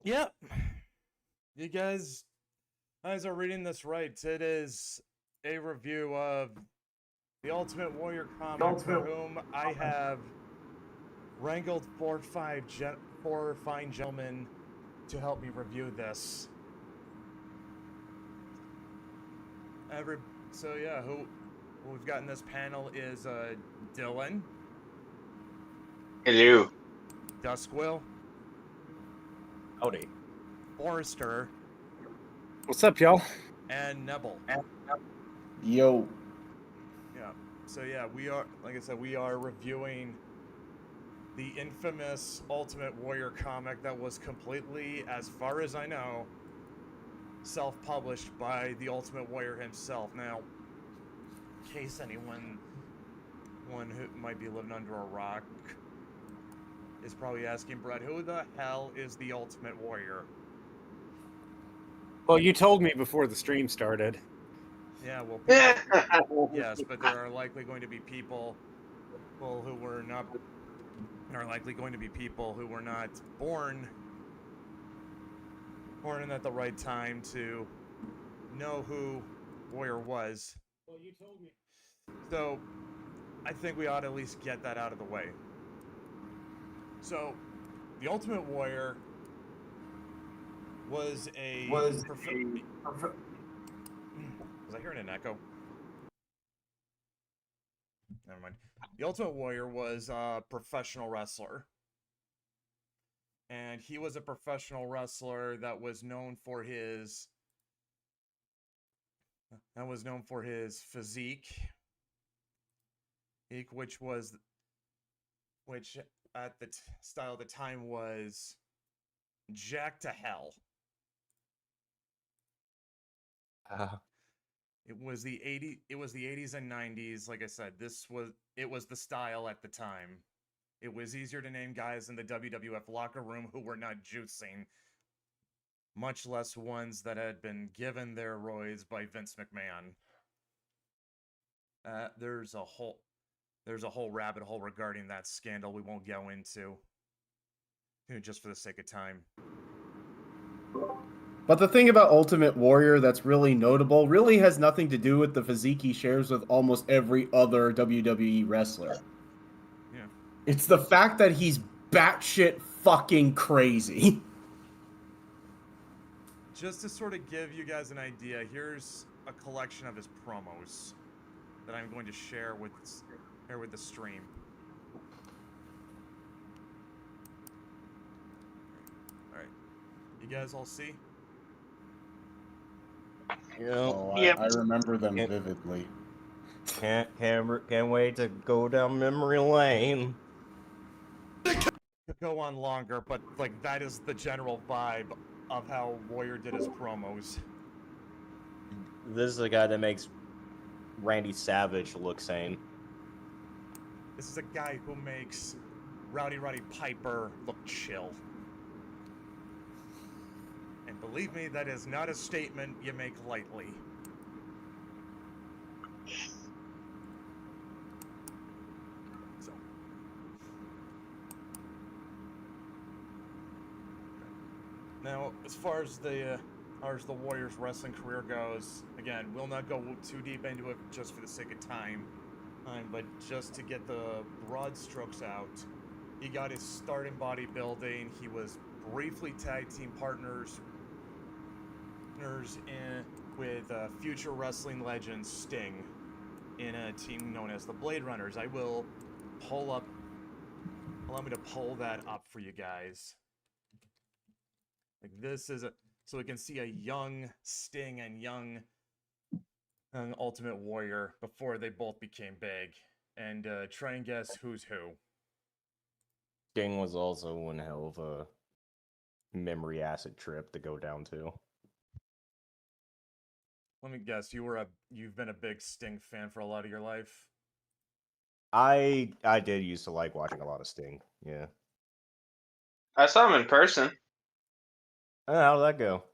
Yep. You guys are reading this right. It is a review of the Ultimate Warrior comic for whom I have wrangled four fine gentlemen to help me review this. Every so yeah, who we've got in this panel is Dylan, Hello. Duskwill, Howdy. Forrester, What's up, y'all? and Nebel. Yo. Yeah. So yeah, we are like I said, we are reviewing the infamous Ultimate Warrior comic that was completely, as far as I know, self-published by the Ultimate Warrior himself. Now, in case anyone who might be living under a rock is probably asking, Brett, who the hell is the Ultimate Warrior? Well, you told me before the stream started. Yeah, well, yes, but there are likely going to be people who were not. There are likely going to be people who were not born in at the right time to know who Warrior was. Well, you told me. So, I think we ought to at least get that out of the way. So, the Ultimate Warrior was was I hearing an echo? Never mind. The Ultimate Warrior was a professional wrestler. And he was a professional wrestler that was known for his physique, which at the style of the time was jacked to hell. It was the 80s and 90s. Like I said, it was the style at the time. It was easier to name guys in the WWF locker room who were not juicing, much less ones that had been given their roids by Vince McMahon. There's a whole rabbit hole regarding that scandal we won't go into, just for the sake of time. But the thing about Ultimate Warrior that's really notable really has nothing to do with the physique he shares with almost every other WWE wrestler. Yeah. It's the fact that he's batshit fucking crazy. Just to sort of give you guys an idea, here's a collection of his promos that I'm going to share with the stream. All right. You guys all see? Oh, Yep. I remember them vividly. Can't wait to go down memory lane. Could go on longer, but like that is the general vibe of how Warrior did his promos. This is the guy that makes Randy Savage look sane. This is a guy who makes Rowdy Piper look chill. And believe me, that is not a statement you make lightly. So. Now, as far as the Warriors' wrestling career goes, again, we'll not go too deep into it just for the sake of time. But just to get the broad strokes out, he got his start in bodybuilding. He was briefly tag team partners with future wrestling legend Sting in a team known as the Blade Runners. I will allow me to pull that up for you guys. Like this is so we can see a young Sting and young Ultimate Warrior before they both became big, and try and guess who's who. Sting was also one hell of a memory acid trip to go down to. Let me guess, you've been a big Sting fan for a lot of your life. I did used to like watching a lot of Sting. Yeah. I saw him in person. How'd that go?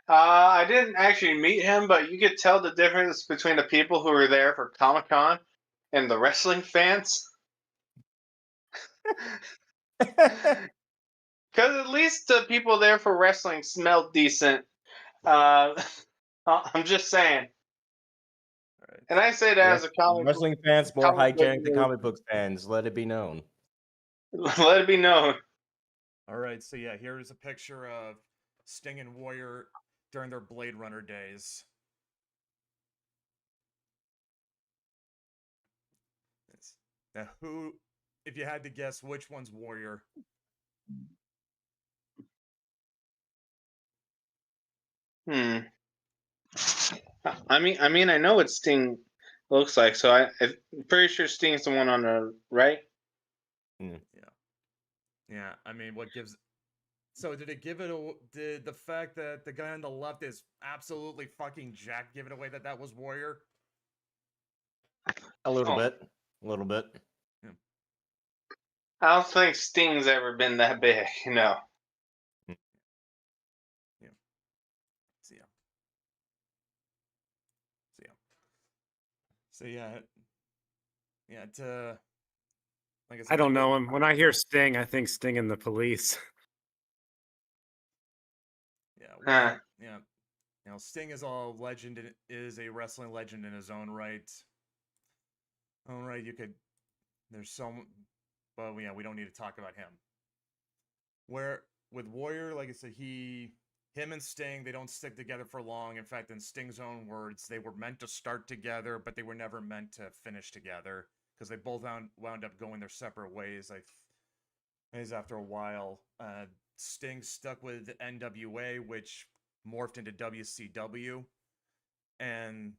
I didn't actually meet him, but you could tell the difference between the people who were there for Comic-Con and the wrestling fans. Because at least the people there for wrestling smelled decent. Uh, I'm just saying. All right. And I say that as a comic book. Wrestling fans more comic book hygienic than nerd. comic book fans. Let it be known. Let it be known. All right, so yeah, here's a picture of Sting and Warrior during their Blade Runner days. Now, who, if you had to guess, which one's Warrior? Hmm. I mean, I know what Sting looks like, so I'm pretty sure Sting's the one on the right. Yeah, I mean, what gives? So did it give it? Did the fact that the guy on the left is absolutely fucking jacked give it away that that was Warrior? A little Oh. bit. A little bit. I don't think Sting's ever been that big, you know. So yeah. So yeah. So yeah. Yeah. To like I said, I don't like know him. When I hear Sting, I think Sting and the Police. Yeah. Huh. Well, yeah. You know, Sting is a legend. Is a wrestling legend in his own right. All right, you could. There's some, but yeah, we don't need to talk about him. Where with Warrior, like I said, him and Sting, they don't stick together for long. In fact, in Sting's own words, they were meant to start together, but they were never meant to finish together because they both wound up going their separate ways. After a while, Sting stuck with NWA, which morphed into WCW, and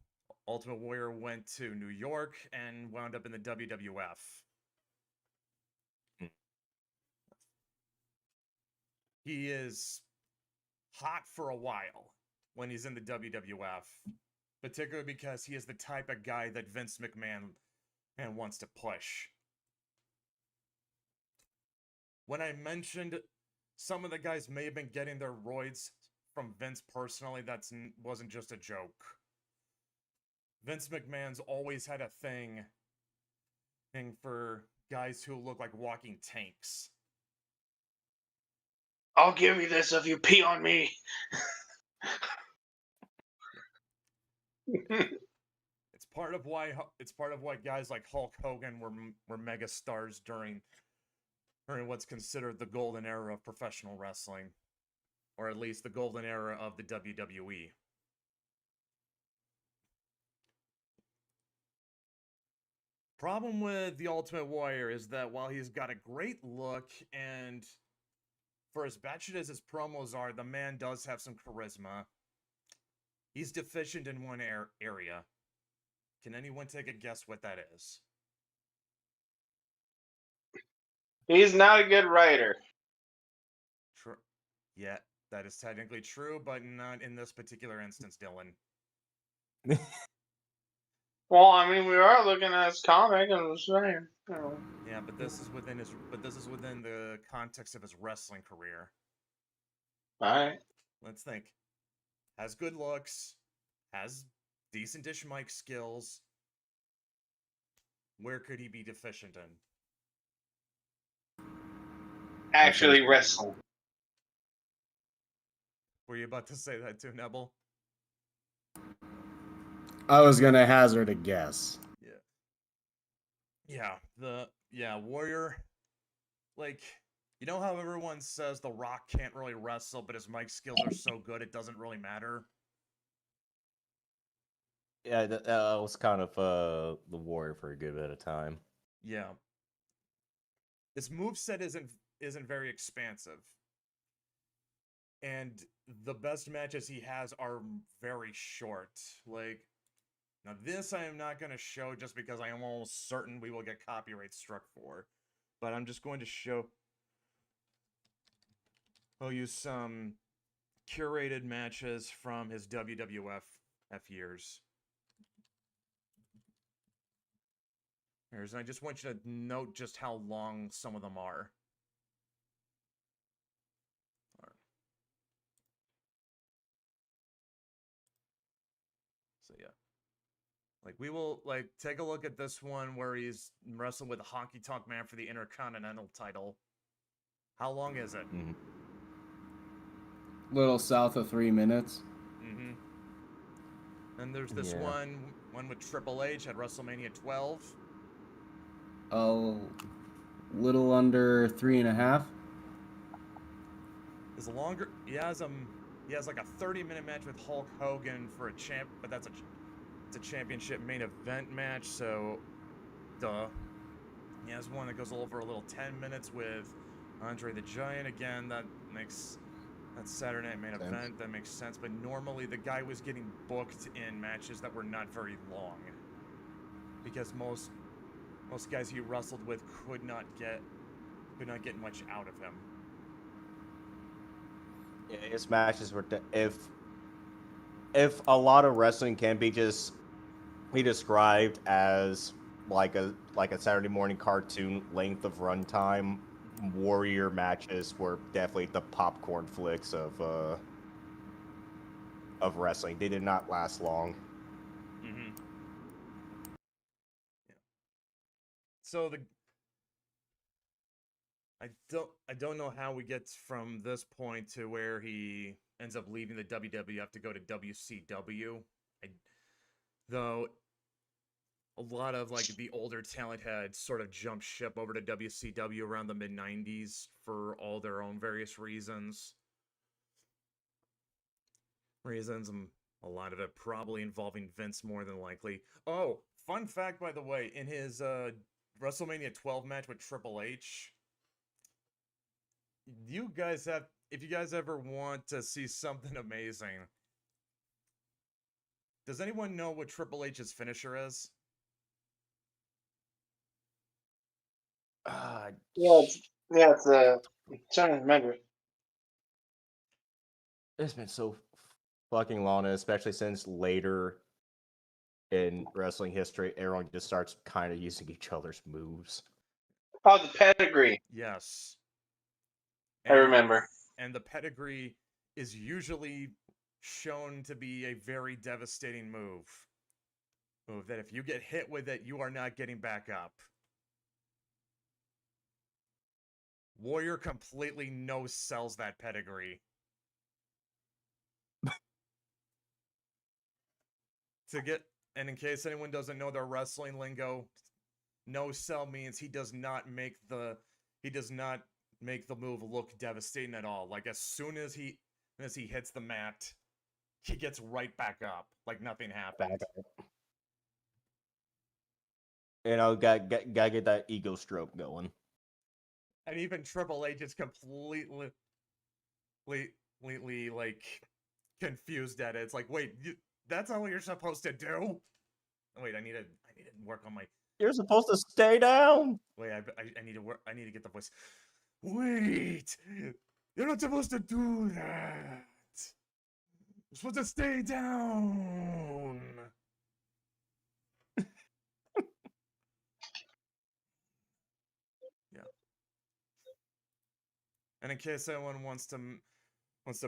Ultimate Warrior went to New York and wound up in the WWF. He is hot for a while when he's in the WWF, particularly because he is the type of guy that Vince McMahon wants to push. When I mentioned some of the guys may have been getting their roids from Vince personally, that wasn't just a joke. Vince McMahon's always had a thing for guys who look like walking tanks. I'll give you this if you pee on me. It's part of why guys like Hulk Hogan were mega stars during what's considered the golden era of professional wrestling, or at least the golden era of the WWE. Problem with the Ultimate Warrior is that while he's got a great look and for as batshit as his promos are, the man does have some charisma. He's deficient in one area. Can anyone take a guess what that is? He's not a good writer. True. Yeah, that is technically true, but not in this particular instance, Dylan. Well, I mean, we are looking at his comic, and I'm saying, you know. Yeah, but this is within the context of his wrestling career. All right. Let's think. Has good looks, has decent-ish mic skills. Where could he be deficient in? Actually wrestle. Were you about to say that too, Nebel? I was gonna hazard a guess. Yeah, Warrior. Like, you know how everyone says The Rock can't really wrestle, but his mic skills are so good it doesn't really matter? Yeah, that was kind of the Warrior for a good bit of time. Yeah. His moveset isn't very expansive. And the best matches he has are very short. Like, now this I am not going to show just because I am almost certain we will get copyright struck for. But I'm just going to show you some curated matches from his WWF years. And I just want you to note just how long some of them are. So yeah. Like, we will, like, take a look at this one where he's wrestling with Honky Tonk Man for the Intercontinental title. How long is it? Mhm. Little south of 3 minutes. Mm-hmm. And there's this Yeah. one with Triple H at WrestleMania 12. A little under 3.5. Is longer. He has like a 30-minute match with Hulk Hogan for a champ, but it's a championship main event match, so duh. He has one that goes over a little 10 minutes with Andre the Giant. Again, that's Saturday Night Main Sense. Event. That makes sense. But normally the guy was getting booked in matches that were not very long, because most guys he wrestled with could not get much out of him. Yeah, his matches were if a lot of wrestling can be just be described as like a Saturday morning cartoon length of runtime, Warrior matches were definitely the popcorn flicks of wrestling. They did not last long. Mm-hmm. Yeah. So I don't know how we get from this point to where he ends up leaving the WWF to go to WCW. Though a lot of like the older talent had sort of jumped ship over to WCW around the mid 90s for all their own various reasons. A lot of it probably involving Vince more than likely. Oh, fun fact by the way, in his WrestleMania 12 match with Triple H, if you guys ever want to see something amazing, does anyone know what Triple H's finisher is? Yeah, it's I'm trying to remember. It's been so fucking long, and especially since later in wrestling history, everyone just starts kind of using each other's moves. Oh, the pedigree. Yes. I remember. And the pedigree is usually shown to be a very devastating move. Move that if you get hit with it, you are not getting back up. Warrior completely no-sells that pedigree. And in case anyone doesn't know their wrestling lingo, no-sell means he does not make the move look devastating at all. Like as soon as he hits the mat, he gets right back up, like nothing happened. Gotta get that ego stroke going. And even Triple H is completely like confused at it. It's like, wait, that's not what you're supposed to do. Wait, I need to work on my. You're supposed to stay down. Wait, I need to work. I need to get the voice. Wait, you're not supposed to do that. You're supposed to stay down. Yeah. And in case anyone wants to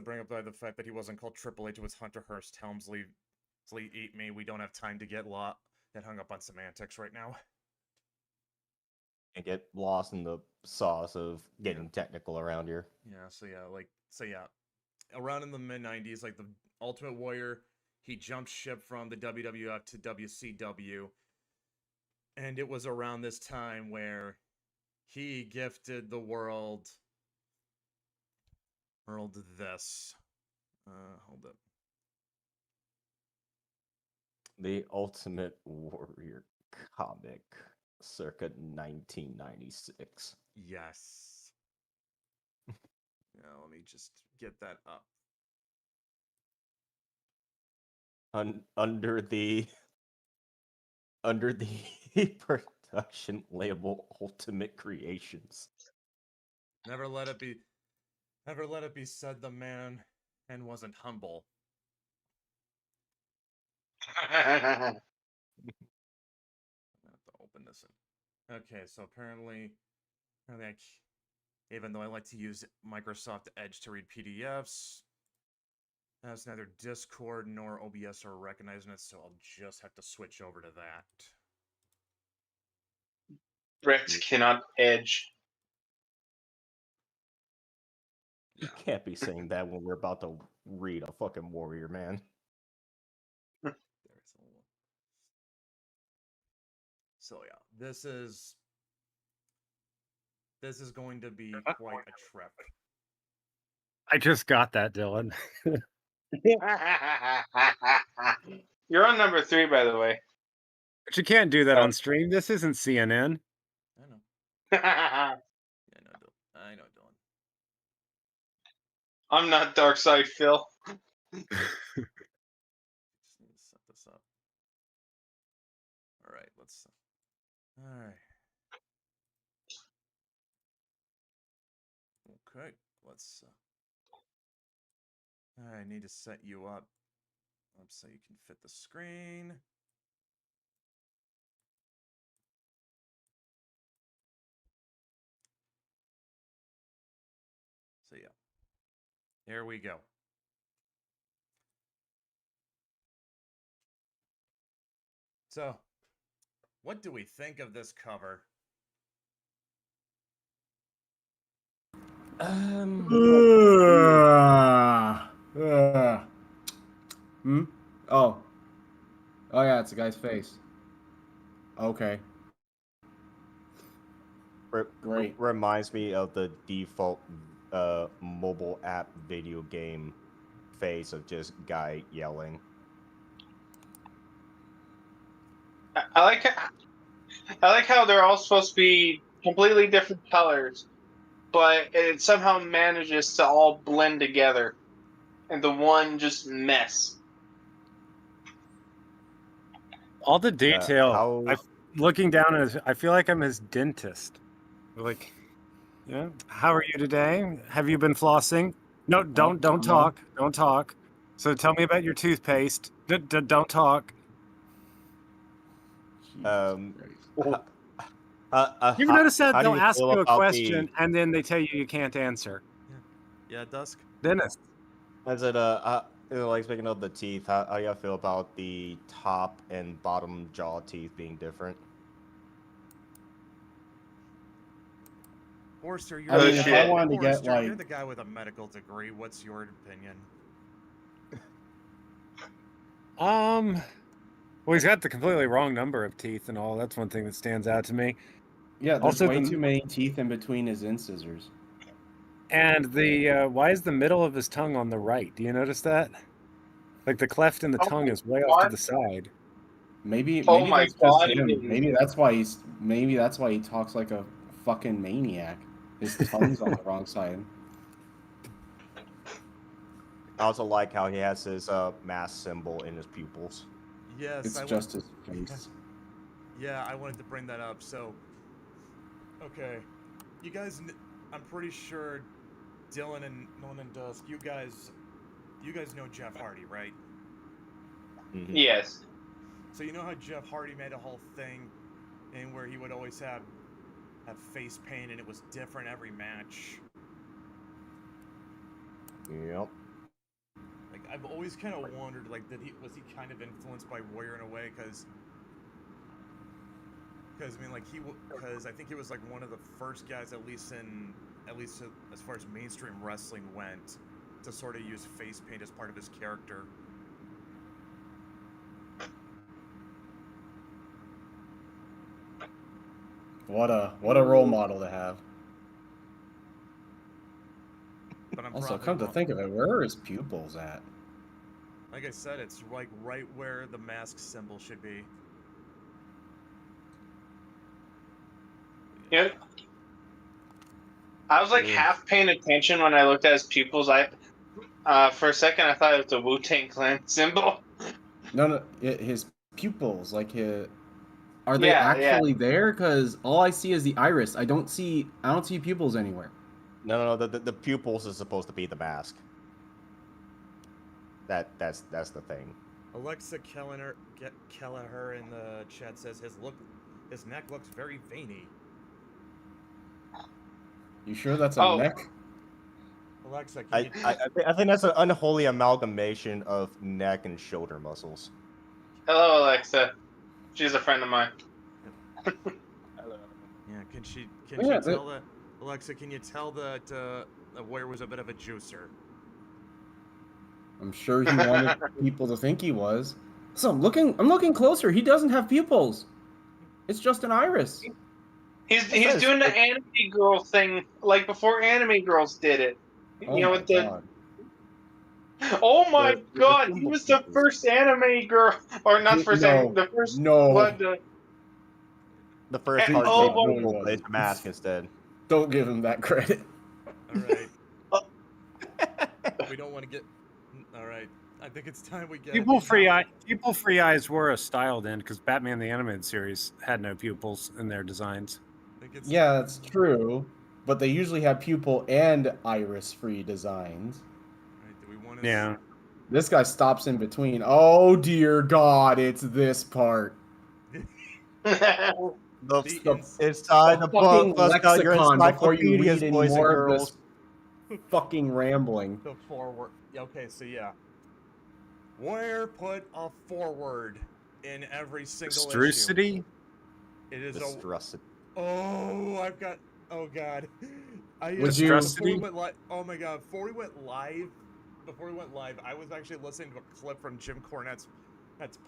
bring up the fact that he wasn't called Triple H, it was Hunter Hearst Helmsley. Eat me. We don't have time to get hung up on semantics right now. And get lost in the sauce of getting technical around here. Yeah, so yeah. Around in the mid 90s, like the Ultimate Warrior, he jumped ship from the WWF to WCW. And it was around this time where he gifted the world this. Hold up. The Ultimate Warrior comic, circa 1996. Yes. Yeah, let me just get that up. Under the production label Ultimate Creations. Never let it be said the man and wasn't humble. I have to open this in. Okay, so apparently even though I like to use Microsoft Edge to read PDFs, that's neither Discord nor OBS are recognizing it, so I'll just have to switch over to that. Brett cannot edge. You can't be saying that when we're about to read a fucking warrior, man. There's a little- So yeah, this is going to be quite a trip. I just got that, Dylan. You're on number 3, by the way. But you can't do that Oh. on stream. This isn't CNN. I know. Yeah, I know, Dylan. I know, Dylan. I'm not Dark Side Phil. Just need to set this up. All right, let's. All right. Okay, let's. I need to set you up so you can fit the screen. So yeah, here we go. So, what do we think of this cover? Hmm? Oh. Oh yeah, it's a guy's face. Okay. Great. Reminds me of the default mobile app video game face of just guy yelling. I like how they're all supposed to be completely different colors, but it somehow manages to all blend together into one just mess. All the detail. how- Looking down at I feel like I'm his dentist. Like, yeah. How are you today? Have you been flossing? No, don't no. talk. Don't talk. So tell me about your toothpaste. Don't talk. Um, Christ. You ever notice that how do they'll you ask feel you a about question and then they tell you can't answer? Yeah, Dusk. Dentist. Is it like speaking of the teeth? How you feel about the top and bottom jaw teeth being different? Forster, you're I mean, the if guy- I wanted to get, Forster, you're like- the guy with a medical degree. What's your opinion? Well, he's got the completely wrong number of teeth and all. That's one thing that stands out to me. Yeah, there's Also, way the- too many teeth in between his incisors. And the why is the middle of his tongue on the right? Do you notice that? Like the cleft in the Oh, tongue is way off what? to the side. Maybe Oh my that's just God, him. he- Maybe that's why he talks like a fucking maniac. His tongue's on the wrong side. I also like how he has his mass symbol in his pupils. Yes, It's I just his face. Yeah, I wanted to bring that up. So, okay, you guys, I'm pretty sure Dylan and Nolan and Dusk, you guys know Jeff Hardy, right? Mhm. Yes. So you know how Jeff Hardy made a whole thing, and where he would always have face paint, and it was different every match. Yep. Like I've always kind of wondered, like, was he kind of influenced by Warrior in a way? Because I mean, like because I think he was like one of the first guys, at least as far as mainstream wrestling went, to sort of use face paint as part of his character. What a role model to have. But I'm Also, probably come to wrong. think of it, where are his pupils at? Like I said, it's like right where the mask symbol should be. Yeah. I was like half paying attention when I looked at his pupils. For a second I thought it was a Wu-Tang Clan symbol. No, his pupils, like are they Yeah, actually there? Because all I see is the iris. I don't see pupils anywhere. No. The pupils is supposed to be the mask. That's the thing. Alexa Kelleher in the chat says his neck looks very veiny. You sure that's a Oh. neck? Alexa, can I you? I think that's an unholy amalgamation of neck and shoulder muscles. Hello, Alexa. She's a friend of mine. Yeah, can she Yeah, tell that? Alexa, can you tell that Warrior was a bit of a juicer. I'm sure he wanted people to think he was. So I'm looking closer. He doesn't have pupils. It's just an iris. He's doing the anime girl thing like before anime girls did it. Oh You know, my with the god. oh my The god, he symbol was the pieces. first anime girl, or not first anime, the first No. what The first And- card oh, game my- people, but it's a mask instead. Don't give him that credit. All right. We don't want to get. All right. I think it's time we get. Pupil free eyes were a styled in because Batman the Animated Series had no pupils in their designs. I think it's, Yeah, that's true. But they usually have pupil and iris-free designs. all right, do we want to? Yeah. This guy stops in between. Oh dear God, it's this part. It's time to Fucking bust out your lexicon before you encyclopedias, read any boys and more of girls. this fucking rambling. The forward. Okay, so yeah. Warrior put a forward in every single issue. Strucity? It is Distrusted. Oh, I've got. Oh God. Would you- Before we went oh my God! Before we went live, I was actually listening to a clip from Jim Cornette's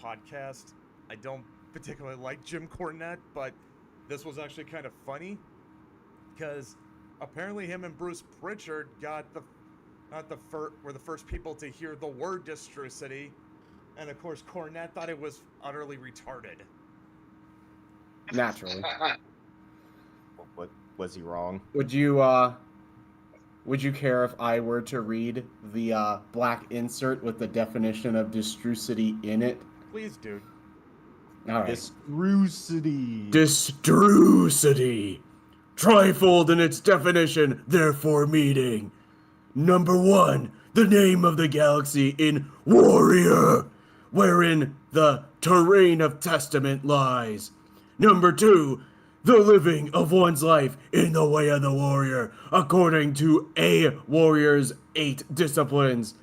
podcast. I don't particularly like Jim Cornette, but this was actually kind of funny because apparently him and Bruce Pritchard were the first people to hear the word distrucity, and of course Cornette thought it was utterly retarded. Naturally. What was he wrong? Would you care if I were to read the black insert with the definition of distrucity in it? Please, dude. All right. Distrucity. Distrucity. Trifold in its definition, therefore meaning. Number 1, the name of the galaxy in Warrior, wherein the terrain of testament lies. Number 2, the living of one's life in the way of the warrior, according to a warrior's 8 disciplines.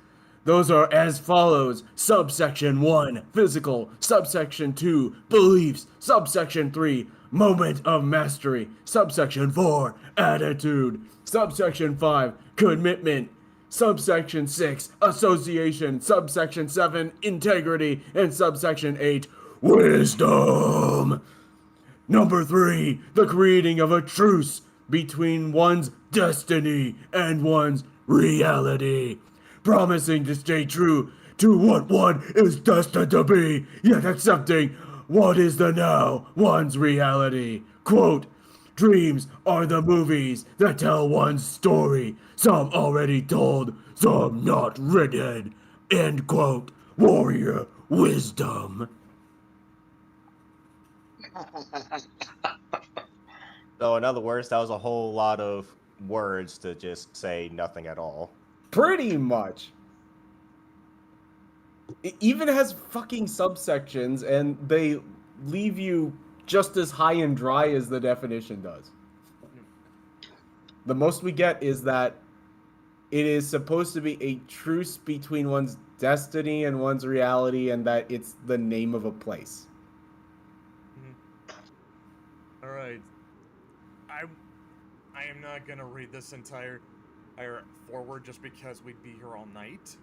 Those are as follows: subsection 1, physical; subsection 2, beliefs; subsection 3, moment of mastery; subsection 4, attitude; subsection 5, commitment; subsection 6, association; subsection 7, integrity; and subsection 8, wisdom. Number 3, the creating of a truce between one's destiny and one's reality, promising to stay true to what one is destined to be, yet accepting what is the now one's reality. Quote, dreams are the movies that tell one's story, some already told, some not written. End quote. Warrior wisdom. So in other words, that was a whole lot of words to just say nothing at all. Pretty much. It even has fucking subsections, and they leave you just as high and dry as the definition does. The most we get is that it is supposed to be a truce between one's destiny and one's reality, and that it's the name of a place. All right. I am not gonna read this entire forward just because we'd be here all night.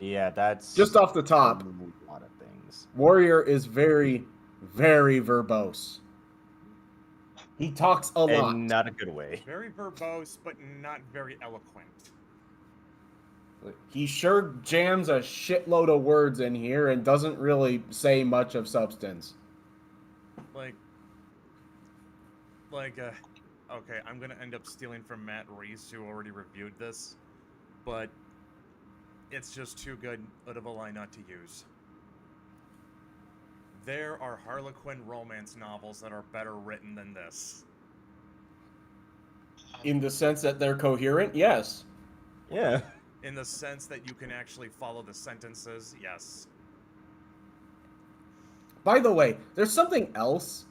Yeah, that's Just off the top, a lot of things. Warrior is very, very verbose. He talks a lot. In not a good way. Very verbose, but not very eloquent. He sure jams a shitload of words in here and doesn't really say much of substance. Okay, I'm gonna end up stealing from Matt Reese, who already reviewed this, but it's just too good of a line not to use. There are Harlequin romance novels that are better written than this. In the sense that they're coherent, yes. Yeah. In the sense that you can actually follow the sentences, yes. By the way, there's something else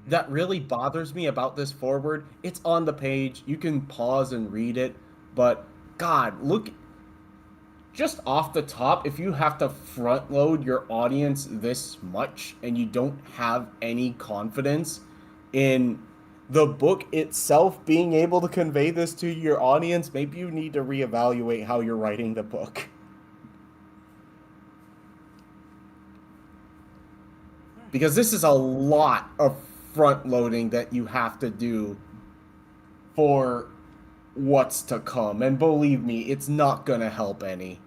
that really bothers me about this forward. It's on the page. You can pause and read it. But, God, look. Just off the top, if you have to front load your audience this much and you don't have any confidence in the book itself being able to convey this to your audience, maybe you need to reevaluate how you're writing the book. Because this is a lot of front loading that you have to do for what's to come. And believe me, it's not going to help any.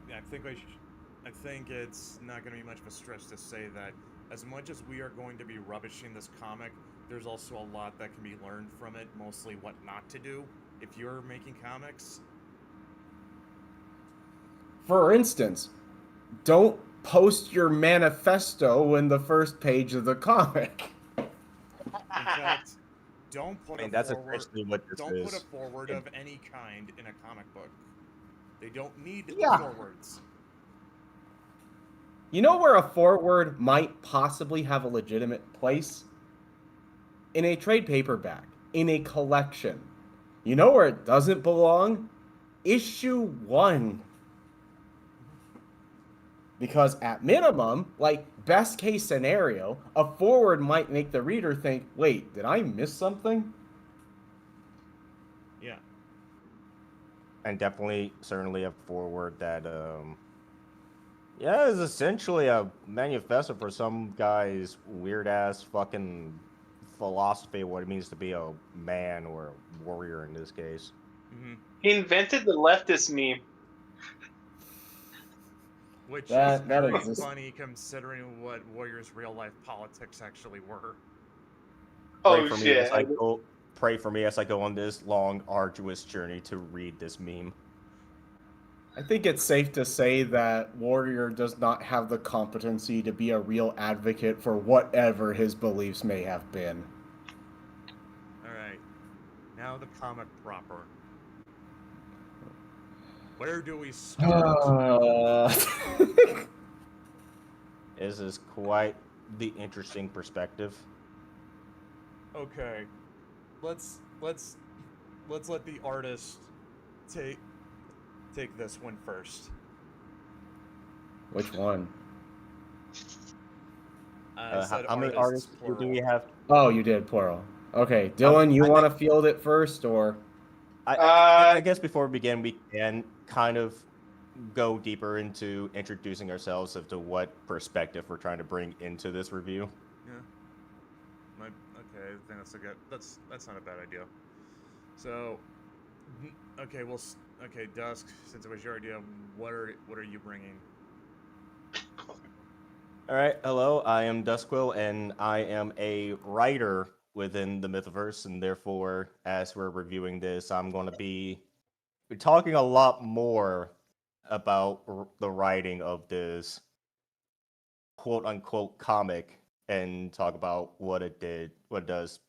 Yeah, I think it's not going to be much of a stretch to say that as much as we are going to be rubbishing this comic, there's also a lot that can be learned from it, mostly what not to do if you're making comics. For instance, don't post your manifesto in the first page of the comic. In fact, don't put that's a forward. essentially what this Don't is. put a forward of any kind in a comic book. They don't need Yeah. forwards. You know where a forward might possibly have a legitimate place? In a trade paperback, in a collection. You know where it doesn't belong? Issue 1. Because at minimum, like best case scenario, a forward might make the reader think, wait, did I miss something? Yeah. And definitely, certainly a forward that, yeah, is essentially a manifesto for some guy's weird ass fucking philosophy of what it means to be a man or a warrior in this case. Mm-hmm. He invented the leftist meme. Which That is very exists. funny considering what Warriors' real life politics actually were. Oh For me shit! as I go, pray for me as I go on this long, arduous journey to read this meme. I think it's safe to say that Warrior does not have the competency to be a real advocate for whatever his beliefs may have been. Alright. Now the comic proper. Where do we start? This is quite the interesting perspective. Okay. Let's let the artist take this one first. Which one? I said how many artists do plural. we have? Oh, you did, plural. Okay, Dylan, you want to field it first, or? I guess before we begin, we can kind of go deeper into introducing ourselves as to what perspective we're trying to bring into this review. Yeah. Okay, I think that's not a bad idea. So, okay, okay, Dusk. Since it was your idea, what are you bringing? All right, hello. I am Duskquill, and I am a writer within the Mythoverse, and therefore, as we're reviewing this, I'm going to be talking a lot more about the writing of this quote-unquote comic, and talk about what it does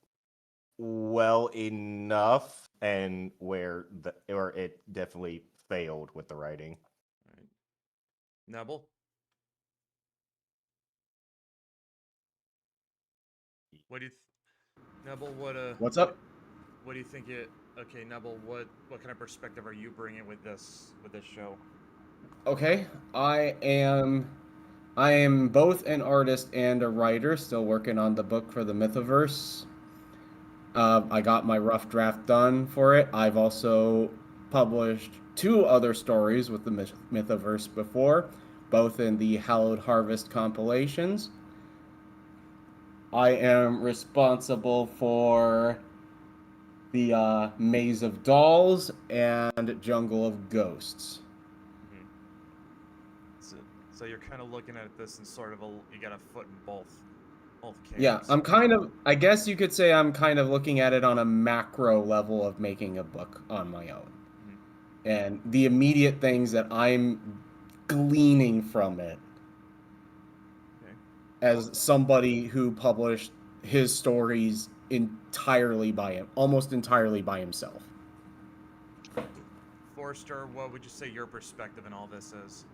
well enough, and where it definitely failed with the writing. All right. Nebel? What do you Nebel, What's up? what do you think okay, Nebel, what kind of perspective are you bringing with this show? Okay, I am both an artist and a writer, still working on the book for the Mythoverse. I got my rough draft done for it. I've also published 2 other stories with the Mythoverse before, both in the Hallowed Harvest compilations. I am responsible for the Maze of Dolls and Jungle of Ghosts. So you're kind of looking at this in sort of you got a foot in both camps. Yeah, I guess you could say I'm kind of looking at it on a macro level of making a book on my own. Mm-hmm. And the immediate things that I'm gleaning from it. Okay. As somebody who published his stories almost entirely by himself. Forrester, what would you say your perspective in all this is?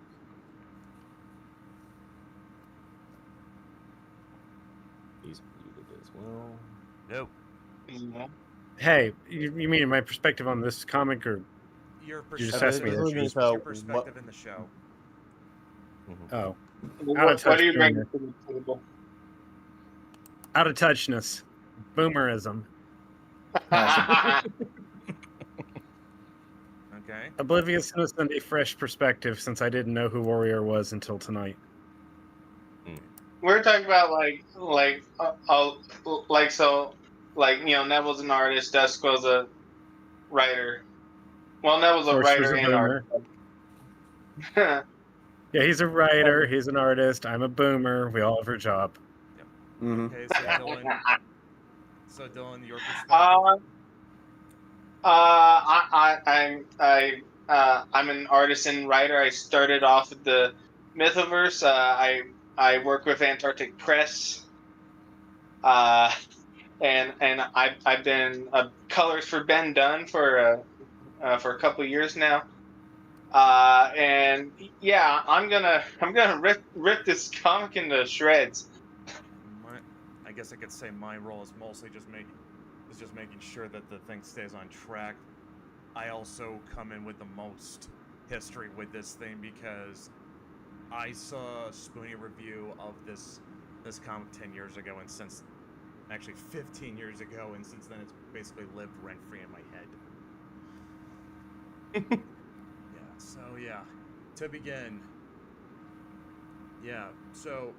He's muted as well. Nope. Hey, you mean my perspective on this comic, or your you just asked me your perspective in the show? Oh, what are you bringing to the table? Out of touchness. Boomerism. Okay. Oblivious innocent, a fresh perspective since I didn't know who Warrior was until tonight. We're talking about Neville's an artist, Dusko's a writer. Well, Neville's a Sorcerer's writer a and boomer. artist. Yeah, he's a writer. He's an artist. I'm a boomer. We all have our job. Mhm. Okay, so Dylan. So Dylan, your perspective. I'm an artist and writer. I started off at the Mythoverse. I work with Antarctic Press. And I've been colors for Ben Dunn for a couple years now. And yeah, I'm gonna rip this comic into shreds. I guess I could say my role is mostly just making sure that the thing stays on track. I also come in with the most history with this thing because I saw a Spoonie review of this comic 10 years ago, and since actually 15 years ago, and since then it's basically lived rent free in my head. Yeah. To begin. Yeah. So,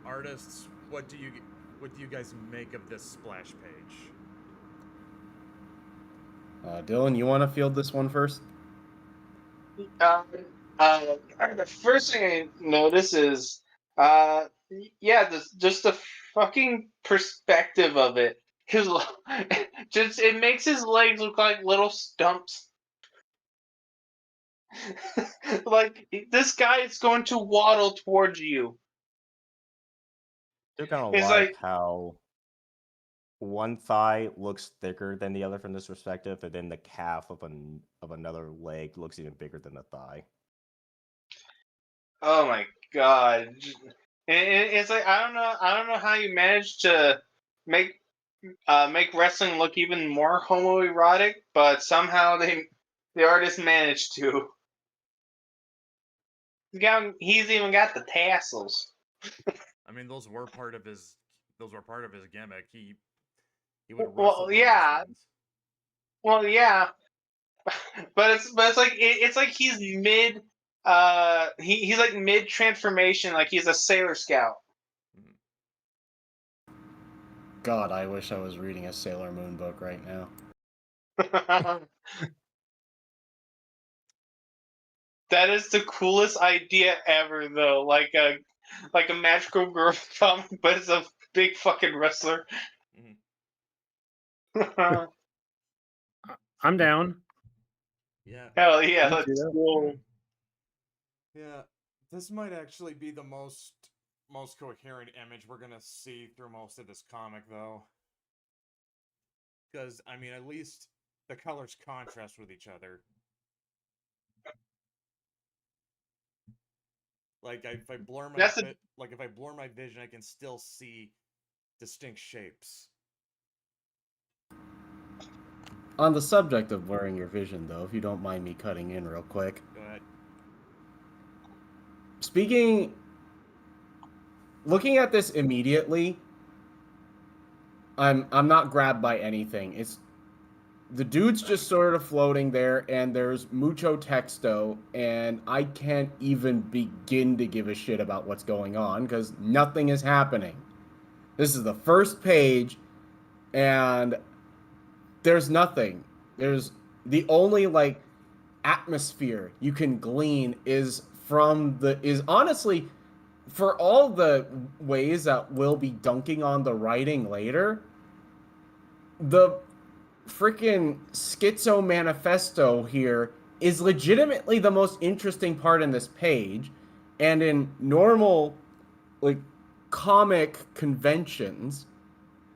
artists, what do you guys make of this splash page? Dylan, you want to field this one first? The first thing I notice is, just the fucking perspective of it. It makes his legs look like little stumps. Like this guy is going to waddle towards you. I kind of It's like like, how one thigh looks thicker than the other from this perspective, and then the calf of another leg looks even bigger than the thigh. oh my god. It's like I don't know how you managed to make wrestling look even more homoerotic, but somehow the artist managed to. He's even got the tassels. I mean, those were part of his gimmick. He would wrestle Well, with yeah, those things. well, yeah, but it's like he's mid. He's like mid transformation, like he's a Sailor Scout. God, I wish I was reading a Sailor Moon book right now. That is the coolest idea ever, though. Like a magical girl comic, but it's a big fucking wrestler. I'm down. Yeah. Hell yeah, Me let's too. go. Yeah. This might actually be the most coherent image we're gonna see through most of this comic, though. Because I mean, at least the colors contrast with each other. Like if I blur my That's the if I blur my vision, I can still see distinct shapes. On the subject of blurring your vision, though, if you don't mind me cutting in real quick. Go ahead. Looking at this immediately, I'm not grabbed by anything. It's the dude's just sort of floating there, and there's mucho texto, and I can't even begin to give a shit about what's going on because nothing is happening. This is the first page, and there's nothing. There's the only like atmosphere you can glean is honestly, for all the ways that we'll be dunking on the writing later, the freaking schizo manifesto here is legitimately the most interesting part in this page, and in normal like comic conventions,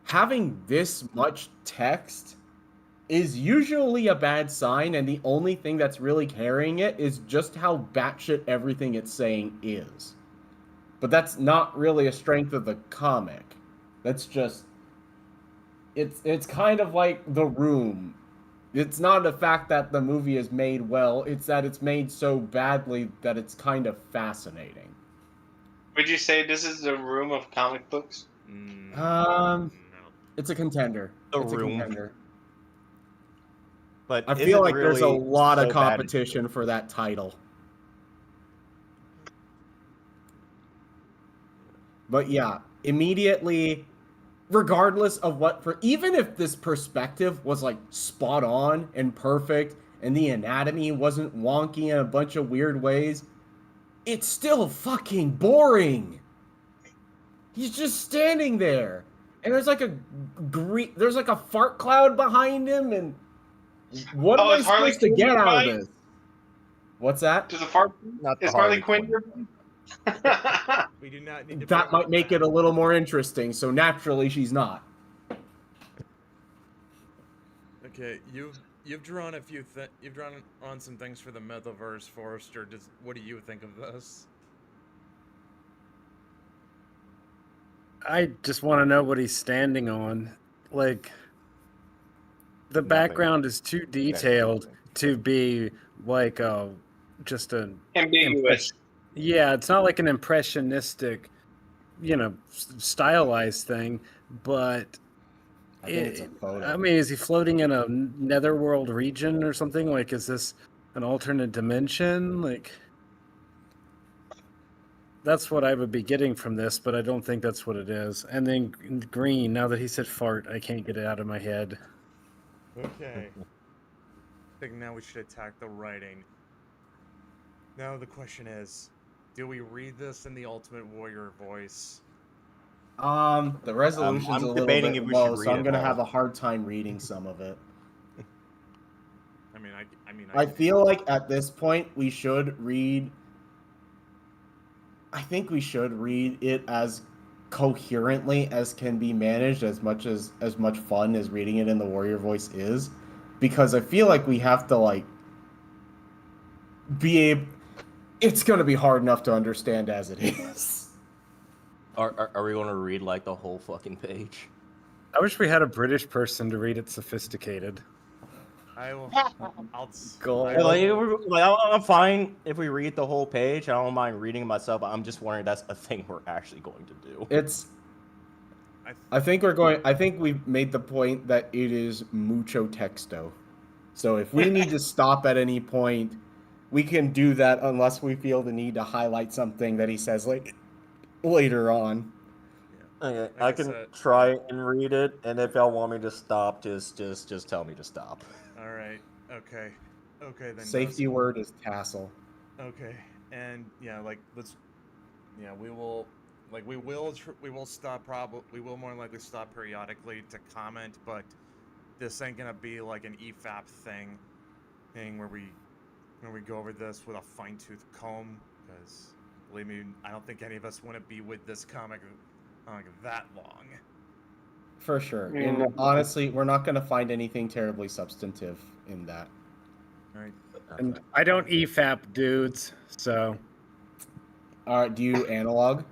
having this much text is usually a bad sign, and the only thing that's really carrying it is just how batshit everything it's saying is. But that's not really a strength of the comic. That's just it's kind of like The Room. It's not the fact that the movie is made well, it's that it's made so badly that it's kind of fascinating. Would you say this is the room of comic books? Um, No. It's a contender. The It's room. a contender. But I is feel it like there's a really lot of so bad? competition for that title. But yeah, immediately, regardless of what, for even if this perspective was like spot on and perfect, and the anatomy wasn't wonky in a bunch of weird ways, it's still fucking boring. He's just standing there, and there's like a fart cloud behind him, and what am Oh, I is Harley supposed to Quinn get out of nearby? this? What's that? Does the fart? Not the Is Harley Harley Quinn nearby? We do not need to. That might make it a little more interesting. So naturally, she's not. Okay, you've drawn a few you've drawn on some things for the Mythoverse, Forrester. What do you think of this? I just want to know what he's standing on. Like, the Nothing. background is too detailed to be like just a Ambiguous. yeah, it's not like an impressionistic, stylized thing, but I think it's a photo. I mean, is he floating in a netherworld region or something? Like, is this an alternate dimension? Like, that's what I would be getting from this, but I don't think that's what it is. And then green, now that he said fart, I can't get it out of my head. Okay. I think now we should attack the writing. Now the question is, do we read this in the Ultimate Warrior voice? The resolution's I'm a little debating bit if we low, should so read I'm it gonna all. have a hard time reading some of it. I I feel like at this point we should read. I think we should read it as coherently as can be managed, as much fun as reading it in the warrior voice is, because I feel like we have to like be able. It's gonna be hard enough to understand as it is. Are we going to read like the whole fucking page? I wish we had a British person to read it sophisticated. I will. I'll. Go I on. will- I'm fine if we read the whole page. I don't mind reading it myself. I'm just wondering if that's a thing we're actually going to do. It's. I- I think we're going. I think we've made the point that it is mucho texto. So if we need to stop at any point, we can do that unless we feel the need to highlight something that he says like later on. Okay, Like I I can said- try and read it, and if y'all want me to stop, just tell me to stop. All right. Okay. Okay then. Safety Dustin. word is tassel. Okay. And yeah, like let's. Yeah, we will. Like we will. We will stop. We will more than likely stop periodically to comment, but this ain't gonna be like an EFAP thing where we go over this with a fine-tooth comb. Because believe me, I don't think any of us want to be with this comic like that long. For sure. And honestly, we're not going to find anything terribly substantive in that. All right. And I don't EFAP dudes, so Do you analog?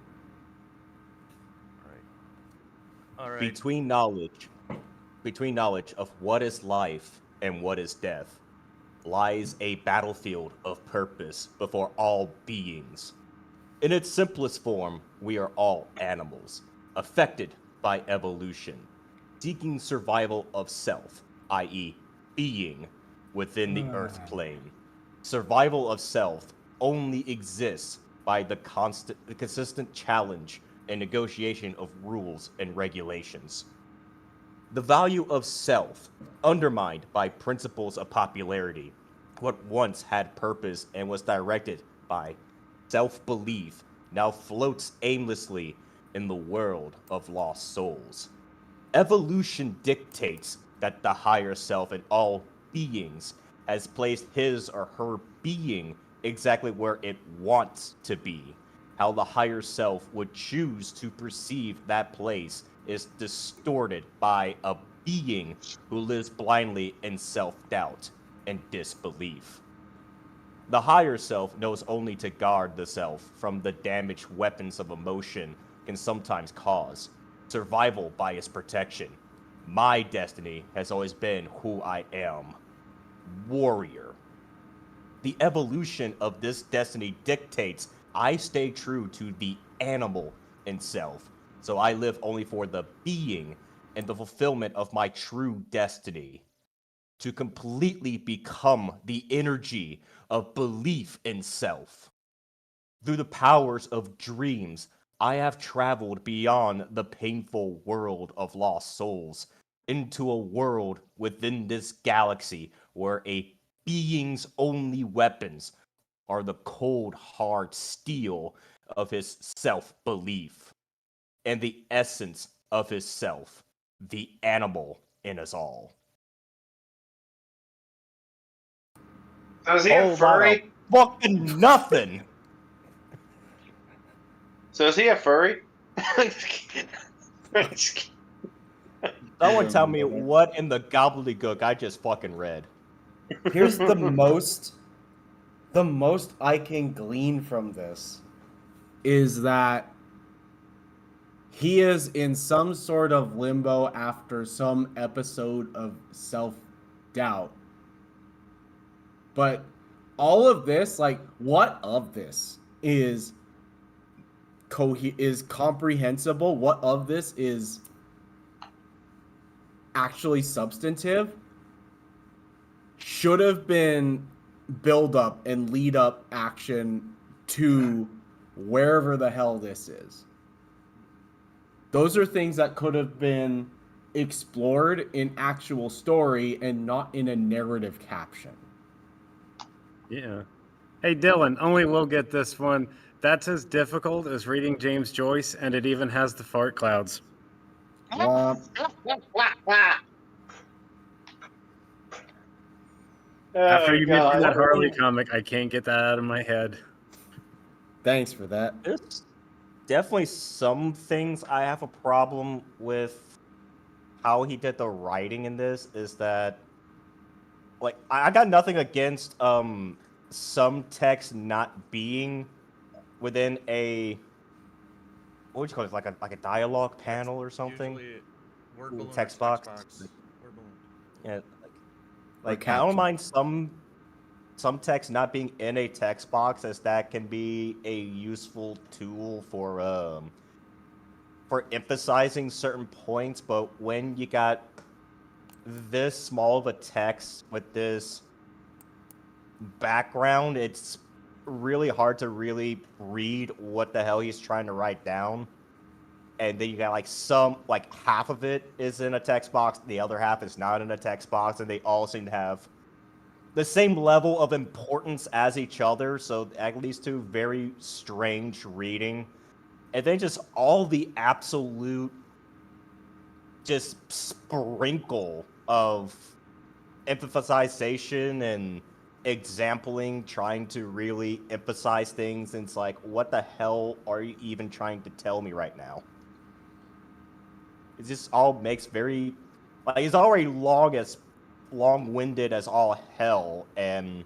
All right. Between knowledge of what is life and what is death, lies a battlefield of purpose before all beings. In its simplest form, we are all animals, affected by evolution, seeking survival of self, i.e., being within the earth plane. Survival of self only exists by the consistent challenge and negotiation of rules and regulations. The value of self, undermined by principles of popularity, what once had purpose and was directed by self-belief, now floats aimlessly in the world of lost souls. Evolution dictates that the higher self in all beings has placed his or her being exactly where it wants to be. How the higher self would choose to perceive that place is distorted by a being who lives blindly in self-doubt and disbelief. The higher self knows only to guard the self from the damage weapons of emotion can sometimes cause. Survival by its protection. My destiny has always been who I am. Warrior. The evolution of this destiny dictates I stay true to the animal in self, so I live only for the being and the fulfillment of my true destiny. To completely become the energy of belief in self. Through the powers of dreams, I have traveled beyond the painful world of lost souls into a world within this galaxy where a being's only weapons are the cold, hard steel of his self-belief and the essence of his self, the animal in us all. So is he a furry? Fucking nothing. So is he a furry? Someone tell me what in the gobbledygook I just fucking read. Here's the most I can glean from this Is that he is in some sort of limbo after some episode of self-doubt. But all of this, like, what of this is comprehensible? What of this is actually substantive? Should have been build up and lead up action to wherever the hell this is. Those are things that could have been explored in actual story and not in a narrative caption. Yeah. Hey, Dylan, only we'll get this one. That's as difficult as reading James Joyce, and it even has the fart clouds. Womp. After you mentioned that God. Harley comic, I can't get that out of my head. Thanks for that. There's definitely some things I have a problem with how he did the writing in this is that, like, I got nothing against some text not being within a, what would you call it, like a dialogue panel or something. Usually word Ooh, balloon or text box. Word balloon. Yeah, like I don't caption. mind some text not being in a text box, as that can be a useful tool for emphasizing certain points. But when you got this small of a text with this background, it's really hard to really read what the hell he's trying to write down. And then you got like half of it is in a text box, the other half is not in a text box, and they all seem to have the same level of importance as each other, so that leads to very strange reading. And then just all the absolute just sprinkle of emphasization and exampling, trying to really emphasize things, and it's like, what the hell are you even trying to tell me right now? It just all makes very, like, it's already long-winded as all hell, and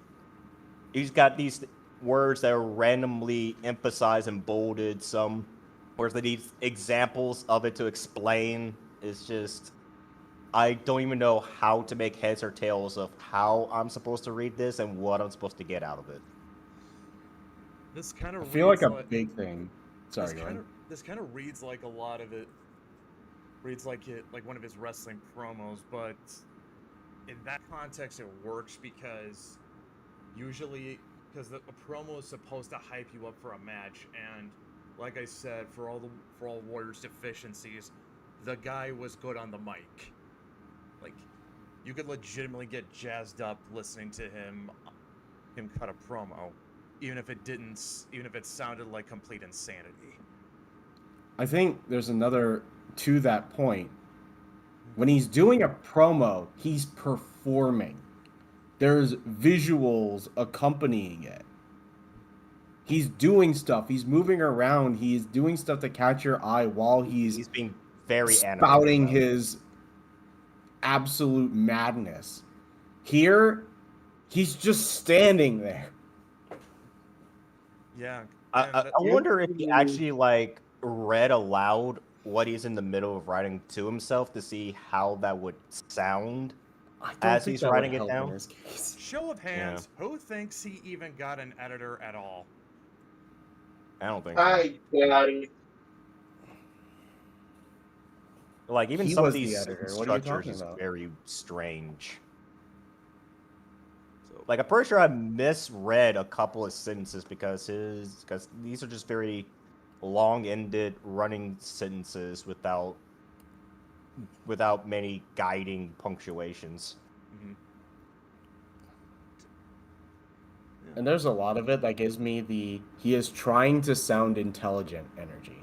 he's got these words that are randomly emphasized and bolded, some words that need examples of it to explain. It's just, I don't even know how to make heads or tails of how I'm supposed to read this and what I'm supposed to get out of it. This kind of I feel like a big thing. Sorry, go ahead. This kind of reads like a lot of it. Reads like one of his wrestling promos, but in that context it works because usually a promo is supposed to hype you up for a match, and like I said, for all Warrior's deficiencies, the guy was good on the mic. Like, you could legitimately get jazzed up listening to him cut a promo, even if it sounded like complete insanity. I think there's another to that point. When he's doing a promo, he's performing. There's visuals accompanying it. He's doing stuff. He's moving around. He's doing stuff to catch your eye while he's being very spouting his absolute madness. Here, he's just standing there. Yeah. I wonder if he actually, like, read aloud what he's in the middle of writing to himself to see how that would sound as he's writing it down. Show of hands, who thinks he even got an editor at all? I don't think so. I got it. Like even He some of was the these editor. sentence What are you structures talking is about? very strange. So, Like I'm pretty sure I misread a couple of sentences because these are just very long-ended running sentences without many guiding punctuations. mhm. And there's a lot of it that gives me the he is trying to sound intelligent energy.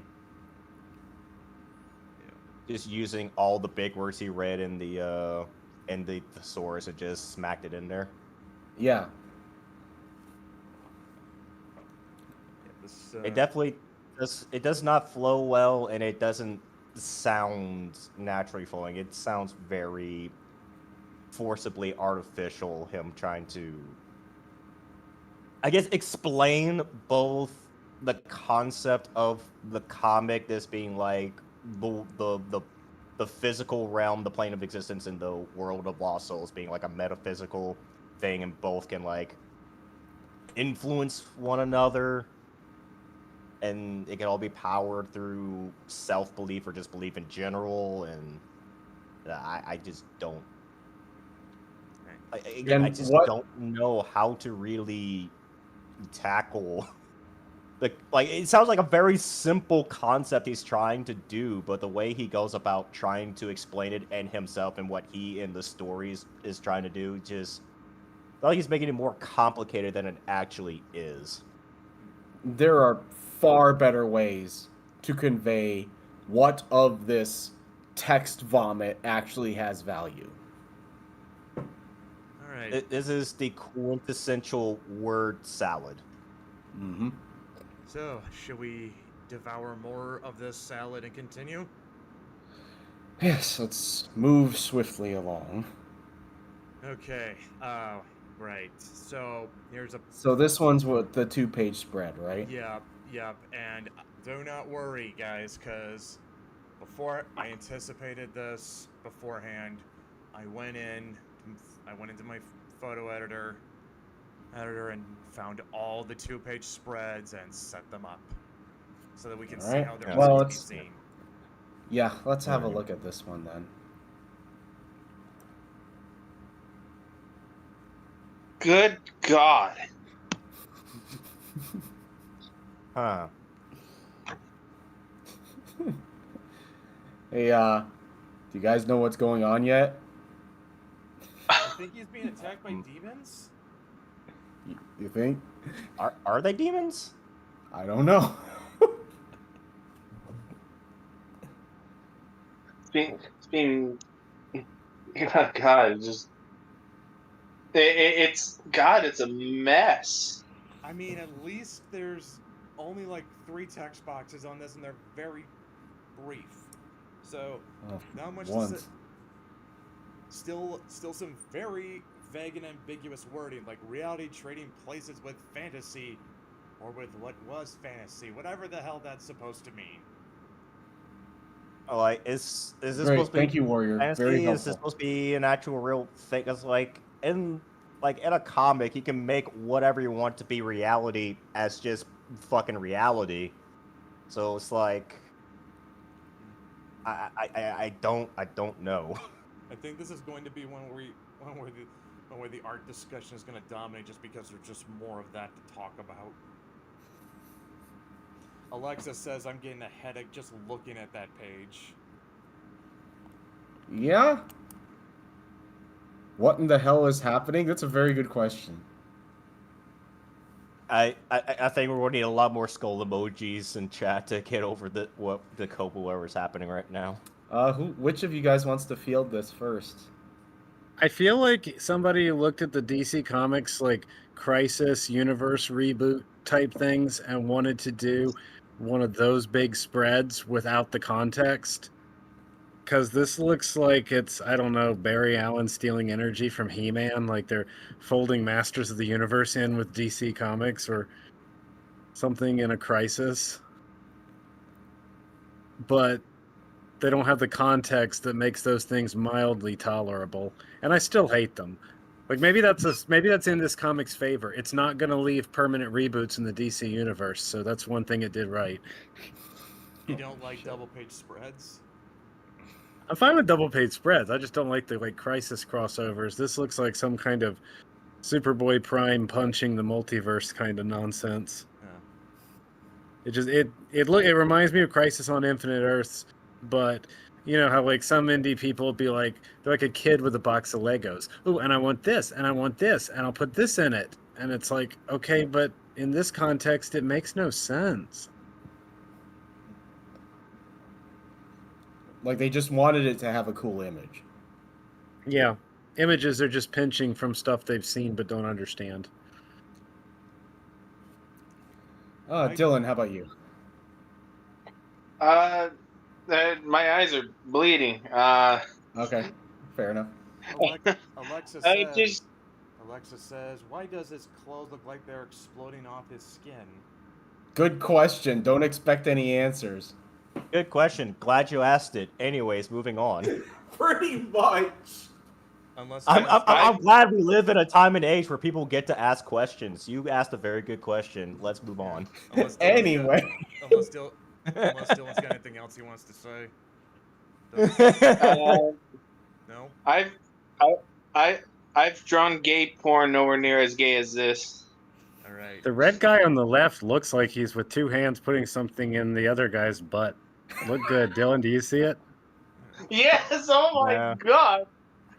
Just using all the big words he read in the thesaurus and just smacked it in there. Yeah. Yeah, this, It definitely does not flow well, and it doesn't sound naturally flowing. It sounds very forcibly artificial, him trying to, I guess, explain both the concept of the comic, this being like the physical realm, the plane of existence, and the world of lost souls being like a metaphysical thing, and both can like influence one another, and it can all be powered through self-belief or just belief in general, and I just don't And I just what- don't know how to really tackle like it sounds like a very simple concept he's trying to do, but the way he goes about trying to explain it and himself and what he in the stories is trying to do, just like he's making it more complicated than it actually is. There are far better ways to convey what of this text vomit actually has value. all right. This is the quintessential word salad. Mm-hmm. So, should we devour more of this salad and continue? Yes, let's move swiftly along. Okay. Right. So here's a. So this one's what the 2-page spread, right? Yep. Yep. And do not worry, guys, because before I anticipated this beforehand, I went into my photo editor and found all the 2-page spreads and set them up so that we can see Alright. how they're Well, going to be it's- seen. Yeah, let's have a Alright. look at this one then. Good God. Huh. Hey, do you guys know what's going on yet? I think he's being attacked by demons. You think? Are they demons? I don't know. It's being God, just it's God. It's a mess. I mean, at least there's only like 3 text boxes on this, and they're very brief. So Oh, not much to once. say. Still some very vague and ambiguous wording, like reality trading places with fantasy, or with what was fantasy, whatever the hell that's supposed to mean. Oh, like is this Great, supposed to be thank you, Warrior. fantasy? Very Is helpful. this supposed to be an actual real thing? Because like in a comic, you can make whatever you want to be reality as just fucking reality. So it's like I don't know. I think this is going to be one where the art discussion is going to dominate, just because there's just more of that to talk about. Alexa says I'm getting a headache just looking at that page. Yeah? What in the hell is happening? That's a very good question. I think we're going to need a lot more skull emojis in chat to get over the cope with whatever's happening right now. Which of you guys wants to field this first? I feel like somebody looked at the DC Comics like Crisis Universe reboot type things and wanted to do one of those big spreads without the context. Because this looks like it's, I don't know, Barry Allen stealing energy from He-Man, like they're folding Masters of the Universe in with DC Comics or something in a Crisis. But they don't have the context that makes those things mildly tolerable, and I still hate them. Like maybe that's in this comic's favor. It's not going to leave permanent reboots in the DC universe, so that's one thing it did right. You don't like double page spreads? I'm fine with double page spreads. I just don't like the Crisis crossovers. This looks like some kind of Superboy Prime punching the multiverse kind of nonsense. Yeah. It reminds me of Crisis on Infinite Earths, but you know how some indie people will be like, they're like a kid with a box of Legos. Oh, and I want this, and I want this, and I'll put this in it. And it's like, okay, but in this context, it makes no sense. Like they just wanted it to have a cool image. Yeah. Images are just pinching from stuff they've seen but don't understand. Dylan, how about you? My eyes are bleeding. Okay, fair enough. Alexa I says, just Alexa says, why does his clothes look like they're exploding off his skin? Good question. Don't expect any answers. Good question. Glad you asked it. Anyways, moving on. Pretty much. I'm glad we live in a time and age where people get to ask questions. You asked a very good question. Let's move on. Anyway. Unless Dylan's got anything else he wants to say. No? I've drawn gay porn nowhere near as gay as this. All right. The red guy on the left looks like he's with two hands putting something in the other guy's butt. Look good. Dylan, do you see it? Yes, oh my Yeah. god.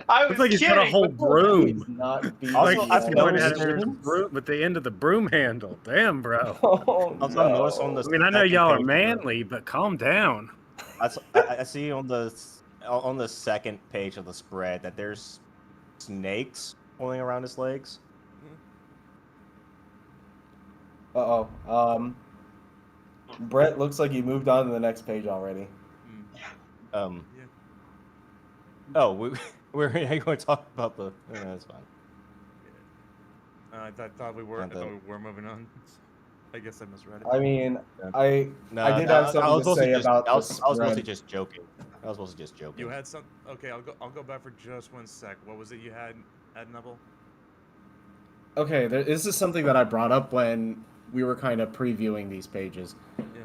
I was Looks like he's kidding. got a whole He's broom. not being Also, Like I've he's going noticed at it with the broom, with the end of the broom handle. Damn, bro. Oh, Also, no. notice on the I mean, I know second y'all are page- manly, but calm down. I see on the second page of the spread that there's snakes pulling around his legs. Uh-oh. Brett, looks like you moved on to the next page already. Yeah. Oh, we're going to talk about the. That's fine. I thought we were moving on. I guess I misread it. I mean, Yeah. I did have something to say about I was mostly spread. just joking. I was mostly just joking. You had some. Okay, I'll go back for just 1 sec. What was it you had, Nubble? Okay, this is something that I brought up when we were kind of previewing these pages. Yeah.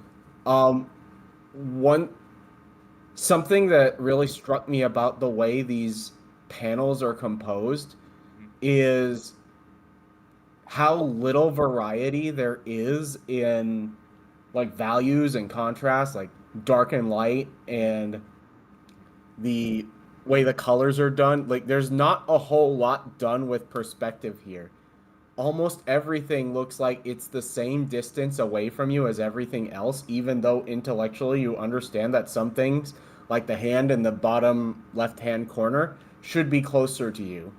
Something that really struck me about the way these panels are composed is how little variety there is in values and contrast, like dark and light, and the way the colors are done. Like there's not a whole lot done with perspective here. Almost everything looks like it's the same distance away from you as everything else, even though intellectually you understand that some things, like the hand in the bottom left-hand corner, should be closer to you.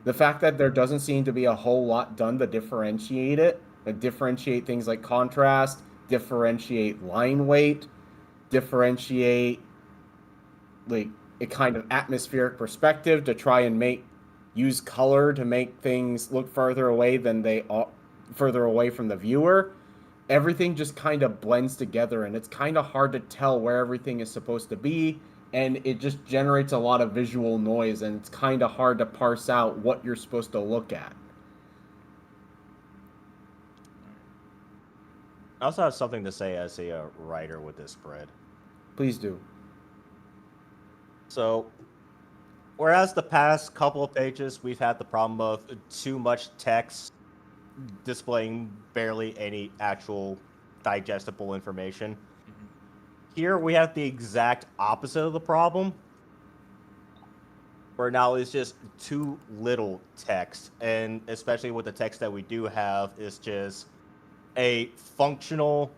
The fact that there doesn't seem to be a whole lot done to differentiate it, differentiate things like contrast, differentiate line weight, differentiate a kind of atmospheric perspective to try and use color to make things look further away than they are, further away from the viewer. Everything just kind of blends together, and it's kind of hard to tell where everything is supposed to be, and it just generates a lot of visual noise, and it's kind of hard to parse out what you're supposed to look at. I also have something to say as a writer with this spread. Please do. So, whereas the past couple of pages we've had the problem of too much text displaying barely any actual digestible information, here we have the exact opposite of the problem, where now it's just too little text, and especially with the text that we do have, is just a functional,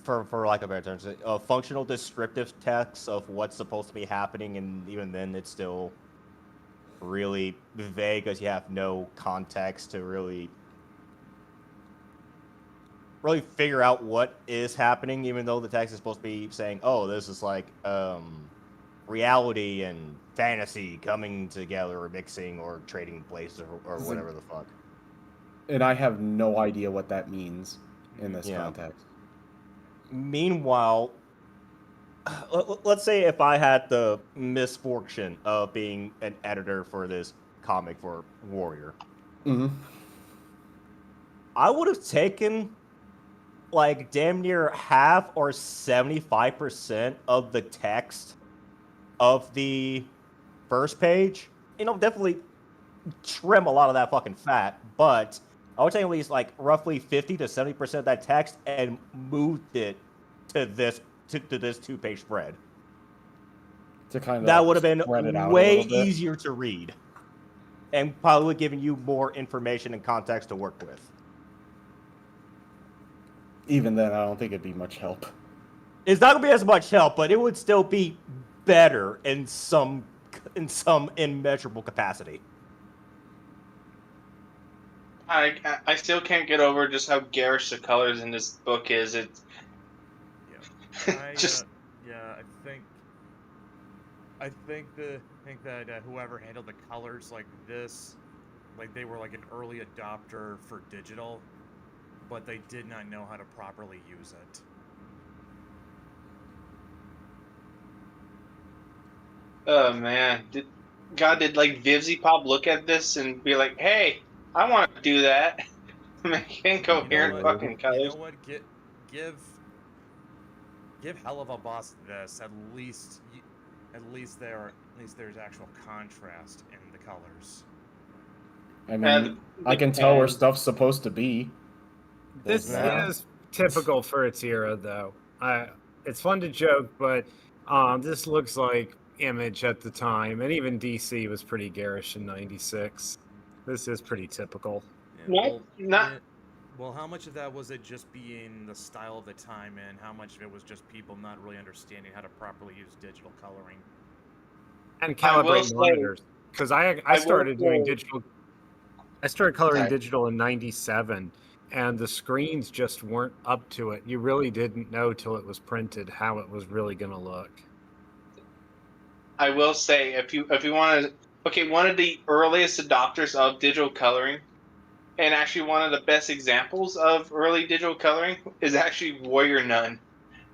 for lack of better terms, a functional descriptive text of what's supposed to be happening, and even then it's still really vague as you have no context to really figure out what is happening, even though the text is supposed to be saying, oh, this is like reality and fantasy coming together or mixing or trading places or whatever the fuck. And I have no idea what that means in this context. Meanwhile, let's say if I had the misfortune of being an editor for this comic for Warrior, I would have taken like damn near half or 75% of the text of the first page, definitely trim a lot of that fucking fat, but I would say at least like roughly 50 to 70% of that text and moved it to this 2-page spread. To kind That of would have been spread it out a way little bit. easier to read and probably giving you more information and context to work with. Even then, I don't think it'd be much help. It's not gonna be as much help, but it would still be better in some immeasurable capacity. I still can't get over just how garish the colors in this book is. It's just I think that whoever handled the colors like this, like they were like an early adopter for digital, but they did not know how to properly use it. oh man, did like Vivzy Pop look at this and be like, "Hey, I want to do that." Make incoherent fucking colors. You know what? Give Hell of a Boss this. At least there's actual contrast in the colors. I mean, I can tell where stuff's supposed to be. This Yeah. is typical for its era, though. It's fun to joke, but this looks like Image at the time, and even DC was pretty garish in '96. This is pretty typical. Yeah, Not well, how much of that was it just being the style of the time, and how much of it was just people not really understanding how to properly use digital coloring? And I will calibrate say- monitors. Because I will started doing say- digital. I started coloring Okay. digital in '97, and the screens just weren't up to it. You really didn't know till it was printed how it was really going to look. I will say if you want to, okay, one of the earliest adopters of digital coloring, and actually one of the best examples of early digital coloring is actually Warrior Nun.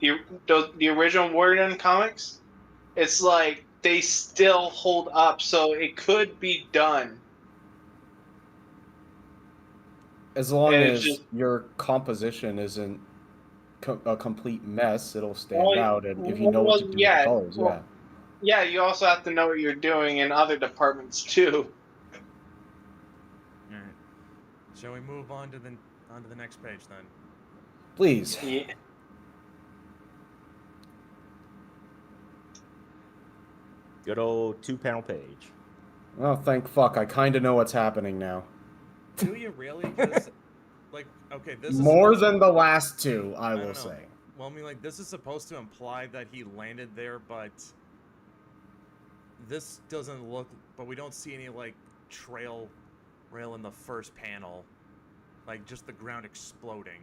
The original Warrior Nun comics, it's like they still hold up, so it could be done. As long And as it's just- your composition isn't a complete mess, it'll stand Well, out. And if you know what to do with the colors, well, yeah, you also have to know what you're doing in other departments too. All right. Shall we move on to the next page then? Please. Yeah. Good old 2-panel page. Oh, thank fuck! I kind of know what's happening now. Do you really? 'Cause, like, okay, this is More supposed than the last two, I don't will know. say. Well, I mean, like, this is supposed to imply that he landed there, but this doesn't look. But we don't see any like rail in the first panel, like just the ground exploding.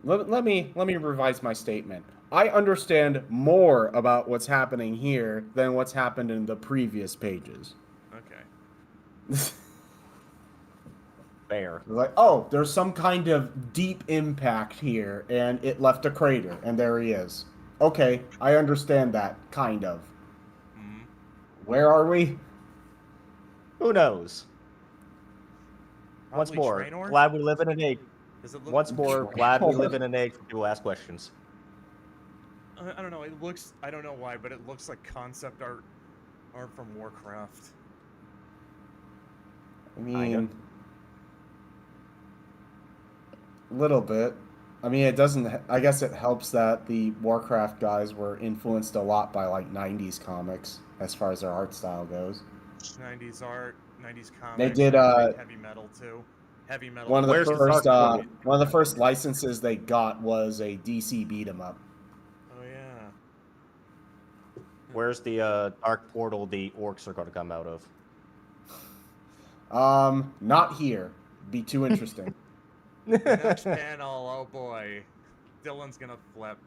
Let me revise my statement. I understand more about what's happening here than what's happened in the previous pages. Okay. Fair. Like, oh, there's some kind of deep impact here, and it left a crater, and there he is. Okay, I understand that, kind of. Hmm. Where are we? Who knows? Once Probably more, Trainor? glad we live in an age. Does it look? Once more, glad we live in an age where people ask questions. I don't know. It looks. I don't know why, but it looks like concept art from Warcraft. I mean, a little bit. I mean, it doesn't. I guess it helps that the Warcraft guys were influenced a lot by like '90s comics as far as their art style goes. 90s art, 90s comics. They did, heavy metal too. Heavy metal. One of Where's the the first Dark Knight? one of the first licenses they got was a DC beat 'em up. Oh yeah. Where's the dark portal the orcs are going to come out of? Not here. Be too interesting. The next panel. Oh boy. Dylan's gonna flip.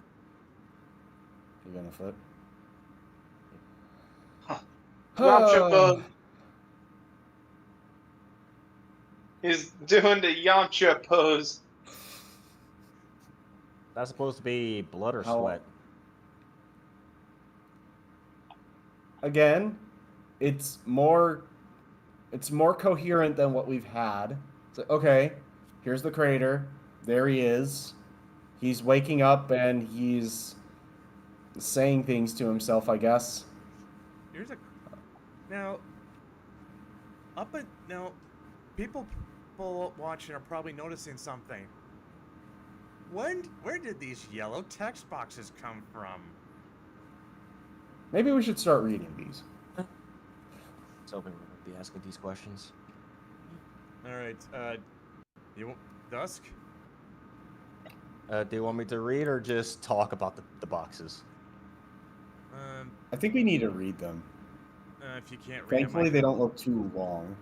You're gonna flip. Yamcha pose. He's doing the Yamcha pose. That's supposed to be blood or How- sweat. Again, it's more coherent than what we've had. It's like, okay, here's the crater. There he is. He's waking up and he's saying things to himself, I guess. here's a now. Now, people watching are probably noticing something. Where did these yellow text boxes come from? Maybe we should start reading these. So we would be asking these questions. All right, Dusk. Do you want me to read or just talk about the boxes? I think we need to read them. If you can't read Thankfully, them, they don't look too long.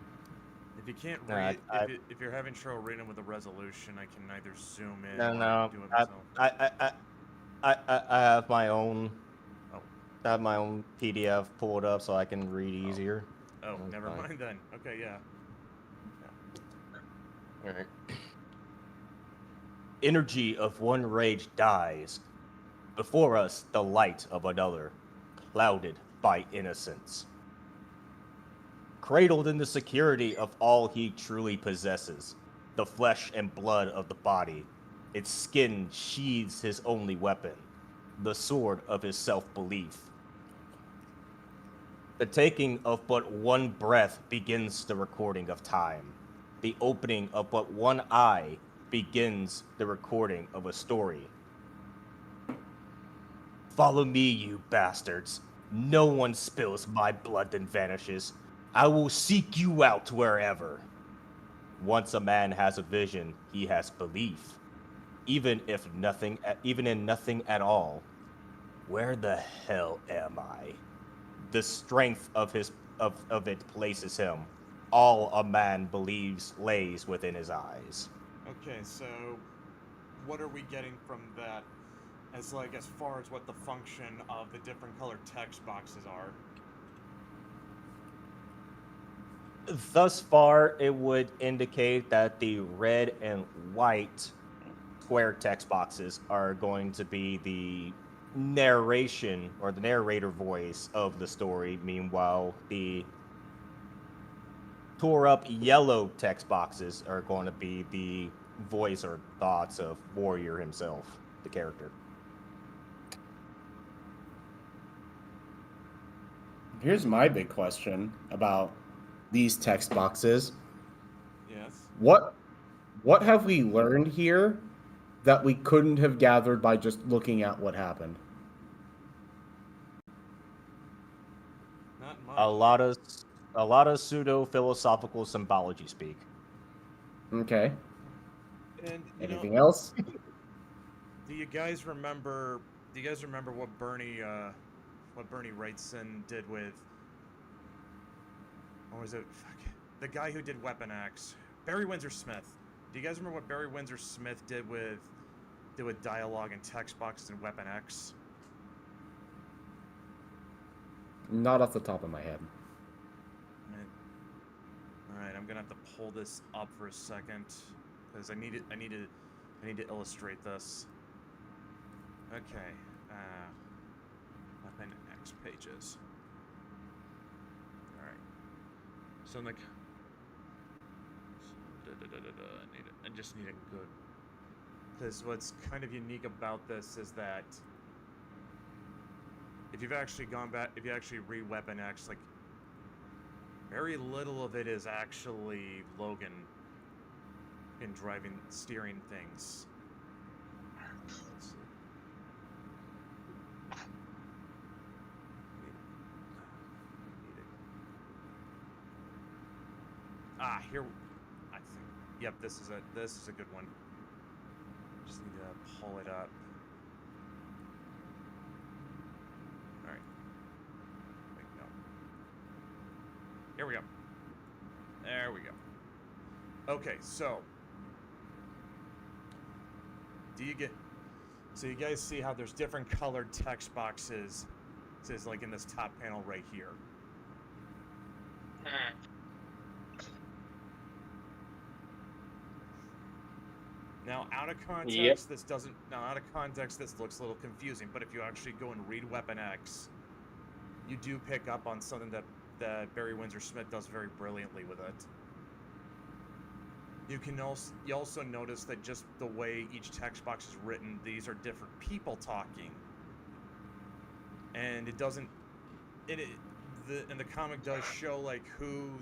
if you can't No, read, I- if you're having trouble reading them with a resolution, I can either zoom in No, or no. do it myself. I have my own. Oh. I have my own PDF pulled up so I can read easier. Oh, That's never fine. mind then. Okay, yeah. All right. Energy of one rage dies. Before us, the light of another, clouded by innocence. Cradled in the security of all he truly possesses, the flesh and blood of the body, its skin sheathes his only weapon, the sword of his self-belief. The taking of but one breath begins the recording of time. The opening of but one eye begins the recording of a story. Follow me, you bastards. No one spills my blood then vanishes. I will seek you out wherever. Once a man has a vision, he has belief. Even in nothing at all. Where the hell am I? The strength of it places him. All a man believes lays within his eyes. Okay, so what are we getting from that as far as what the function of the different colored text boxes are? Thus far, it would indicate that the red and white square text boxes are going to be the narration or the narrator voice of the story. Meanwhile, the tore up yellow text boxes are going to be the voice or thoughts of Warrior himself, the character. Here's my big question about these text boxes. Yes. What have we learned here that we couldn't have gathered by just looking at what happened? Not much. A lot of pseudo philosophical symbology speak. Okay. And Anything else? do you guys remember what Bernie Wrightson did with, or was it the guy who did Weapon X? Barry Windsor Smith. Do you guys remember what Barry Windsor Smith did with dialogue and text boxes in Weapon X? Not off the top of my head. Alright, I'm gonna have to pull this up for a second because I need to illustrate this. Okay, Weapon X pages. All right, so like, I just need a good. Because what's kind of unique about this is that if you've actually gone back, if you actually read Weapon X, like, very little of it is actually Logan in steering things. Let's see. Here, I think. Yep, this is a good one. Just need to pull it up. All right. Wait, no. Here we go. There we go. Okay, so so you guys see how there's different colored text boxes? It says like in this top panel right here. Now, out of context, this looks a little confusing. But if you actually go and read Weapon X, you do pick up on something that Barry Windsor Smith does very brilliantly with it. You also notice that just the way each text box is written, these are different people talking, and it doesn't. the comic does show like who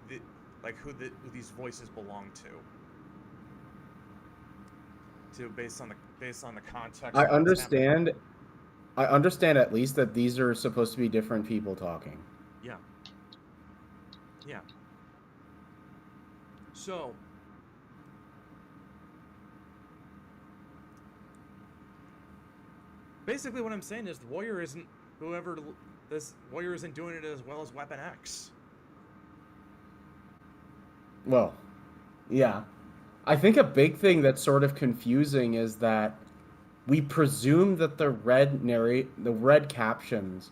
these voices belong to based on the context. I of what's happening. understand. I understand at least that these are supposed to be different people talking. Yeah. Yeah. So, basically what I'm saying is this warrior isn't doing it as well as Weapon X. Well, yeah. I think a big thing that's sort of confusing is that we presume that the red captions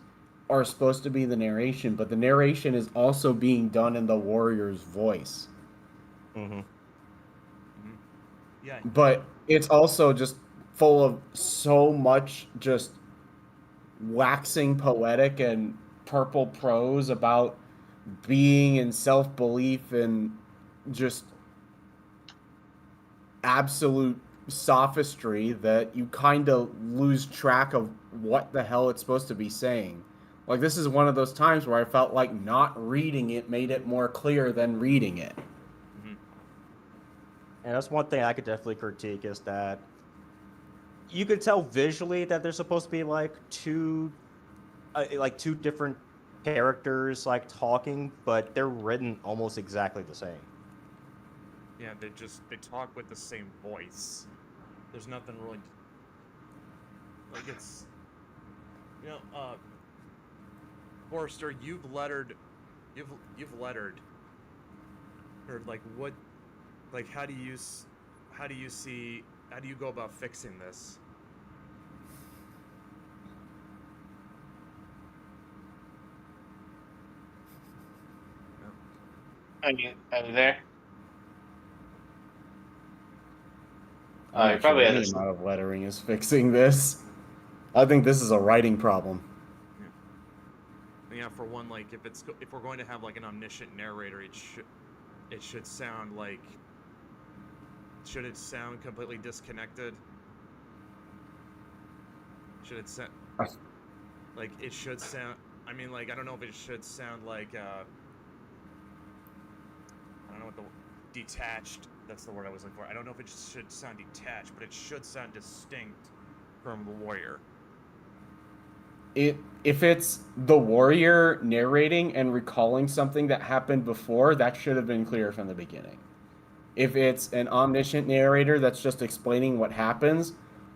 are supposed to be the narration, but the narration is also being done in the warrior's voice. Mm-hmm. Yeah. But it's also just full of so much just waxing poetic and purple prose about being in self-belief and just absolute sophistry that you kind of lose track of what the hell it's supposed to be saying. Like, this is one of those times where I felt like not reading it made it more clear than reading it. And that's one thing I could definitely critique is that you can tell visually that there's supposed to be like two different characters like talking, but they're written almost exactly the same. Yeah, they talk with the same voice. There's nothing really like it's Forrester, you've lettered or like what like how do you go about fixing this? Are you there? I'm You not probably sure had any this. amount of lettering is fixing this. I think this is a writing problem. Yeah, for one, like if we're going to have like an omniscient narrator, it should sound like. Should it sound completely disconnected? Should it sound like it should sound? I mean, like I don't know if it should sound like I don't know what the detached. That's the word I was looking for. I don't know if it should sound detached, but it should sound distinct from the warrior. If it's the warrior narrating and recalling something that happened before, that should have been clear from the beginning. If it's an omniscient narrator that's just explaining what happens,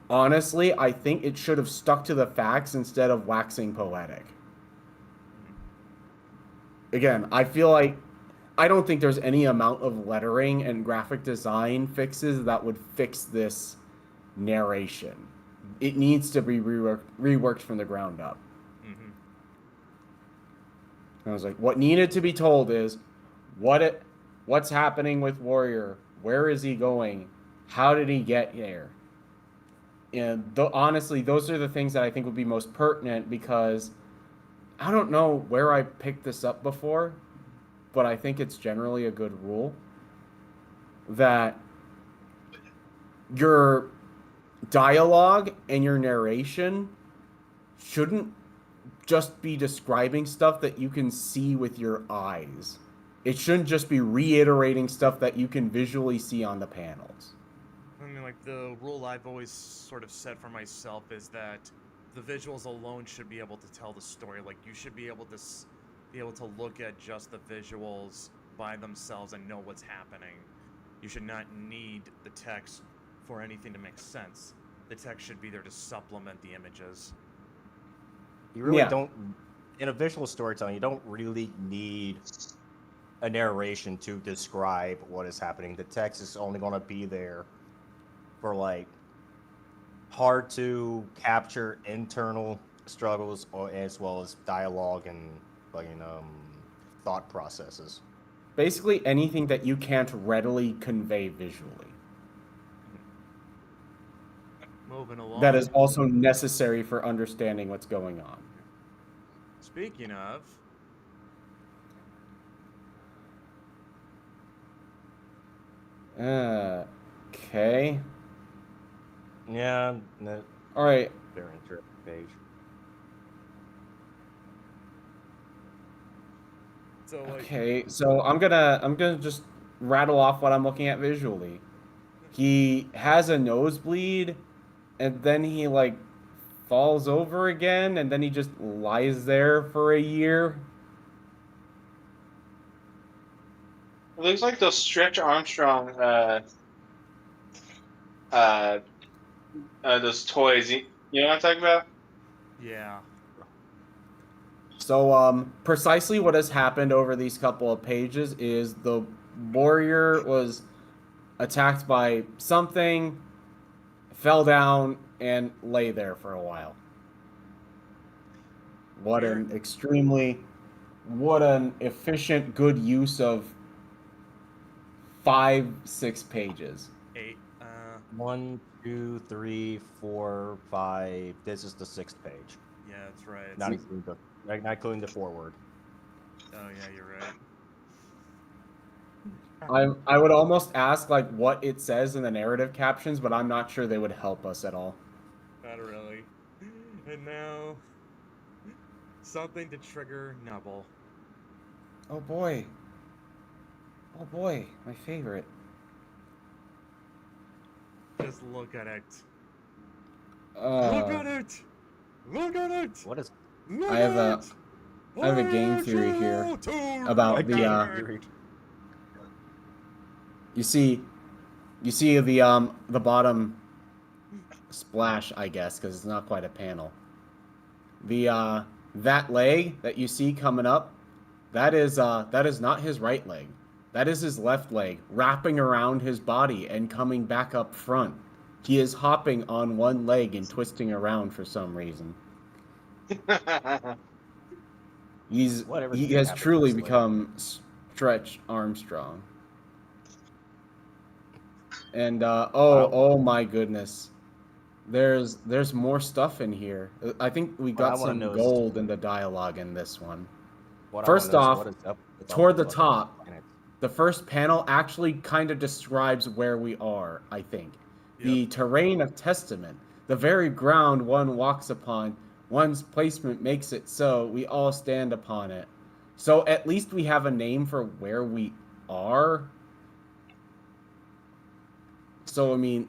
honestly, I think it should have stuck to the facts instead of waxing poetic. Again, I feel like I don't think there's any amount of lettering and graphic design fixes that would fix this narration. It needs to be reworked from the ground up. I was like, what needed to be told is what's happening with Warrior? Where is he going? How did he get there? And honestly, those are the things that I think would be most pertinent because I don't know where I picked this up before, but I think it's generally a good rule that your dialogue and your narration shouldn't just be describing stuff that you can see with your eyes. It shouldn't just be reiterating stuff that you can visually see on the panels. I mean, like the rule I've always sort of set for myself is that the visuals alone should be able to tell the story. Like you should be able to look at just the visuals by themselves and know what's happening. You should not need the text for anything to make sense. The text should be there to supplement the images. You really don't, in a visual storytelling, you don't really need a narration to describe what is happening. The text is only going to be there for like hard to capture internal struggles or as well as dialogue and thought processes. Basically anything that you can't readily convey visually. Moving along. That is also necessary for understanding what's going on. Speaking of, okay. Yeah. All right. Very interesting page. So like, Okay, so I'm gonna just rattle off what I'm looking at visually. He has a nosebleed, and then he like falls over again, and then he just lies there for a year. It looks like those Stretch Armstrong uh, those toys. You know what I'm talking about? yeah. So, precisely what has happened over these couple of pages is the warrior was attacked by something, fell down, and lay there for a while. What Here- an what an efficient, good use of 5, 6 pages. 8. 1, 2, 3, 4, 5. This is the 6th page. Yeah, that's right. Not including the forward. Oh yeah, you're right. I would almost ask like what it says in the narrative captions, but I'm not sure they would help us at all. Not really. And now, something to trigger Nubble. Oh boy. Oh boy, my favorite. Just look at it. Look Uh, at it. Look at it. What is Look I have at a- it. I have a game theory here about the, you see the bottom splash, I guess, because it's not quite a panel. The that leg that you see coming up, that is not his right leg. That is his left leg wrapping around his body and coming back up front. He is hopping on one leg and twisting around for some reason. Whatever He can has happen truly this way. become Stretch Armstrong. And oh my goodness. There's more stuff in here. I think we What I got wanna some know is- gold in the dialogue in this one. What I First wanna know is off, what is up with all toward the the fucking top, planets. the first panel actually kind of describes where we are, I think. The terrain of Testament, the very ground one walks upon, one's placement makes it so we all stand upon it. So at least we have a name for where we are. So, I mean,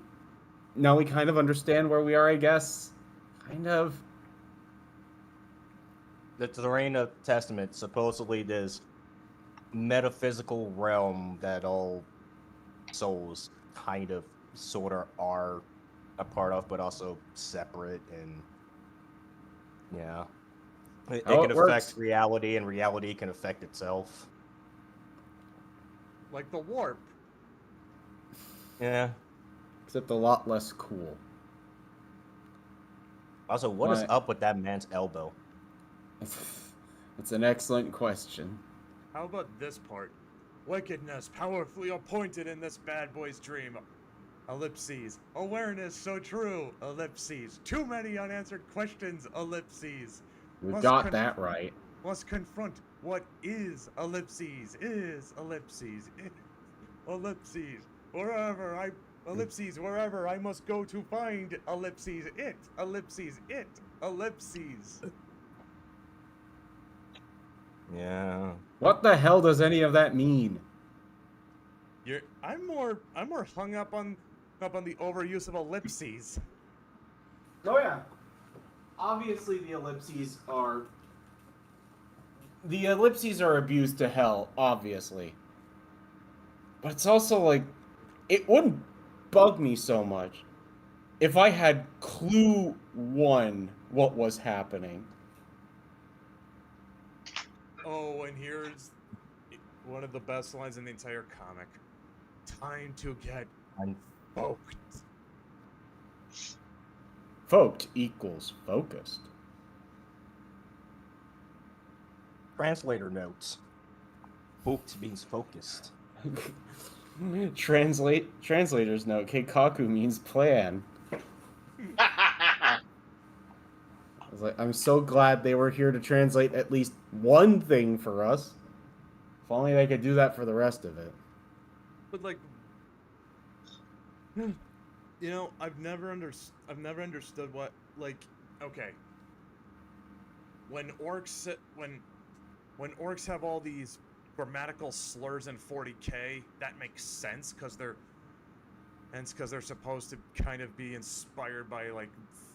now we kind of understand where we are, I guess. Kind of. The terrain of Testament, supposedly this metaphysical realm that all souls kind of sort of are a part of, but also separate, and yeah, it How can it affect works. reality, and reality can affect itself. Like the warp. Yeah. Except a lot less cool. Also, what is Right. up with that man's elbow? It's an excellent question. How about this part? Wickedness powerfully appointed in this bad boy's dream. Ellipses. Awareness so true. Ellipses. Too many unanswered questions. Ellipses. We Must got con- that right. Must confront what is ellipses. Is ellipses. Ellipses. Ellipses wherever I must go to find ellipses. It. Ellipses. It. Ellipses. Yeah. What the hell does any of that mean? I'm more hung up on the overuse of ellipses. Oh yeah. Obviously the ellipses are abused to hell, obviously. But it's also like it wouldn't bug me so much if I had clue one what was happening. Oh, and here's one of the best lines in the entire comic. Time to get unfocused. Folked equals focused. Translator notes. Booked means focused. Translator's note. Keikaku means plan. I was like, I'm so glad they were here to translate at least one thing for us. If only they could do that for the rest of it. But like, I've never understood what, like, okay. When orcs have all these grammatical slurs in 40K, that makes sense because they're supposed to kind of be inspired by like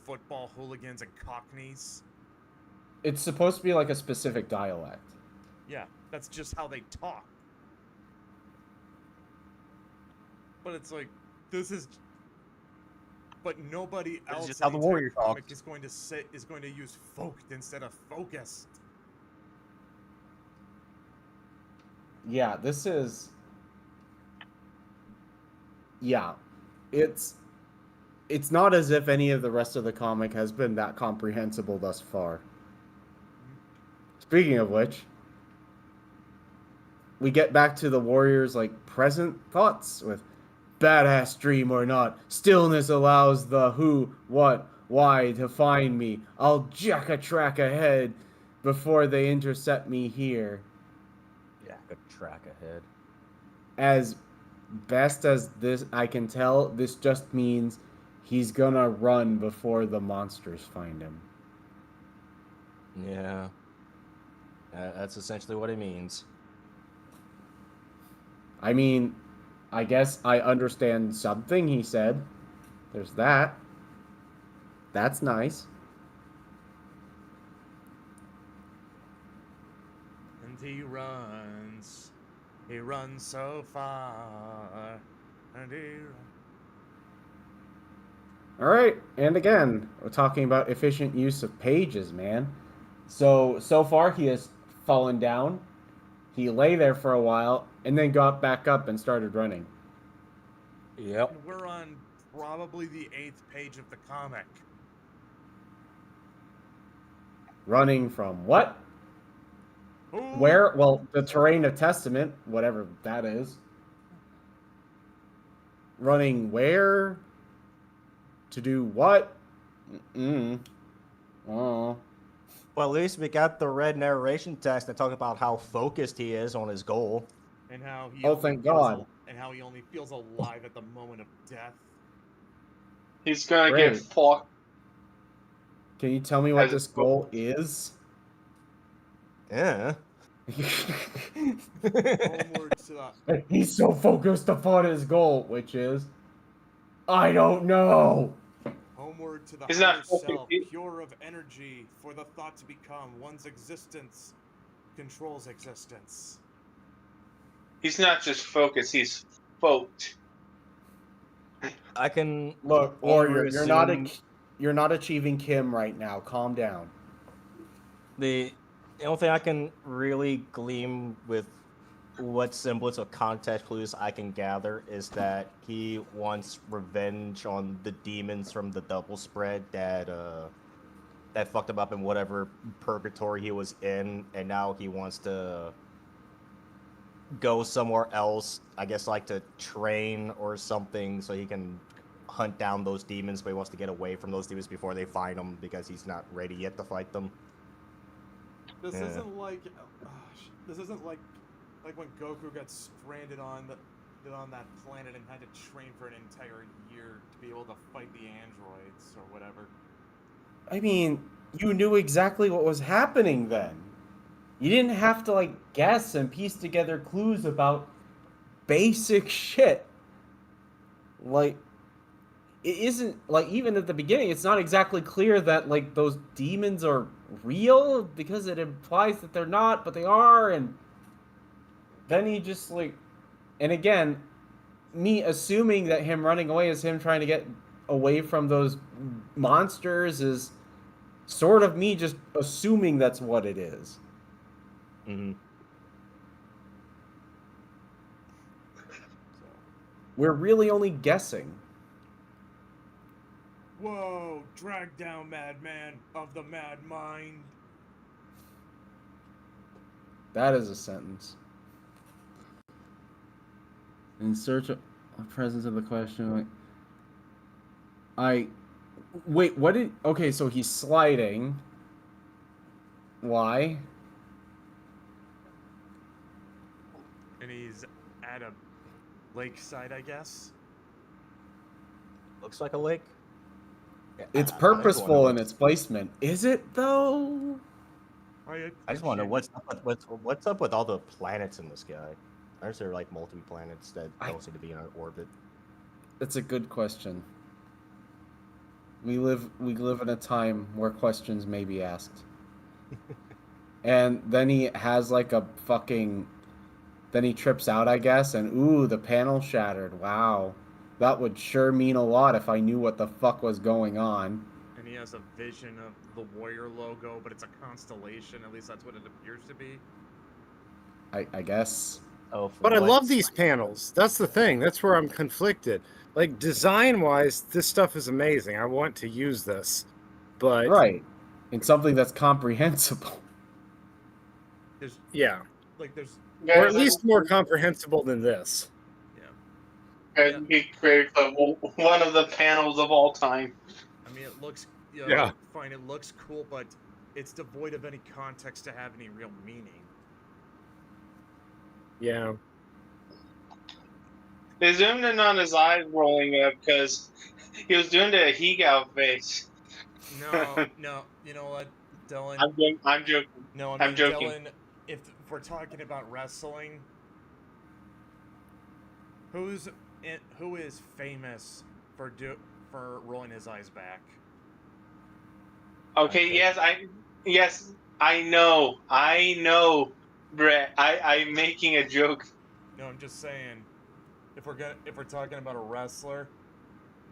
football hooligans and cockneys. It's supposed to be like a specific dialect. Yeah, that's just how they talk. But it's like, this is... But nobody That's else just in how the the warrior entire comic talks. is going to use folked instead of focused. Yeah, this is... Yeah. It's not as if any of the rest of the comic has been that comprehensible thus far. Speaking of which, we get back to the Warriors' like present thoughts with badass dream or not. Stillness allows the who, what, why to find me. I'll jack a track ahead before they intercept me here. Yeah, good track ahead. As best as this I can tell, this just means he's gonna run before the monsters find him. Yeah. That's essentially what it means. I mean, I guess I understand something he said. There's that. That's nice. And he runs so far, and he All right, and again, we're talking about efficient use of pages, man. So far he has fallen down. He lay there for a while and then got back up and started running. Yep. And we're on probably the 8th page of the comic. Running from what? Ooh. Where? Well, the terrain of Testament, whatever that is. Running where? To do what? Oh. Well, at least we got the red narration text that talks about how focused he is on his goal. And how he Oh, only thank feels God. and how he only feels alive at the moment of death. He's gonna Great. get fucked. Can you tell me what As this a- goal is? Yeah. Homeward to the He's so focused upon his goal, which is, I don't know. homeward to the He's higher not focused. self, pure of energy, for the thought to become one's existence controls existence. He's not just focused, he's folked. I can Look, only Warrior, assume you're not achieving Kim right now. Calm down. the only thing I can really glean with what semblance of context clues I can gather is that he wants revenge on the demons from the double spread that fucked him up in whatever purgatory he was in, and now he wants to go somewhere else, I guess like to train or something, so he can hunt down those demons, but he wants to get away from those demons before they find him because he's not ready yet to fight them. This Yeah. isn't like when Goku got stranded on that planet and had to train for an entire year to be able to fight the androids or whatever. I mean, you knew exactly what was happening then. You didn't have to, like, guess and piece together clues about basic shit. Like, it isn't, like, even at the beginning, it's not exactly clear that, like, those demons are real, because it implies that they're not, but they are, and then he just, like, and again, me assuming that him running away is him trying to get away from those monsters is sort of me just assuming that's what it is. Mm-hmm. We're really only guessing. Whoa, drag down madman of the mad mind. That is a sentence. In search of presence of the question, wait, what did, okay, so he's sliding. Why? And he's at a lakeside, I guess. Looks like a lake. It's I just purposeful wanna in look. its placement. Is it, though? I just want to know what's up with all the planets in the sky. Aren't there like multiple planets that don't seem to be in our orbit? It's a good question. We live in a time where questions may be asked. And then he has like a fucking. Then he trips out, I guess, and ooh, the panel shattered. Wow. That would sure mean a lot if I knew what the fuck was going on. And he has a vision of the warrior logo, but it's a constellation. At least that's what it appears to be. I guess. Oh, But I love these panels. That's the thing. That's where I'm conflicted. Like, design-wise, this stuff is amazing. I want to use this. But... Right. In something that's comprehensible. There's, yeah. like, there's... Or at least more comprehensible than this. Yeah. He created one of the panels of all time. I mean, it looks... Yeah. Fine, it looks cool, but it's devoid of any context to have any real meaning. Yeah. They zoomed in on his eyes rolling up because he was doing the Hegao face. No. You know what, Dylan? I'm joking. No, I'm joking. Dylan, if we're talking about wrestling, who is famous for rolling his eyes back? Okay, yes, I know, Brett. I'm making a joke. No, I'm just saying, if we're talking about a wrestler,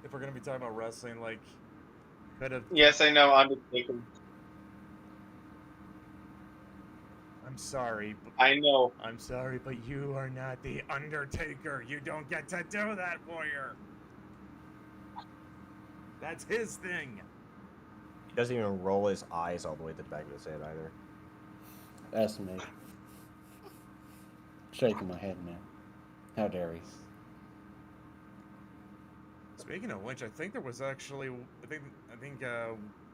if we're gonna be talking about wrestling, like, could have. Yes, I know, Undertaker. I'm sorry. I know. I'm sorry, but you are not the Undertaker. You don't get to do that, warrior. That's his thing. He doesn't even roll his eyes all the way to the back of his head either. That's me. Shaking my head, man. How dare he? Speaking of which, I think there was actually, I think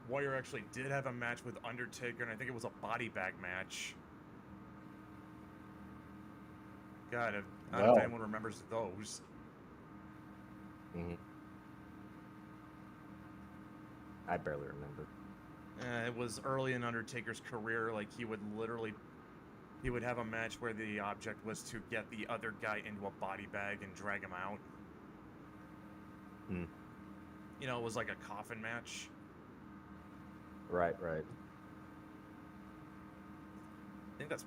Warrior actually did have a match with Undertaker, and I think it was a body bag match. God, I don't know if anyone remembers those. Mm-hmm. I barely remember. It was early in Undertaker's career. Like, he would have a match where the object was to get the other guy into a body bag and drag him out. Hmm. You know, it was like a coffin match. Right. I think that's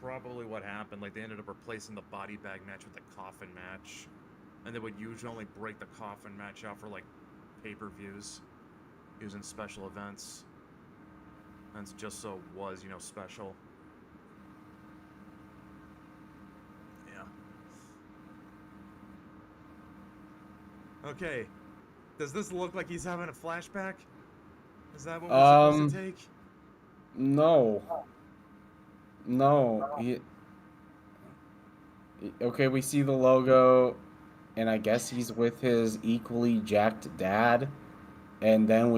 probably what happened. Like, they ended up replacing the body bag match with the coffin match, and they would usually only break the coffin match out for like pay-per-views, using special events. And it's just so it was, special. Yeah. Okay. Does this look like he's having a flashback? Is that what we're supposed to take? No. Okay, we see the logo, and I guess he's with his equally jacked dad, and then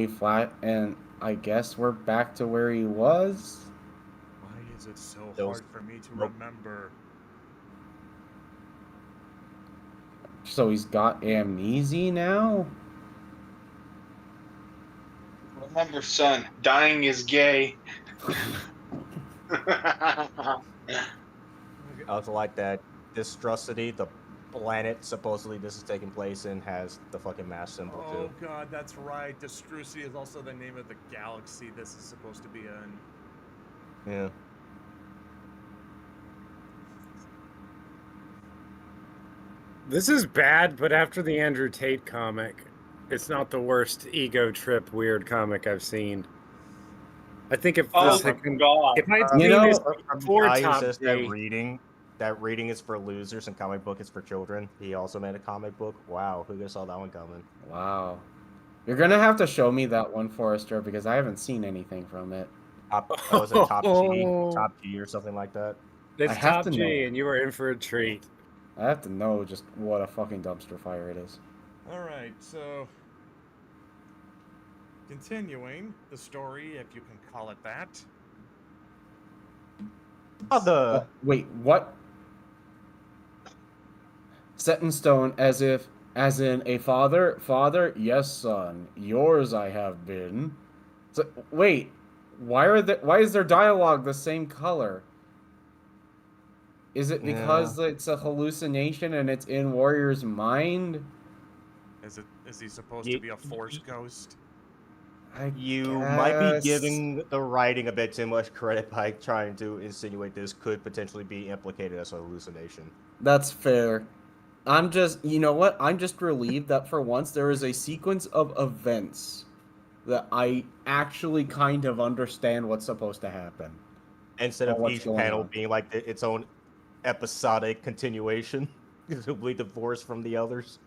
and I guess we're back to where he was. Why is it so hard for me to remember? So he's got amnesia now? Remember, son, dying is gay. I also like that Distrosity, the planet supposedly this is taking place in, has the fucking mass symbol too. Oh god, that's right. Distrusi is also the name of the galaxy this is supposed to be in. Yeah. This is bad, but after the Andrew Tate comic, it's not the worst ego trip weird comic I've seen. I think if this had if I'd seen this before Top says G, that reading is for losers and comic book is for children. He also made a comic book. Wow, who could saw that one coming? Wow. You're gonna have to show me that one, Forrester, because I haven't seen anything from it. Was it Top G or something like that? It's Top G, and you were in for a treat. I have to know just what a fucking dumpster fire it is. Alright, so continuing the story, if you can call it that. Wait, what? Set in stone, as in a father? Father? Yes, son. Yours I have been. So, wait, Why is their dialogue the same color? Is it Yeah. because it's a hallucination and it's in Warrior's mind? Is he supposed to be a force Y- ghost? I You might be guess. giving the writing a bit too much credit by trying to insinuate this could potentially be implicated as a hallucination. That's fair. I'm just, you know what? I'm just relieved that for once there is a sequence of events that I actually kind of understand what's supposed to happen. Instead Or of what's each going panel on. being like its own episodic continuation, completely divorced from the others.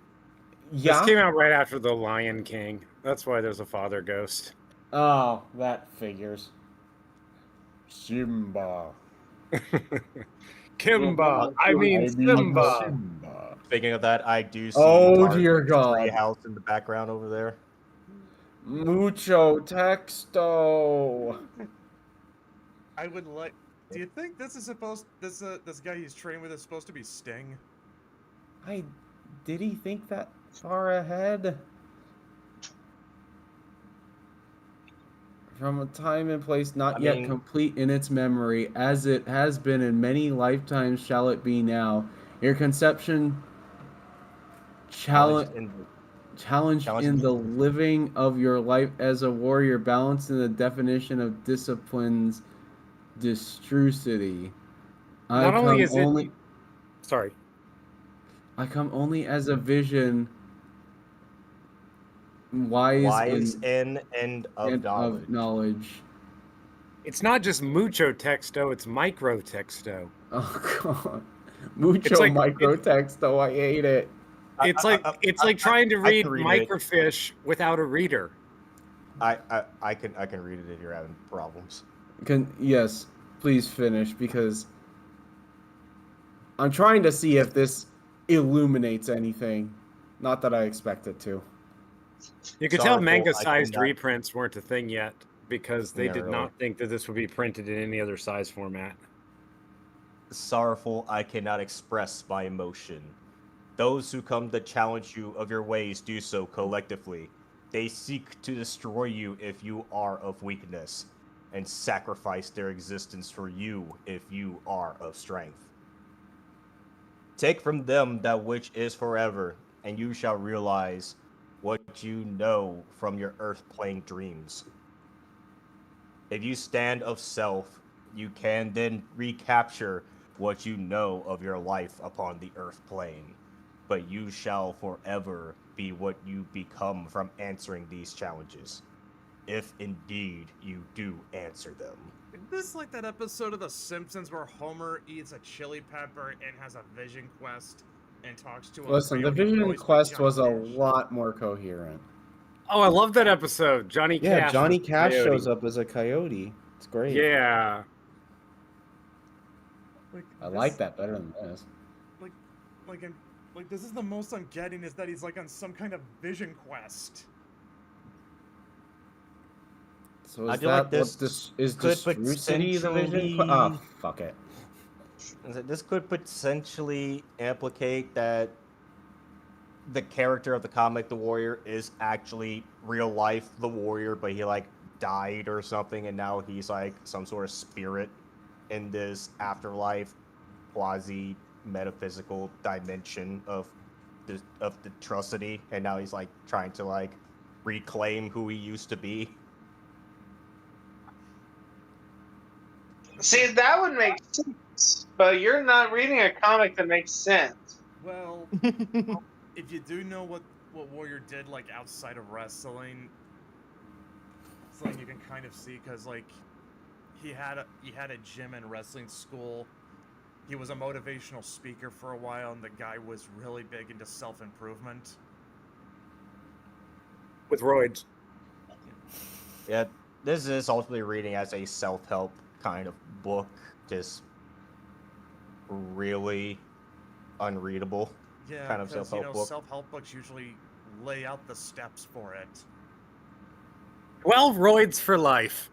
This Yeah. came out right after The Lion King. That's why there's a father ghost. Oh, that figures. Simba. Kimba. I mean Simba. Simba. Speaking of that, I do see Oh, Tarzan's dear God. treehouse in the background over there. Mucho texto. I would like. Do you think this is supposed this guy he's training with is supposed to be Sting? Did he think that far ahead? From a time and place not I yet mean- complete in its memory, as it has been in many lifetimes, shall it be now. Your conception challenge Challenged in the living of your life as a warrior, balanced in the definition of discipline's distrucity. Not only is it sorry. I come only as a vision, wise in and of knowledge. knowledge. It's not just mucho texto, it's micro texto. Oh God, mucho It's like- micro texto. I hate it. It's like trying to I read can read it. microfiche without a reader. I can read it if you're having problems. Yes, please finish because I'm trying to see if this illuminates anything. Not that I expect it to. You could Sorrowful, tell manga-sized cannot- reprints weren't a thing yet because they Yeah, did really. not think that this would be printed in any other size format. Sorrowful, I cannot express my emotion. Those who come to challenge you of your ways do so collectively. They seek to destroy you if you are of weakness, and sacrifice their existence for you if you are of strength. Take from them that which is forever, and you shall realize what you know from your earth-plane dreams. If you stand of self, you can then recapture what you know of your life upon the earth plane. But you shall forever be what you become from answering these challenges. If indeed you do answer them. Is this like that episode of The Simpsons where Homer eats a chili pepper and has a vision quest and talks to a Listen, the coyote vision voiced by quest Johnny was a Cash? lot more coherent. Oh, I love that episode. Johnny Yeah, Cash. Johnny was the Cash coyote. shows up as a coyote. It's great. Yeah. I like that better than this. This is the most I'm getting is that he's like on some kind of vision quest. So I is feel like that this what this is? could Distrucity the vision? potentially- Oh, fuck it. This could potentially implicate that the character of the comic, the Warrior, is actually real life the Warrior, but he like died or something, and now he's like some sort of spirit in this afterlife, quasi metaphysical dimension of the atrocity, and now he's like trying to like reclaim who he used to be. See, that would make sense, but you're not reading a comic that makes sense. Well, if you do know what Warrior did like outside of wrestling, something you can kind of see because like he had a gym and wrestling school. He was a motivational speaker for a while, and the guy was really big into self-improvement. With roids. Yeah, this is ultimately reading as a self-help kind of book, just really unreadable. Yeah, Kind of because self-help book. self-help books usually lay out the steps for it. 12 roids for life.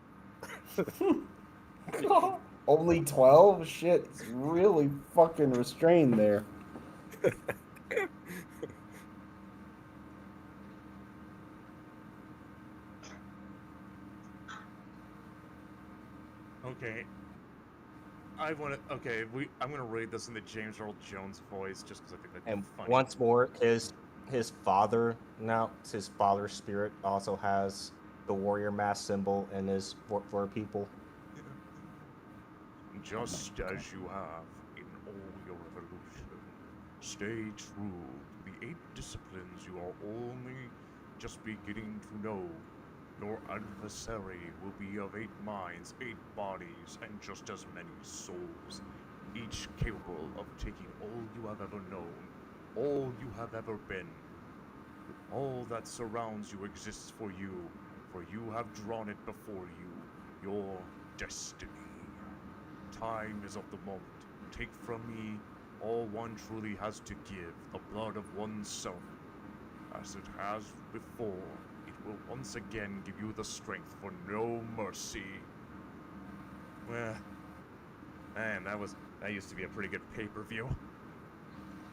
Only 12? Shit, it's really fucking restrained there. Okay. I'm gonna read this in the James Earl Jones voice just because I think that'd And be funny. once more, his father, now his father's spirit, also has the warrior mask symbol in his for people. Just as you have in all your evolution, stay true to the 8 disciplines you are only just beginning to know. Your adversary will be of 8 minds, 8 bodies, and just as many souls, each capable of taking all you have ever known, all you have ever been. All that surrounds you exists for you have drawn it before you, your destiny. Time is of the moment. Take from me all one truly has to give, the blood of oneself. As it has before, it will once again give you the strength for no mercy. Well, man, that used to be a pretty good pay-per-view.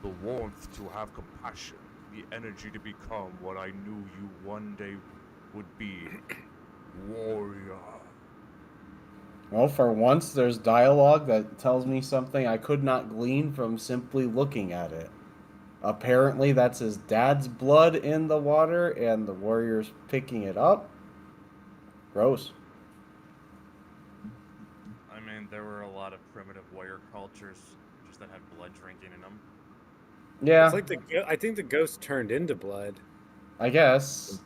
The warmth to have compassion, the energy to become what I knew you one day would be. Warrior. Well, for once, there's dialogue that tells me something I could not glean from simply looking at it. Apparently, that's his dad's blood in the water, and the warrior's picking it up. Gross. I mean, there were a lot of primitive warrior cultures just that had blood drinking in them. Yeah, It's like I think the ghost turned into blood. I guess.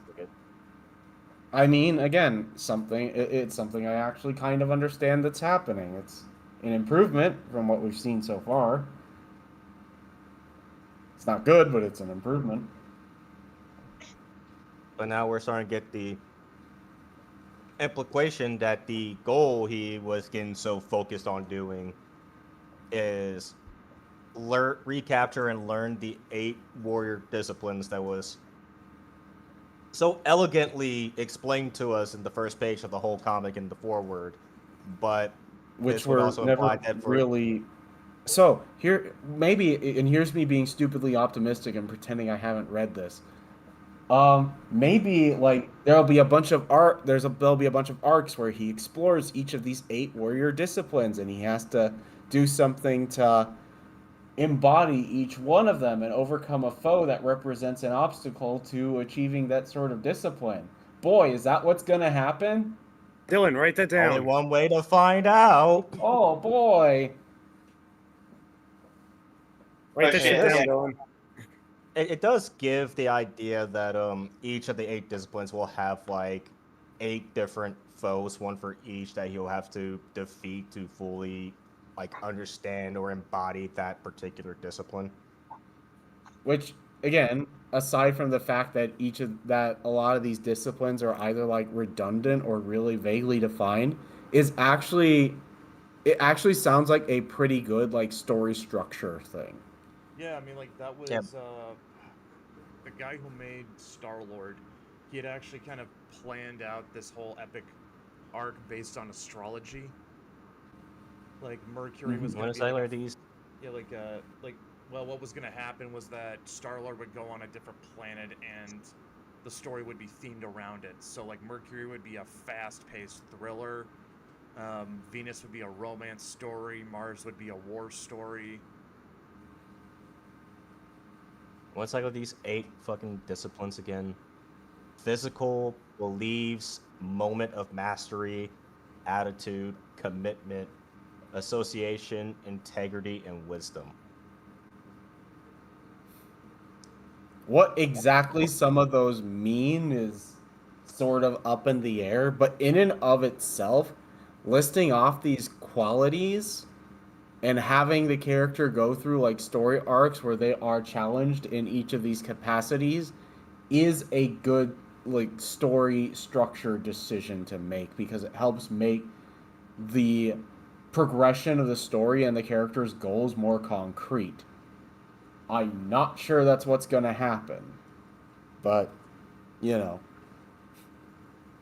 I mean, again, it's something I actually kind of understand that's happening. It's an improvement from what we've seen so far. It's not good, but it's an improvement. But now we're starting to get the implication that the goal he was getting so focused on doing is recapture and learn the 8 warrior disciplines that was so elegantly explained to us in the first page of the whole comic in the foreword, but Which this would were also never imply that for really. So here, maybe, and here's me being stupidly optimistic and pretending I haven't read this. Maybe like there'll be a bunch of there'll be a bunch of arcs where he explores each of these 8 warrior disciplines, and he has to do something to embody each one of them and overcome a foe that represents an obstacle to achieving that sort of discipline. Boy, is that what's gonna happen? Dylan, write that only down. one way to find out. Oh boy. Write that Okay, shit down, yeah. Dylan. It does give the idea that each of the 8 disciplines will have like 8 different foes, one for each that he'll have to defeat to fully like understand or embody that particular discipline. Which, again, aside from the fact that a lot of these disciplines are either like redundant or really vaguely defined, it actually sounds like a pretty good like story structure thing. Yeah, I mean, like, that was, Yep. The guy who made Star-Lord. He had actually kind of planned out this whole epic arc based on astrology. Like, Mercury was going What to be, like, are these? yeah, well, what was going to happen was that Star-Lord would go on a different planet, and the story would be themed around it. So, like, Mercury would be a fast-paced thriller, Venus would be a romance story, Mars would be a war story. What's like with these 8 fucking disciplines again? Physical, beliefs, moment of mastery, attitude, commitment, association, integrity, and wisdom. What exactly some of those mean is sort of up in the air, but in and of itself, listing off these qualities and having the character go through like story arcs where they are challenged in each of these capacities is a good like story structure decision to make, because it helps make the progression of the story and the character's goals more concrete. I'm not sure that's what's going to happen, but you know,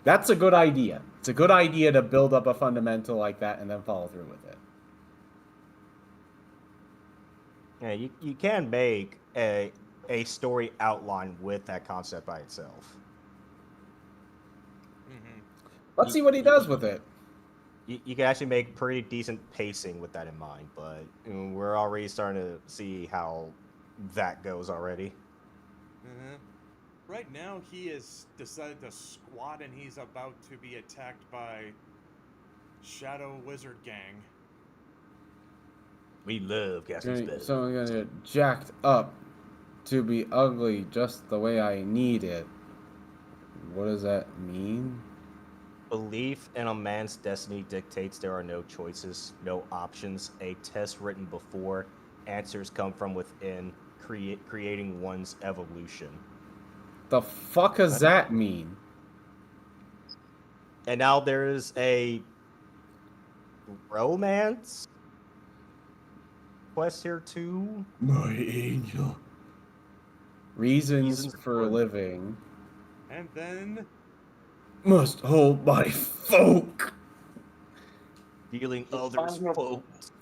that's a good idea. It's a good idea to build up a fundamental like that and then follow through with it. Yeah, you can make a story outline with that concept by itself. Mm-hmm. Let's see what he does with it. you can actually make pretty decent pacing with that in mind, but we're already starting to see how that goes already. Uh-huh. Right now, he has decided to squat, and he's about to be attacked by Shadow Wizard Gang. We love Gasping Spell. So I'm gonna get jacked up to be ugly just the way I need it. What does that mean? Belief in a man's destiny dictates there are no choices, no options. A test written before, answers come from within, creating one's evolution. The fuck does that mean? And now there is a romance quest here too. My angel. Reasons for living. And then... Must hold my folk. Dealing others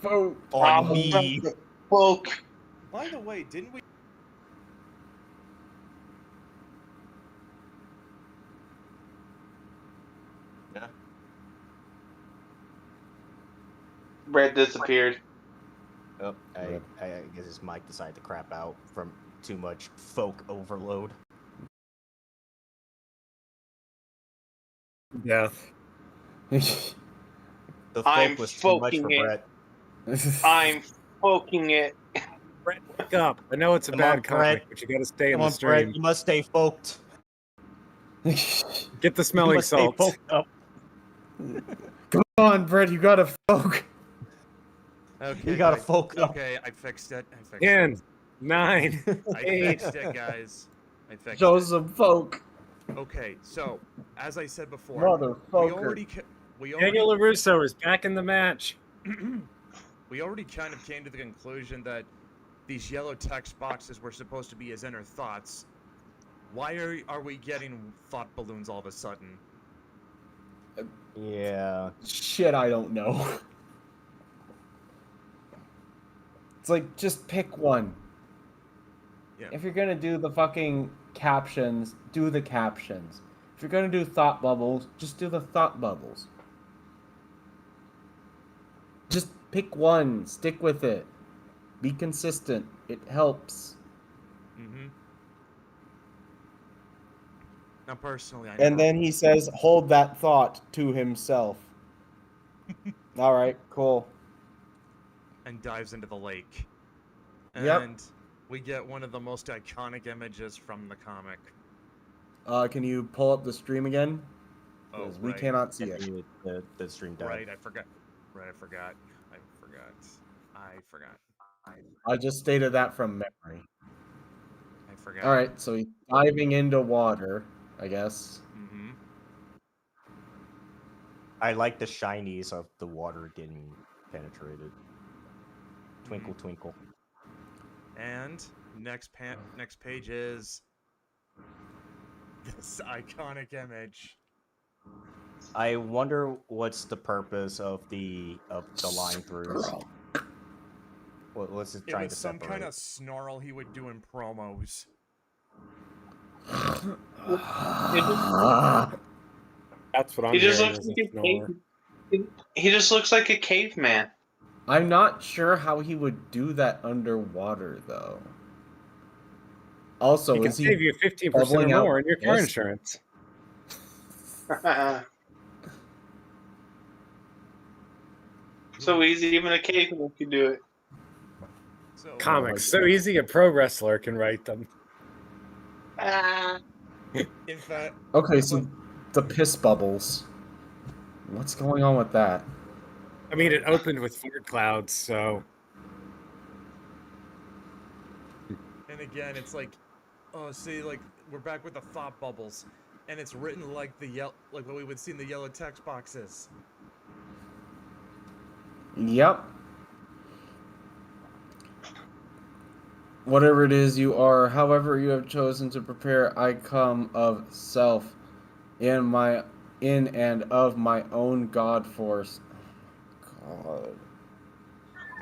Folk. on me. Folk. By the way, didn't we... Yeah. Red disappeared. Oh, I guess his mic decided to crap out from too much folk overload. Death. The folk I'm was too much for folking it. Brett. I'm folking it. Brett, wake up. I know it's a Come bad on, comic, Brett. but you gotta stay in Come the on, stream. Brett, you must stay folked. Get the You smelling must stay salts. folked up. Come on, Brett, you gotta folk. Okay, You gotta guys. folk up. Okay, I fixed it. 10, 9, I 8. fixed it, guys. I fixed Show it. some folk. Okay, so, as I said before, Motherfucker. we Daniel already LaRusso is back in the match. we already kind of came to the conclusion that these yellow text boxes were supposed to be his inner thoughts. Why are we getting thought balloons all of a sudden? Yeah. Shit, I don't know. It's like, just pick one. Yeah. If you're gonna do the fucking captions, do the captions. If you're gonna do thought bubbles, just do the thought bubbles. Just pick one, stick with it. Be consistent. It helps. Mm-hmm. Now, personally, I And then he says, hold that thought to himself. All right, cool. and dives into the lake. Yep. And we get one of the most iconic images from the comic. Can you pull up the stream again? Oh, Because we right. cannot see it. The stream died. Right, I forgot. Right, I forgot. I just stated that from memory. I forgot. All right, so he's diving into water, I guess. Mm-hmm. I like the shinies of the water getting penetrated. Twinkle, twinkle. And next page is this iconic image. I wonder what's the purpose of the line throughs. What's it It trying was to some separate? kind of snarl he would do in promos. That's what I'm He just hearing looks is like a a snore. He just looks like a caveman. I'm not sure how he would do that underwater, though. Also, He can is he save you 15% bubbling or out more in your car piss? insurance. So easy, even a caveman could do it. So Comics, so easy a pro wrestler can write them. in fact, Okay, so the piss bubbles. What's going on with that? I mean, it opened with fart clouds, so and again, it's like, oh, see, like we're back with the thought bubbles, and it's written like like what we would see in the yellow text boxes. Yep. Whatever it is you are, however you have chosen to prepare, I come of self, in and of my own God force. God.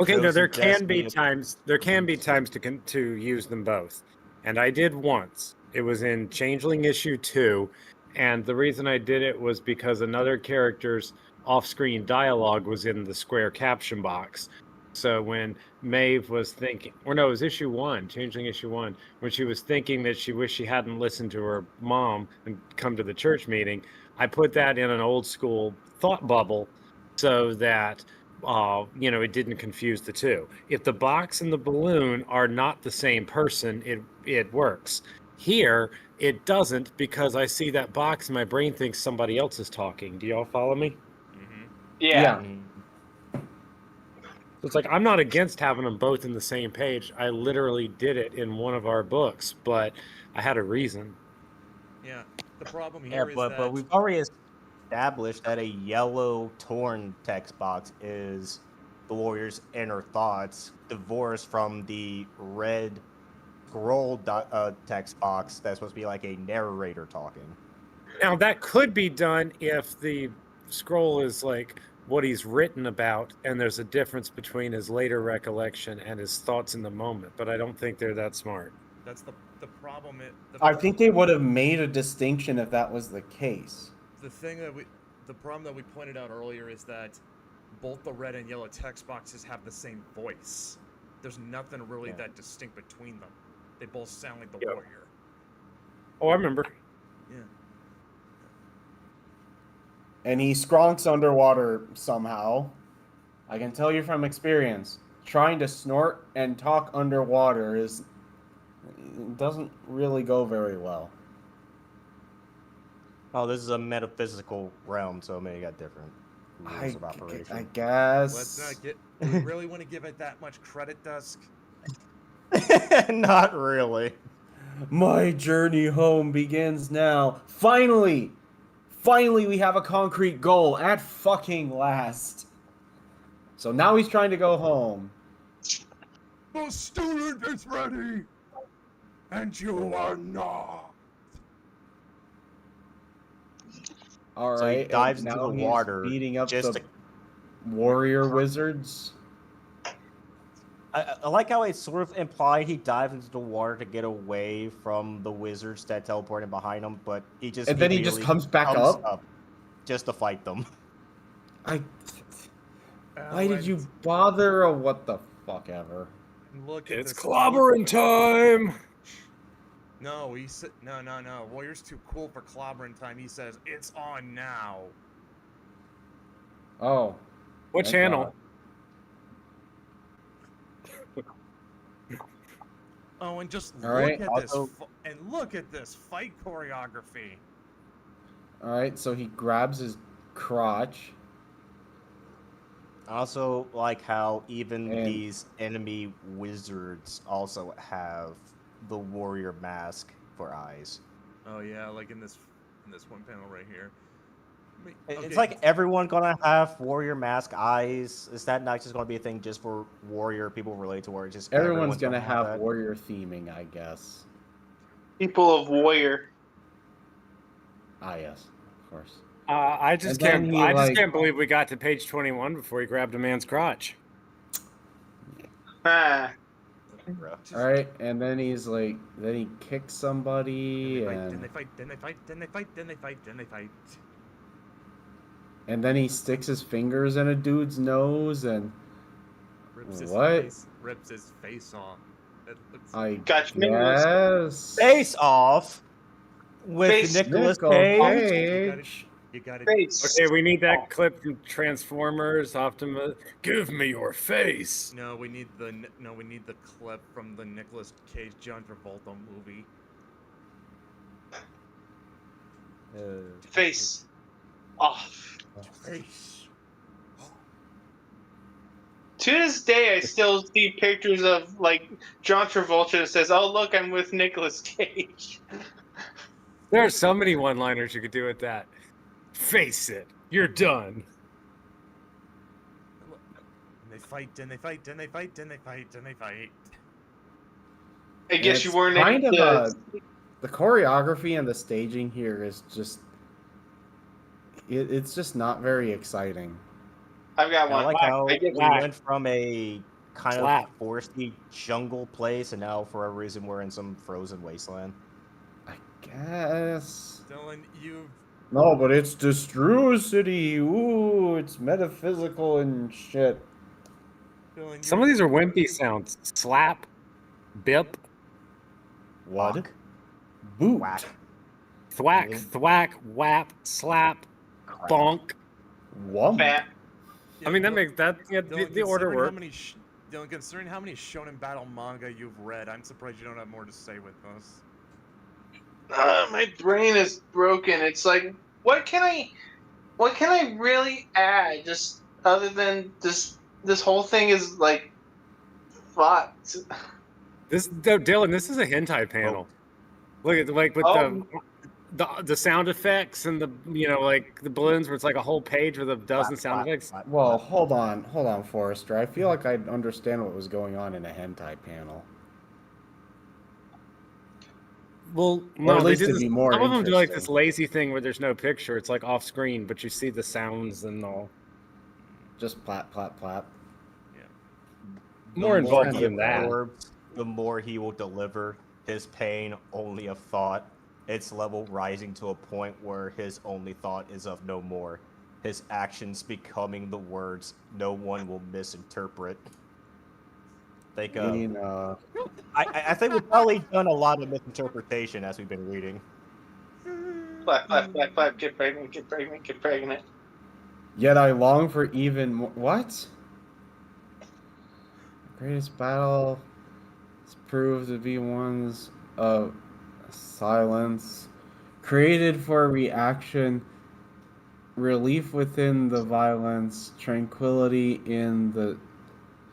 okay. No, Chosen there can be destiny. times. There can be times to use them both, and I did once. It was in Changeling issue 2, And the reason I did it was because another character's off-screen dialogue was in the square caption box. So when Maeve was thinking, or no, it was issue 1, Changeling issue 1, when she was thinking that she wished she hadn't listened to her mom and come to the church meeting, I put that in an old school thought bubble so that it didn't confuse the two. If the box and the balloon are not the same person, it works. Here, it doesn't, because I see that box and my brain thinks somebody else is talking. Do y'all follow me? Mm-hmm. Yeah. So it's like, I'm not against having them both in the same page. I literally did it in one of our books, but I had a reason. Yeah. The problem Yeah, here is that but we've already established that a yellow torn text box is the warrior's inner thoughts, divorced from the red scroll text box that's supposed to be like a narrator talking. Now, that could be done if the scroll is like what he's written about, and there's a difference between his later recollection and his thoughts in the moment, but I don't think they're that smart. that's the problem. I think they would have made a distinction if that was the case. The problem that we pointed out earlier is that both the red and yellow text boxes have the same voice. There's nothing really that distinct between them. They both sound like the warrior. Oh, I remember. Yeah. And he skronks underwater somehow. I can tell you from experience, trying to snort and talk underwater doesn't really go very well. Oh, this is a metaphysical realm, so maybe you got different rules of operation. I guess. Let's not get. Do we really want to give it that much credit, Dusk? Not really. My journey home begins now. Finally, we have a concrete goal at fucking last. So now he's trying to go home. The student is ready, and you are not. All So he right, dives and into now the he's water beating up just the to- warrior wizards. I like how it's sort of implied he dived into the water to get away from the wizards that teleported behind him, but he just And then he just immediately comes back up? just to fight them. Why did you bother, or what the fuck ever? Look at It's this clobbering time! No, he said no. Warrior's too cool for clobbering time. He says it's on now. Oh. What thank channel? God. Oh, and just All look right, at also- look at this fight choreography. All right, so he grabs his crotch. I also like how even And- these enemy wizards also have the warrior mask for eyes. Oh yeah, like in this one panel right here. It's Okay, like everyone gonna have warrior mask eyes. Is that not just gonna be a thing just for warrior people related to warrior? Just Everyone's gonna have that? warrior theming, I guess. People of warrior. Ah, yes, of course. I just And then he, can't believe we got to page 21 before he grabbed a man's crotch. Ah. Bro. All right, and then he's like, then he kicks somebody, then they and fight. then he sticks his fingers in a dude's nose, and What? Rips his face off. It looks I Got your fingers. guess. Face off with Face- Nicolas Nicolas Cage. Cage. you got it. Face. Okay, we need that clip from Transformers, Optimus. Give me your face. No, we need the clip from the Nicolas Cage John Travolta movie. Face. Off. Face. To this day, I still see pictures of like John Travolta that says, "Oh look, I'm with Nicolas Cage." There are so many one-liners you could do with that. Face it, you're done. And they fight. I guess you It's weren't kind able of to. the choreography and the staging here is just it's just not very exciting. I've got I one. like how I we get went from a kind Slap. of foresty jungle place, and now for a reason we're in some frozen wasteland. guess. Dylan, you've No, but it's Destrucity. Ooh, it's metaphysical and shit. Dylan, Some of these are wimpy sounds. Slap, bip, What? Fuck. Boot. Whack. thwack, Yeah. thwack, whap, slap, Crap. bonk. Wump. Fat. I mean, that Dylan, makes that yeah, Dylan, the order considering how works. many Dylan, considering how many shonen battle manga you've read, I'm surprised you don't have more to say with this. My brain is broken. It's like, what can I really add? Just other than this whole thing is like fucked. Dylan, this is a hentai panel. Look at like with Oh, the sound effects and the like the balloons where it's like a whole page with a dozen sound effects. Well, hold on, Forrester. I feel like I understand what was going on in a hentai panel. Well, Or no, at they least do it'd this, be more some of them do like this interesting. lazy thing where there's no picture. It's like off screen, but you see the sounds and all. Just plap, plap, plap. More involved he than that. absorbs, the more he will deliver. His pain only a thought. Its level rising to a point where his only thought is of no more. His actions becoming the words no one will misinterpret. Think I think we've probably done a lot of misinterpretation as we've been reading. clap, clap, clap, clap. Get pregnant, get pregnant, get pregnant. Yet I long for even more. What? Greatest battle is proved to be ones of silence, created for reaction, relief within the violence, tranquility in the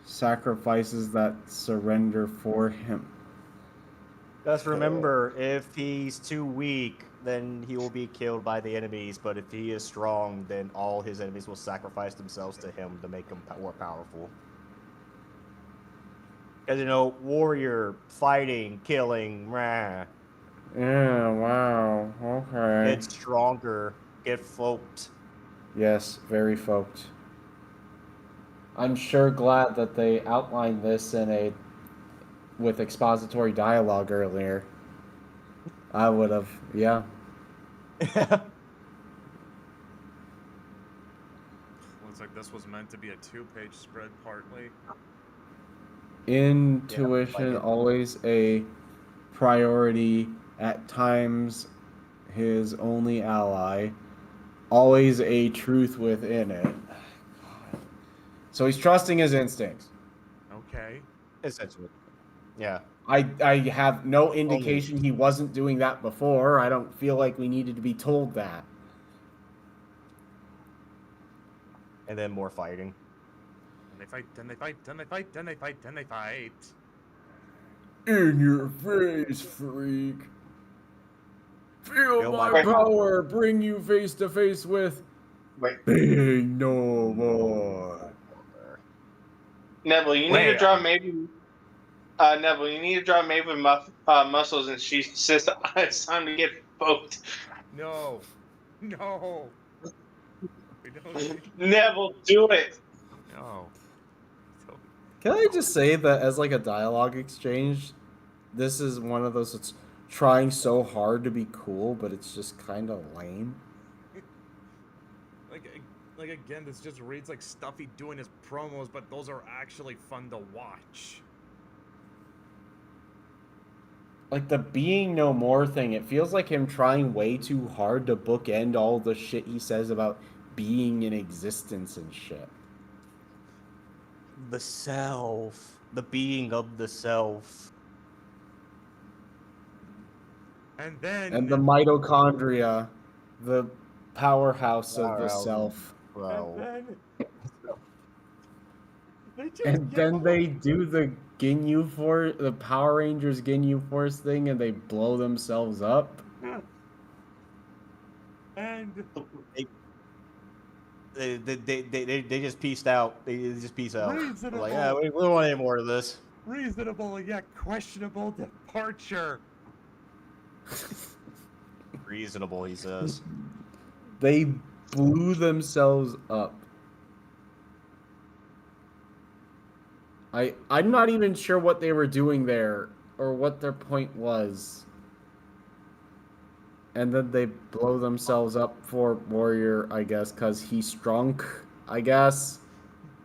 sacrifices that surrender for him. Just remember, if he's too weak, then he will be killed by the enemies. But if he is strong, then all his enemies will sacrifice themselves to him to make him more powerful. Because, warrior, fighting, killing, rah. Yeah, wow, okay. Get stronger, get folked. Yes, very folked. I'm sure glad that they outlined this with expository dialogue earlier. I would have, yeah. Looks like this was meant to be a 2-page spread partly. Intuition, like it. always a priority, at times his only ally, always a truth within it. So he's trusting his instincts. Okay. Essentially. Yeah. I have no indication he wasn't doing that before. I don't feel like we needed to be told that. And then more fighting. And they fight, then they fight, then they fight, then they fight, then they fight. In your face, freak. Feel Feel my my power, bring you face to face with Wait, being no more. Neville, you need to draw maybe. Neville, you need to draw Maeve with muscles, and she says it's time to get poked. No. No. We don't. Neville, do it. No. Can I just say that as like a dialogue exchange, this is one of those that's trying so hard to be cool, but it's just kind of lame. Like again, this just reads like Stuffy doing his promos, but those are actually fun to watch. Like the being no more thing, it feels like him trying way too hard to bookend all the shit he says about being in existence and shit. The self. The being of the self. And then And the mitochondria, the powerhouse of the Powerhouse. self. Bro. And then they do the Ginyu Force, the Power Rangers Ginyu Force thing, and they blow themselves up. And They just pieced out. They just pieced out. Reasonable. Like, yeah, we don't want any more of this. reasonable yet questionable departure. Reasonable, he says. They blew themselves up. I'm not even sure what they were doing there or what their point was. and then they blow themselves up for Warrior, I guess, because he strunk, I guess.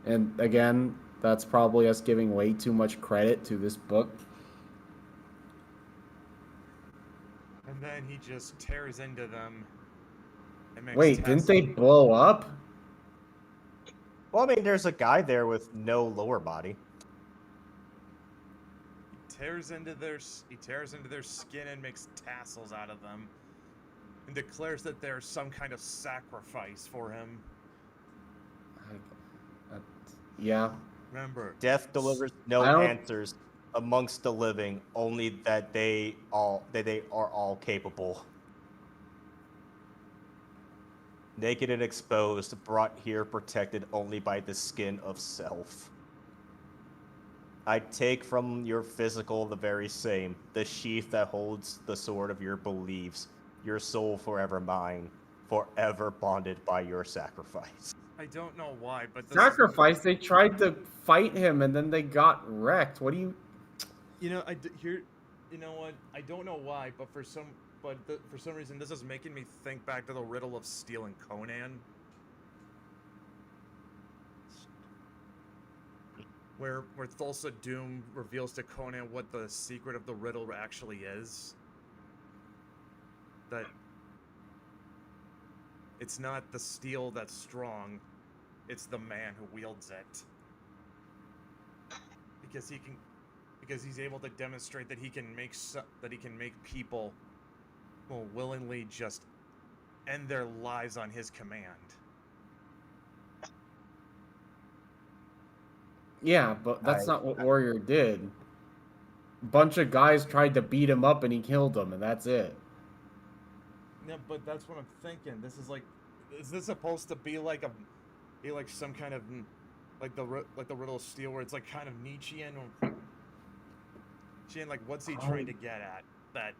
And again, that's probably us giving way too much credit to this book. And then he just tears into them. And makes Wait, didn't they blow up? Well, I mean, there's a guy there with no lower body. He tears into their skin and makes tassels out of them. And declares that there's some kind of sacrifice for him. Yeah. Remember, Death delivers no answers amongst the living, only that they are all capable. Naked and exposed, brought here protected only by the skin of self. I take from your physical the very same, the sheath that holds the sword of your beliefs, your soul forever mine, forever bonded by your sacrifice. I don't know why, but this Sacrifice? They tried to fight him and then they got wrecked. What do you... You know, you know what? I don't know why, but for some reason, this is making me think back to the riddle of Steel and Conan, where Thulsa Doom reveals to Conan what the secret of the riddle actually is. That it's not the steel that's strong, it's the man who wields it. Because he's able to demonstrate that he can make people will willingly just end their lives on his command. Yeah, but that's not what Warrior did. A bunch of guys tried to beat him up and he killed them, and that's it. Yeah, but that's what I'm thinking. Is this supposed to be like some kind of like the riddle of steel, where it's like kind of Nietzschean, like what's he trying to get at? That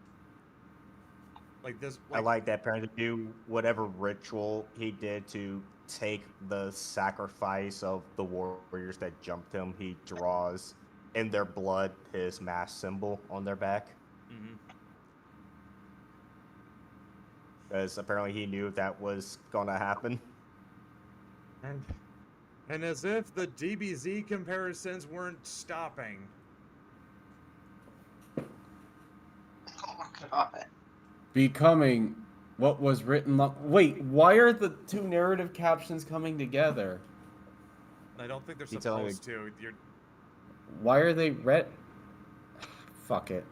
like this. I like that parent to do whatever ritual he did to take the sacrifice of the warriors that jumped him. He draws in their blood his mass symbol on their back. Because apparently he knew that was gonna happen. And as if the DBZ comparisons weren't stopping. Oh my god. Becoming what was written... Wait, why are the two narrative captions coming together? I don't think they're supposed to. Why are they red? Fuck it.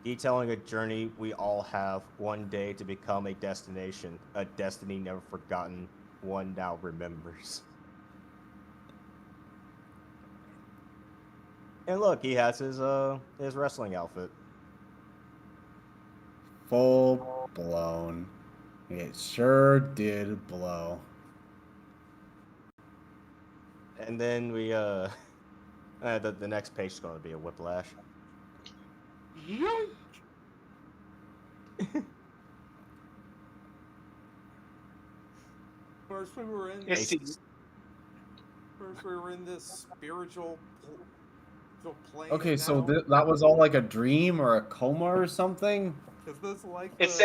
Detailing a journey we all have, one day to become a destination, a destiny never forgotten, one now remembers. And look, he has his wrestling outfit. Full blown. It sure did blow. And then we the next page is going to be a whiplash. First we were in this spiritual plane. Okay, so that was all like a dream or a coma or something? Is this like is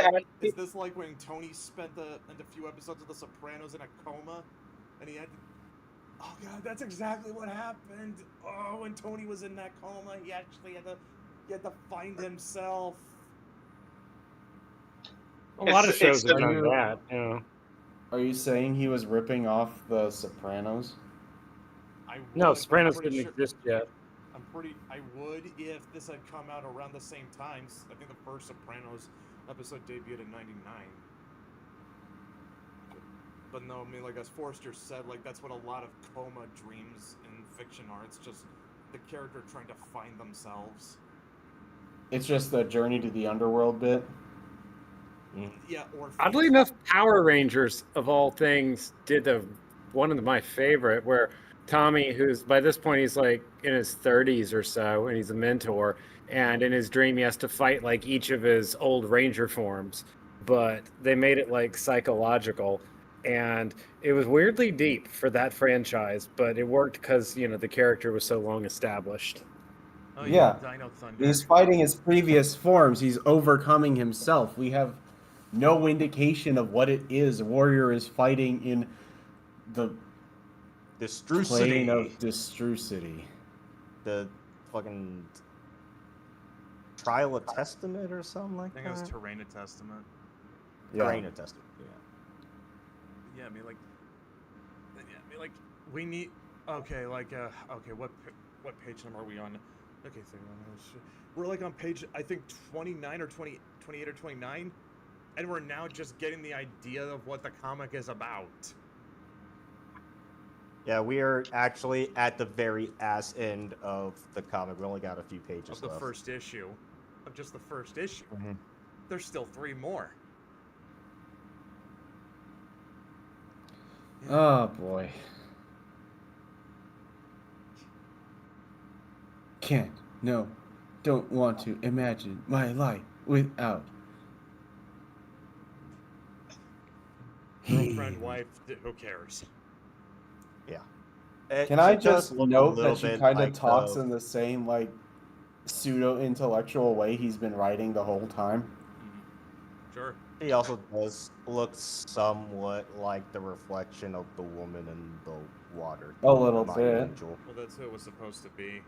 this like when Tony spent a few episodes of The Sopranos in a coma, and he had to... Oh god, that's exactly what happened. Oh, when Tony was in that coma, he actually had to find himself. A lot of shows have done that. You know. Are you saying he was ripping off The Sopranos? No, Sopranos didn't exist yet. I would if this had come out around the same times. I think the first Sopranos episode debuted in '99. But no, I mean, like as Forrester said, like that's what a lot of coma dreams in fiction are. It's just the character trying to find themselves. It's just the journey to the underworld bit. Yeah, or oddly enough, Power Rangers of all things did one of my favorite, where Tommy, who's by this point he's like in his 30s or so, and he's a mentor, and in his dream he has to fight like each of his old Ranger forms, but they made it like psychological, and it was weirdly deep for that franchise, but it worked because the character was so long established. Oh Yeah. Dino Thunder. He's fighting his previous forms. He's overcoming himself. We have no indication of what it is Warrior is fighting in the plane of Destrucity. Destrucity. The fucking Trial of Testament or something I like think it was that. Terrain of Testament. Yeah. Terrain of Testament. Yeah. Yeah, I mean like we need. Okay, like okay, what page number are we on? Okay, so we're like on page I think 29 or 20, 28 or 29, and we're now just getting the idea of what the comic is about. Yeah, we are actually at the very ass end of the comic. We only got a few pages Of the left. first issue, of just the first issue. Mhm. There's still 3 more. Oh boy. Can't, no, don't want to imagine my life without. Girlfriend, wife, who cares? Yeah. Can She I does just look a note little that she bit kind of like talks the- in the same like pseudo-intellectual way he's been writing the whole time? Sure. She also does look somewhat like the reflection of the woman in the water. A little My bit. Angel. Well, that's who it was supposed to be.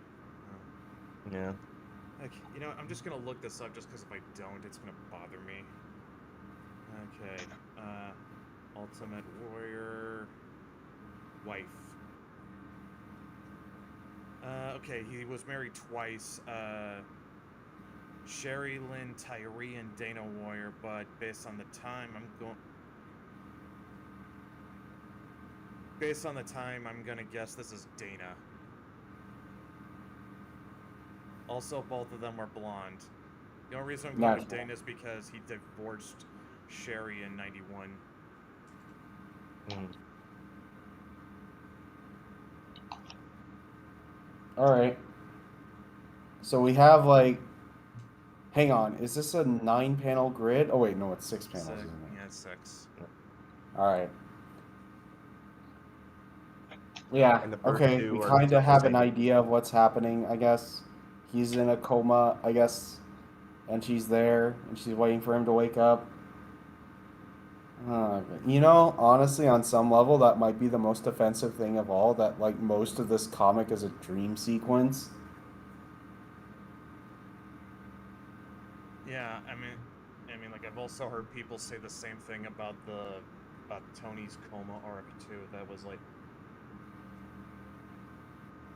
Yeah. Like, you know, I'm just gonna look this up just because if I don't, it's gonna bother me. Okay. Ultimate Warrior. Wife. Okay, he was married twice. Sherry Lynn Tyree and Dana Warrior, but based on the time, I'm gonna guess this is Dana. Also, both of them were blonde. The only reason I'm going with Natural. Dana is because he divorced Sherry in '91. All right. So we have like, hang on, is this a 9-panel grid? Oh wait, no, it's 6 panels, isn't it? Yeah, it's 6. All right. Yeah. And the first Okay. two We are kind of just have an taken. idea of what's happening. I guess he's in a coma. I guess, and she's there, and she's waiting for him to wake up. You know, honestly, on some level, that might be the most offensive thing of all. That like most of this comic is a dream sequence. Yeah, I mean, like I've also heard people say the same thing about Tony's coma arc too. That was like,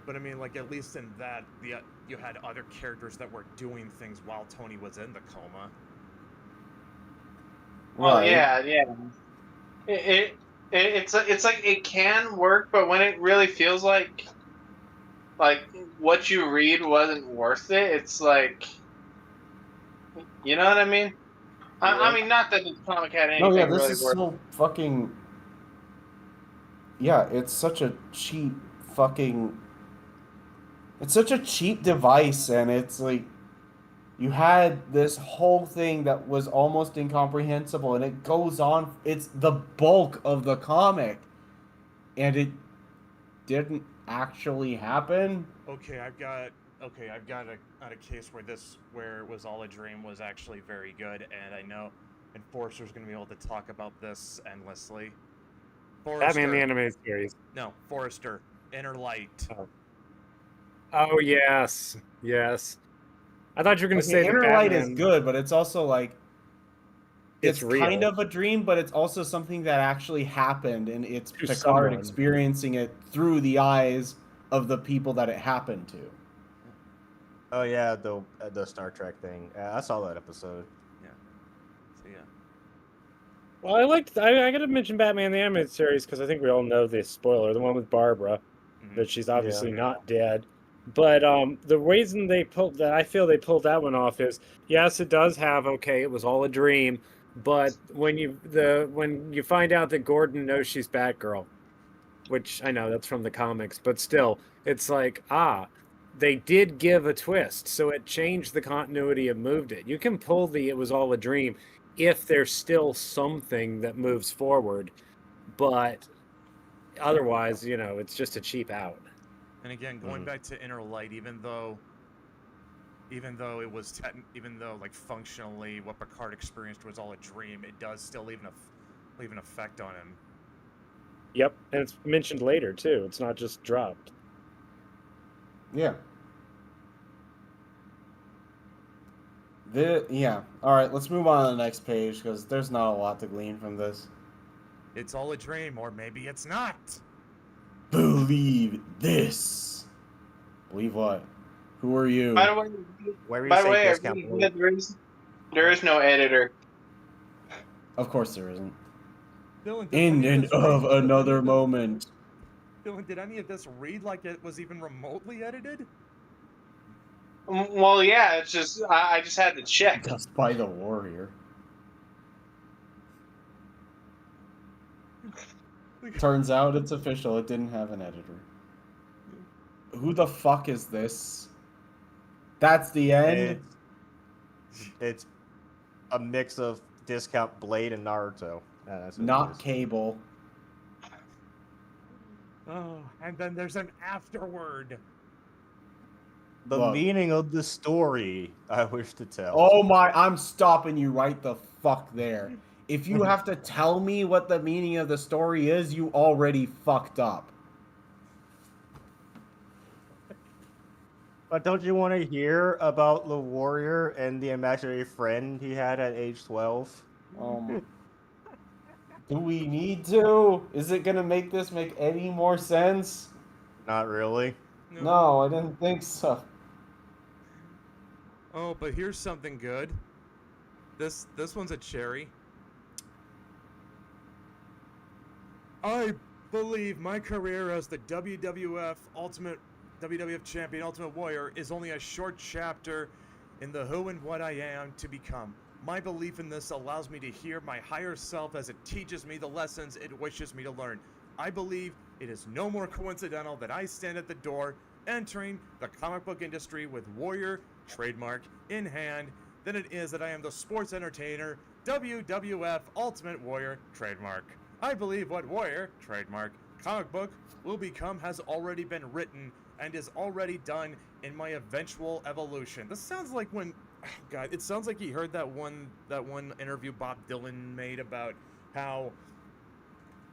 but I mean, like at least in that, you had other characters that were doing things while Tony was in the coma. Well, Right. yeah. It's like it can work, but when it really feels like what you read wasn't worth it, it's like, you know what I mean? I mean, not that the comic had No, yeah, anything this really is worth. so fucking. Yeah, it's such a cheap fucking. It's such a cheap device, and it's like. You had this whole thing that was almost incomprehensible, and it goes on. It's the bulk of the comic, and it didn't actually happen. Okay, I've got a case where it was all a dream was actually very good, and I know Enforcer's gonna be able to talk about this endlessly. Batman the Animated Series. No, Forrester, Inner Light. Oh yes, yes. I thought you were going to say Okay, the Inner Light is Batman. good, but it's also like It's kind real. of a dream, but it's also something that actually happened, and it's To Picard someone. experiencing it through the eyes of the people that it happened to. Oh yeah, the Star Trek thing. I saw that episode. Yeah. So yeah. Well, I got to mention Batman the Animated Series because I think we all know the spoiler, the one with Barbara, that she's obviously not dead. But the reason I feel they pulled that one off is yes, it does have it was all a dream, but when you find out that Gordon knows she's Batgirl, which I know that's from the comics, but still, it's like they did give a twist, so it changed the continuity and moved it. You can pull the it was all a dream if there's still something that moves forward, but otherwise, it's just a cheap out. And again, going back to Inner Light, even though even though it was even though like functionally what Picard experienced was all a dream, it does still leave an effect on him. Yep, and it's mentioned later too. It's not just dropped. Yeah. Yeah. All right, let's move on to the next page because there's not a lot to glean from this. It's all a dream, or maybe it's not. Believe this. Believe what? Who are you? By the way, Where you by the say way, discount point? there is no editor. Of course there isn't. Dylan, did In any and this of read- another moment. Dylan, did any of this read like it was even remotely edited? Well, yeah, it's just I just had to check. Just by the warrior. Turns out it's official. It didn't have an editor. Who the fuck is this? That's the end? It's a mix of discount Blade and Naruto. Yeah, that's what it Not is. Cable. Oh, and then there's an afterword. The Look. meaning of the story I wish to tell. Oh my, I'm stopping you right the fuck there. If you have to tell me what the meaning of the story is, you already fucked up. But don't you want to hear about the warrior and the imaginary friend he had at age 12? Do we need to? Is it gonna make this make any more sense? Not really. No, I didn't think so. Oh, but here's something good. This one's a cherry. I believe my career as the WWF Champion Ultimate Warrior is only a short chapter in the who and what I am to become. My belief in this allows me to hear my higher self as it teaches me the lessons it wishes me to learn. I believe it is no more coincidental that I stand at the door entering the comic book industry with Warrior trademark in hand than it is that I am the sports entertainer WWF Ultimate Warrior trademark. I believe what Warrior trademark comic book will become has already been written and is already done in my eventual evolution. This sounds like when, oh God, it sounds like he heard that one interview Bob Dylan made about how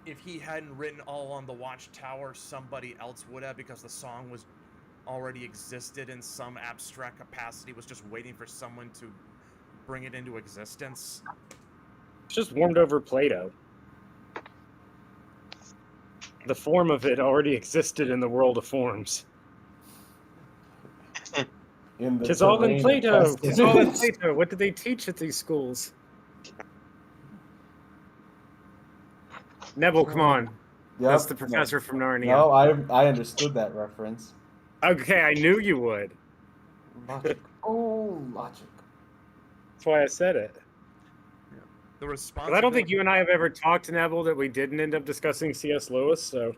if he hadn't written All on the Watchtower, somebody else would have, because the song was already existed in some abstract capacity, was just waiting for someone to bring it into existence. It's just warmed over Play-Doh. The form of it already existed in the world of forms. It's all in Play-Doh. It's all in Play-Doh. What do they teach at these schools? Neville, come on. Yep. That's the professor from Narnia. No, I understood that reference. Okay, I knew you would. Logic. Oh, logic. That's why I said it. The But responsibility. I don't think you and I have ever talked to Neville that we didn't end up discussing C.S. Lewis, so...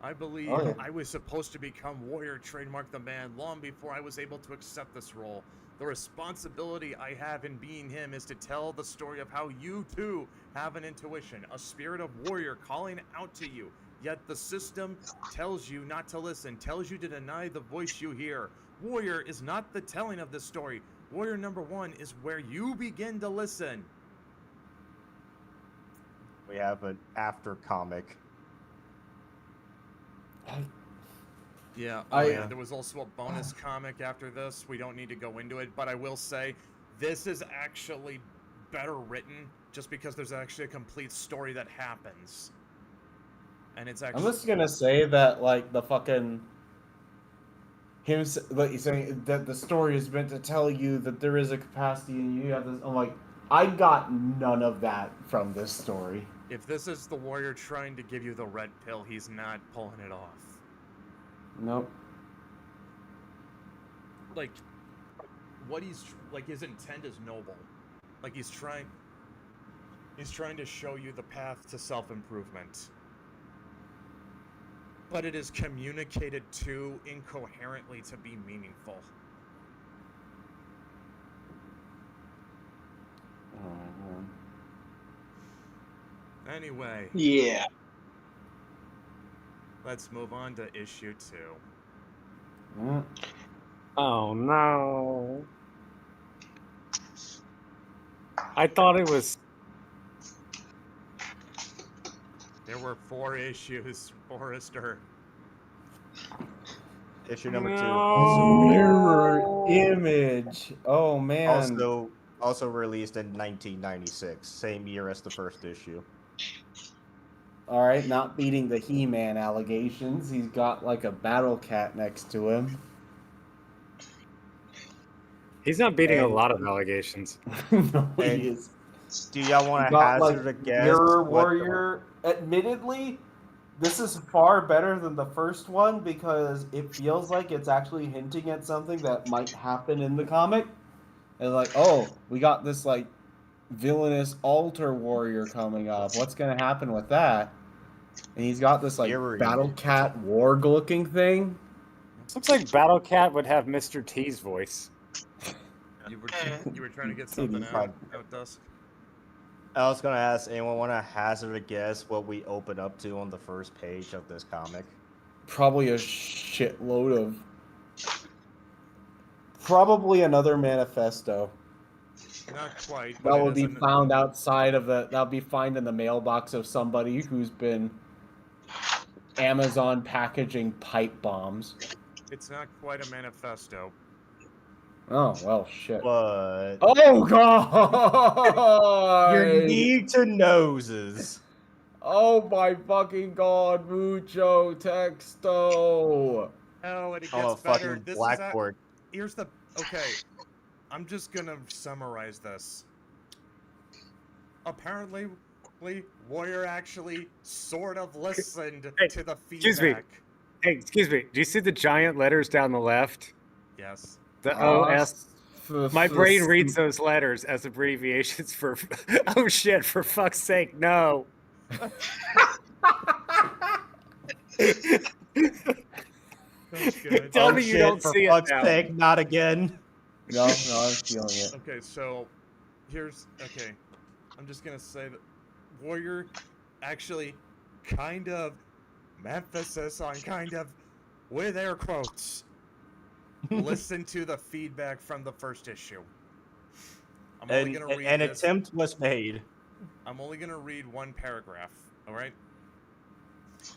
I believe I was supposed to become Warrior trademark the man long before I was able to accept this role. The responsibility I have in being him is to tell the story of how you too have an intuition, a spirit of warrior calling out to you. Yet the system tells you not to listen, tells you to deny the voice you hear. Warrior is not the telling of this story. Warrior number 1 is where you begin to listen. We have an after comic. Yeah, there was also a bonus comic after this. We don't need to go into it, but I will say this is actually better written just because there's actually a complete story that happens. And it's actually... I'm just gonna say that, like, the fucking... Him, like, saying that the story is meant to tell you that there is a capacity and you have this... I'm like, I got none of that from this story. If this is the warrior trying to give you the red pill, he's not pulling it off. Nope. Like, what he's... Like, his intent is noble. Like, he's trying to show you the path to self-improvement. But it is communicated too incoherently to be meaningful. Anyway. Yeah. Let's move on to issue 2. Oh no. I thought it was. There were 4 issues, Forrester. Issue number 2 No. Mirror image. Oh man. also released in 1996, same year as the first issue. All right, not beating the He-Man allegations. He's got like a battle cat next to him. He's not beating a And- lot of allegations. No, he And is. Do y'all want to Got like hazard a guess? Mirror what Warrior. Admittedly, this is far better than the first one because it feels like it's actually hinting at something that might happen in the comic. And like, oh, we got this like villainous altar warrior coming up. What's gonna happen with that? And he's got this like Mirror battle image. cat warg looking thing. This looks like Battle Cat would have Mr. T's voice. You were trying to get something Fine. out, Dusk? I was gonna ask, anyone want to hazard a guess what we open up to on the first page of this comic? Probably a shitload of. Probably another manifesto. Not quite. But That it will be isn't- found outside of the. That'll be found in the mailbox of somebody who's been Amazon packaging pipe bombs. It's not quite a manifesto. Oh well, shit. But Oh god! you need to noses. Oh my fucking god, mucho texto. Oh, and it On a gets better. fucking This blackboard. Here's the. Okay. I'm just gonna summarize this. Apparently, Warrior actually sort of listened Hey, to the excuse me. feedback. Hey, excuse me. Do you see the giant letters down the left? Yes. The OS. My brain reads them. those letters as abbreviations for. Oh shit! For fuck's sake, no. That's good. Tell Oh, me you shit, don't for see it fuck's now. sake, not again. No, I'm feeling it. Okay, so here's okay. I'm just gonna say that Warrior actually kind of emphasis on kind of with air quotes. Listen to the feedback from the first issue. I'm only gonna read An this. attempt was made. I'm only gonna read one paragraph. All right.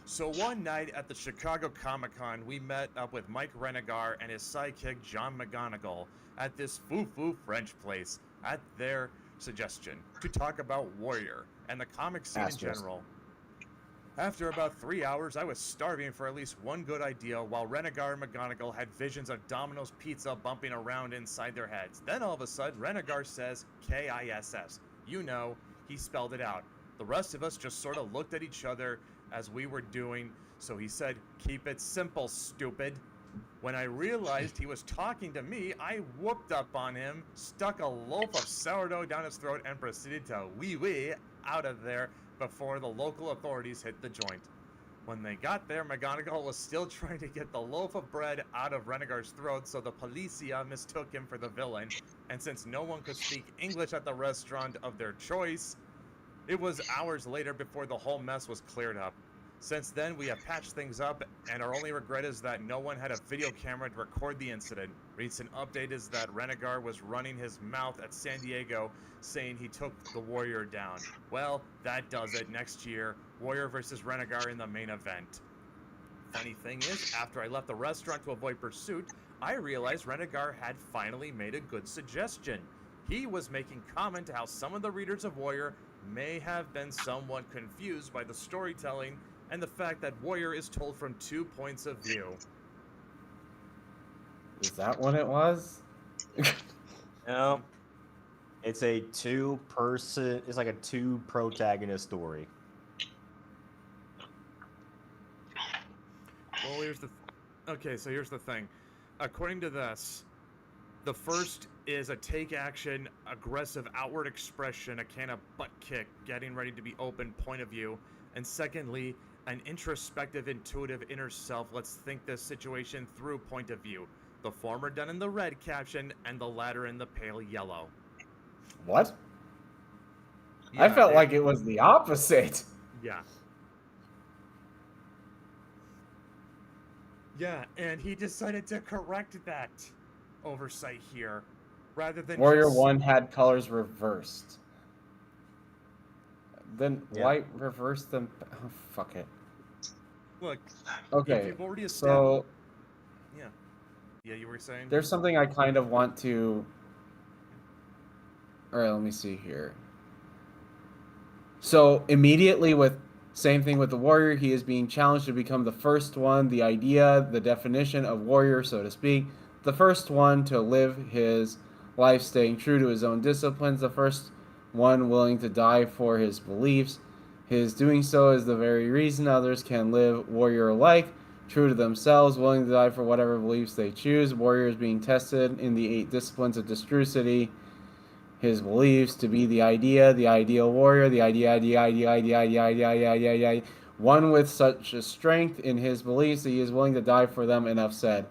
So one night at the Chicago Comic-Con, we met up with Mike Renegar and his sidekick John McGonigal at this foo-foo French place at their suggestion to talk about Warrior and the comic scene in Asterisk. general. After about 3 hours, I was starving for at least one good idea while Renegar and McGonigal had visions of Domino's Pizza bumping around inside their heads. Then all of a sudden, Renegar says K-I-S-S. You know, he spelled it out. The rest of us just sort of looked at each other as we were doing, so he said, "Keep it simple, stupid." When I realized he was talking to me, I whooped up on him, stuck a loaf of sourdough down his throat, and proceeded to wee out of there before the local authorities hit the joint. When they got there, McGonigal was still trying to get the loaf of bread out of Renegar's throat, so the policia mistook him for the villain, and since no one could speak English at the restaurant of their choice, it was hours later before the whole mess was cleared up. Since then, we have patched things up, and our only regret is that no one had a video camera to record the incident. Recent update is that Renegar was running his mouth at San Diego, saying he took the Warrior down. Well, that does it. Next year, Warrior versus Renegar in the main event. Funny thing is, after I left the restaurant to avoid pursuit, I realized Renegar had finally made a good suggestion. He was making comment to how some of the readers of Warrior may have been somewhat confused by the storytelling and the fact that Warrior is told from 2 points of view. Is that what it was? No. It's a two-person. It's like a two-protagonist story. Well, here's the... Okay, so here's the thing. According to this, the first is a take-action, aggressive outward expression, a kind of butt kick, getting ready to be open point of view. And secondly, an introspective, intuitive inner self, let's think this situation through point of view. The former done in the red caption, and the latter in the pale yellow. What? I felt like it was the opposite. Yeah. Yeah, and he decided to correct that. oversight here, rather than Warrior just 1 had colors reversed. Then Yeah. why reverse them? Oh, fuck it. look. Okay, You've already established. so Yeah, you were saying. there's something I kind of want to. All right, let me see here. So immediately with same thing with the warrior, he is being challenged to become the first one, the idea, the definition of warrior, so to speak, the first one to live his life staying true to his own disciplines, the first one willing to die for his beliefs. His doing so is the very reason others can live warrior life, true to themselves, willing to die for whatever beliefs they choose. Warriors being tested in the 8 disciplines of Destrucity. His beliefs to be the idea, the ideal warrior, the idea. One with such a strength in his beliefs that he is willing to die for them. Enough said.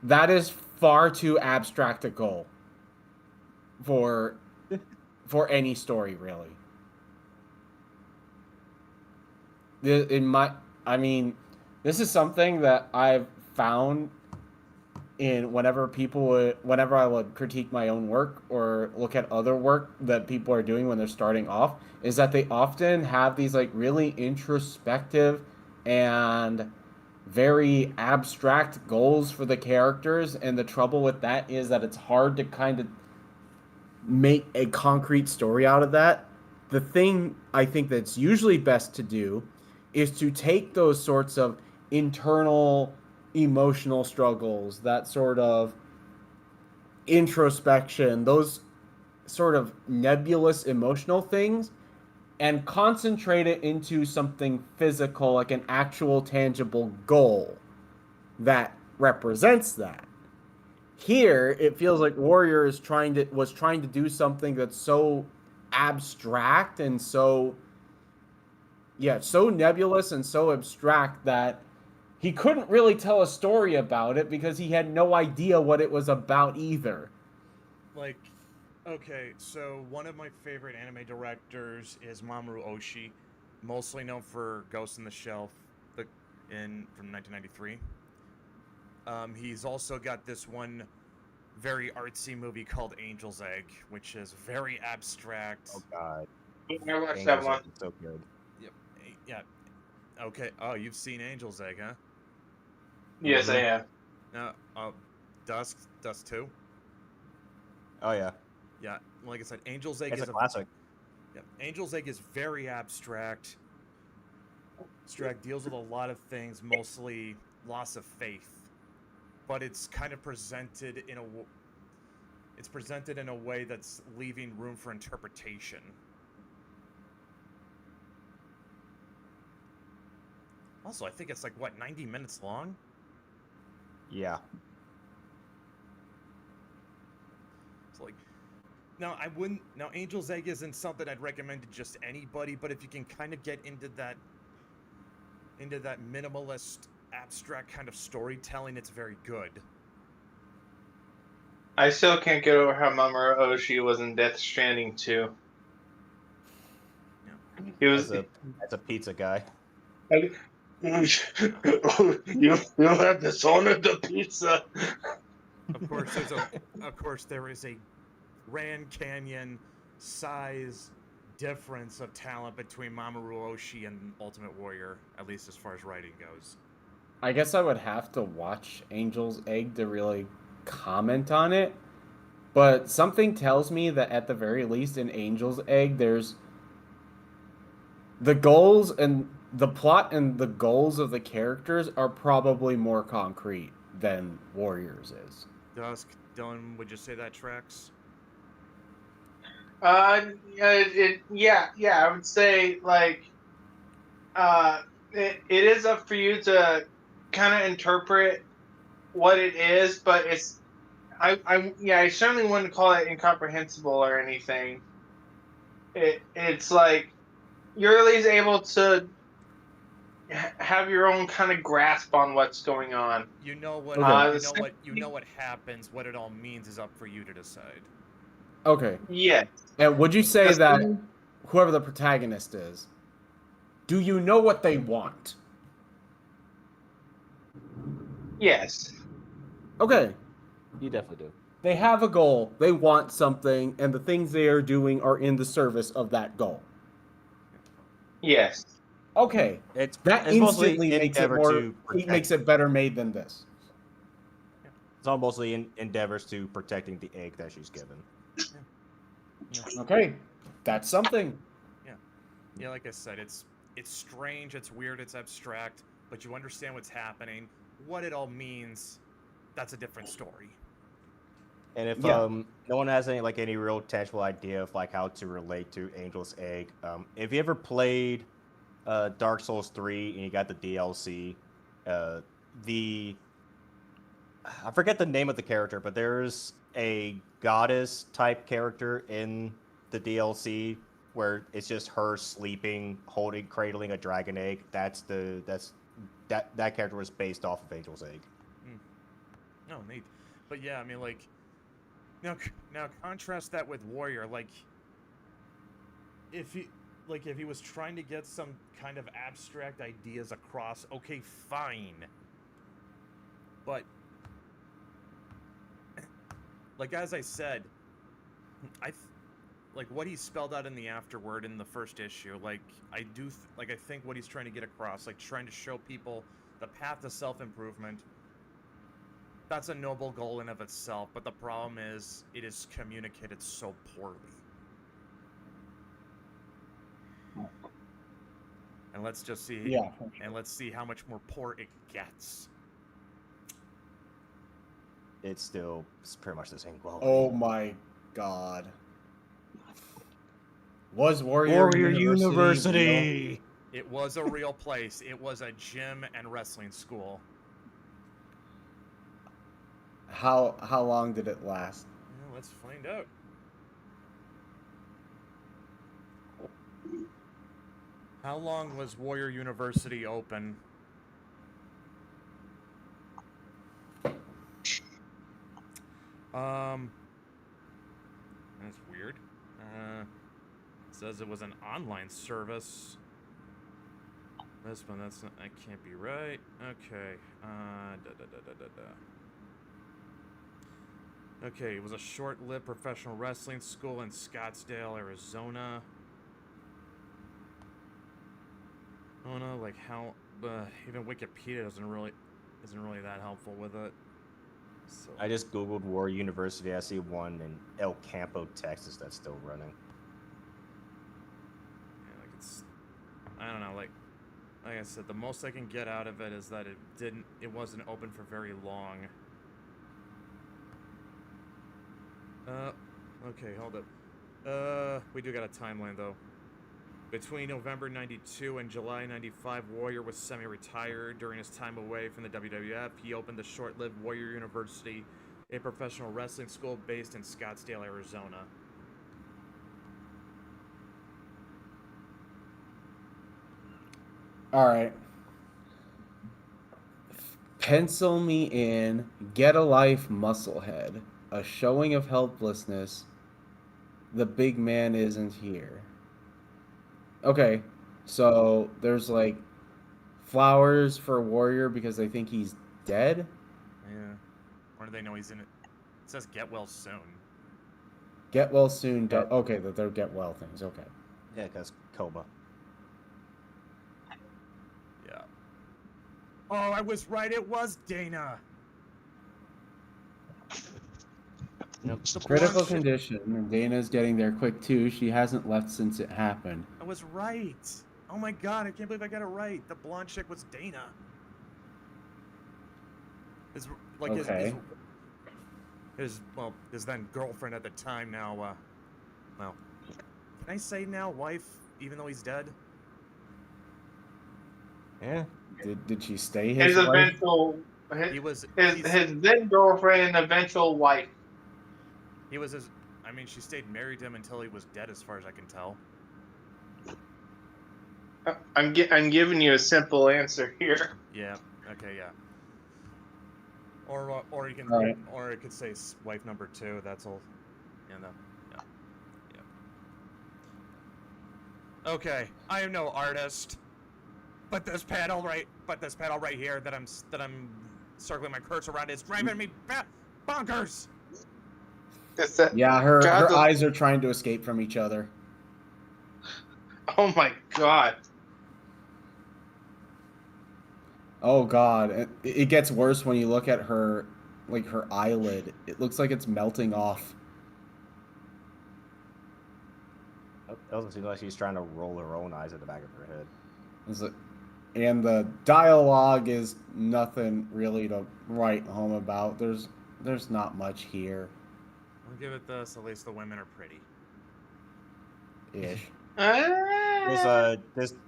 That is far too abstract a goal for any story, really. This is something that I've found in whenever I would critique my own work or look at other work that people are doing when they're starting off, is that they often have these like really introspective and very abstract goals for the characters, and the trouble with that is that it's hard to kind of make a concrete story out of that. The thing I think that's usually best to do is to take those sorts of internal emotional struggles, that sort of introspection, those sort of nebulous emotional things, and concentrate it into something physical, like an actual tangible goal that represents that. Here, it feels like Warrior was trying to do something that's so abstract and so nebulous and so abstract that he couldn't really tell a story about it because he had no idea what it was about either. Like, okay, so one of my favorite anime directors is Mamoru Oshii, mostly known for Ghost in the Shell from 1993. He's also got this one very artsy movie called Angel's Egg, which is very abstract. Oh God. I watched that Angel's one. Egg is so good. Yep. Yeah. Okay. Oh, you've seen Angel's Egg, huh? Yes, I am. Dusk 2. Oh yeah. Yeah, like I said, Angel's Egg It's is a classic. Yeah, Angel's Egg is very abstract. Deals with a lot of things, mostly loss of faith, but it's kind of presented in a way that's leaving room for interpretation. Also, I think it's like 90 minutes long. Yeah. So like, now Angel's Egg isn't something I'd recommend to just anybody, but if you can kind of get into that minimalist, abstract kind of storytelling, it's very good. I still can't get over how Mamoru Oshii was in Death Stranding 2. Yeah. He was. As a pizza guy. You have dishonored the pizza. Of course, there is a Grand Canyon size difference of talent between Mamoru Oshii and Ultimate Warrior, at least as far as writing goes. I guess I would have to watch Angel's Egg to really comment on it, but something tells me that at the very least in Angel's Egg, there's the goals and the plot and the goals of the characters are probably more concrete than Warriors is. Dusk, Dylan, would you say that tracks? I would say like, it is up for you to kind of interpret what it is, but I certainly wouldn't call it incomprehensible or anything. It's like you're at least able to have your own kind of grasp on what's going on. You know what happens. What it all means is up for you to decide. Okay. Yeah. And would you say that whoever the protagonist is, do you know what they want? Yes. Okay. You definitely do. They have a goal. They want something, and the things they are doing are in the service of that goal. Yes. Okay, It's that mostly instantly makes it endeavor more. to It protect. makes it better made than this. It's all mostly endeavors to protecting the egg that she's given. Okay, that's something. Yeah, like I said, it's strange, it's weird, it's abstract, but you understand what's happening. What it all means, that's a different story. And if Yeah. no one has any real tangible idea of how to relate to Angel's Egg, if you ever played Dark Souls 3 and you got the DLC, the I forget the name of the character, but there's a goddess type character in the DLC where it's just her sleeping, cradling a dragon egg. That character was based off of Angel's Egg. No, neat. But yeah, I mean, now contrast that with Warrior. If he was trying to get some kind of abstract ideas across, okay, fine. But as I said, what he spelled out in the afterword in the first issue, I think what he's trying to get across, trying to show people the path to self-improvement, that's a noble goal in of itself, but the problem is it is communicated so poorly. And let's just see. Yeah. And let's see how much more poor it gets. It's pretty much the same quality. Oh my god. Was Warrior University real? It was a real place. It was a gym and wrestling school. How long did it last? Well, let's find out. How long was Warrior University open? That's weird. It says it was an online service. This one, that can't be right. Okay. Okay, it was a short-lived professional wrestling school in Scottsdale, Arizona. I don't know, how, even Wikipedia isn't really that helpful with it. So. I just googled Warrior University. I see one in El Campo, Texas that's still running. Yeah, I don't know, like I said, the most I can get out of it is that it wasn't open for very long. Okay, hold up. We do got a timeline though. Between November 92 and July 95, Warrior was semi-retired. During his time away from the WWF, he opened the short-lived Warrior University, a professional wrestling school based in Scottsdale, Arizona. All right. Pencil me in. Get a life, Musclehead. A showing of helplessness. The big man isn't here. Okay, so there's flowers for Warrior because they think he's dead. Yeah. Or do they know he's in it? It says get well soon. Get well soon. Okay, that they're get well things. Okay. Yeah, because coma. Yeah. Oh, I was right. It was Dana. Nope. Critical condition. And Dana's getting there quick too. She hasn't left since it happened. I was right. Oh my god, I can't believe I got it right. The blonde chick was Dana. His then girlfriend at the time now, well, can I say now wife, even though he's dead? Yeah. Did she stay His wife? eventual his then girlfriend and eventual wife. He was his. I mean, she stayed married to him until he was dead, as far as I can tell. I'm giving you a simple answer here. Yeah. Okay. Yeah. Or you can, All right. or it could say wife number 2. That's all. Yeah. No. Yeah. Yeah. Okay. I am no artist, but this panel right here that I'm circling my cursor around is driving me bonkers. Is that? Yeah, her God, eyes are trying to escape from each other. oh my god. Oh god, it gets worse when you look at her, like her eyelid. It looks like it's melting off. It doesn't seem like she's trying to roll her own eyes at the back of her head. And the dialogue is nothing really to write home about. There's not much here. I'll give it this. At least the women are pretty. Ish.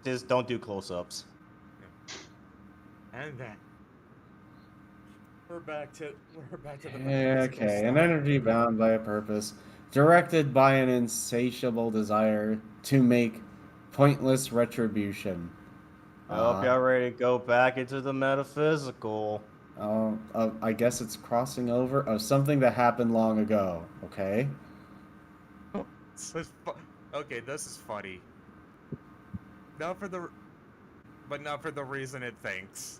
Just don't do close-ups. And then we're back to the Okay, an energy bound by a purpose, directed by an insatiable desire to make pointless retribution. I hope y'all ready to go back into the metaphysical. I guess it's crossing over of something that happened long ago. Okay. Okay, this is funny. Not for the reason it thinks.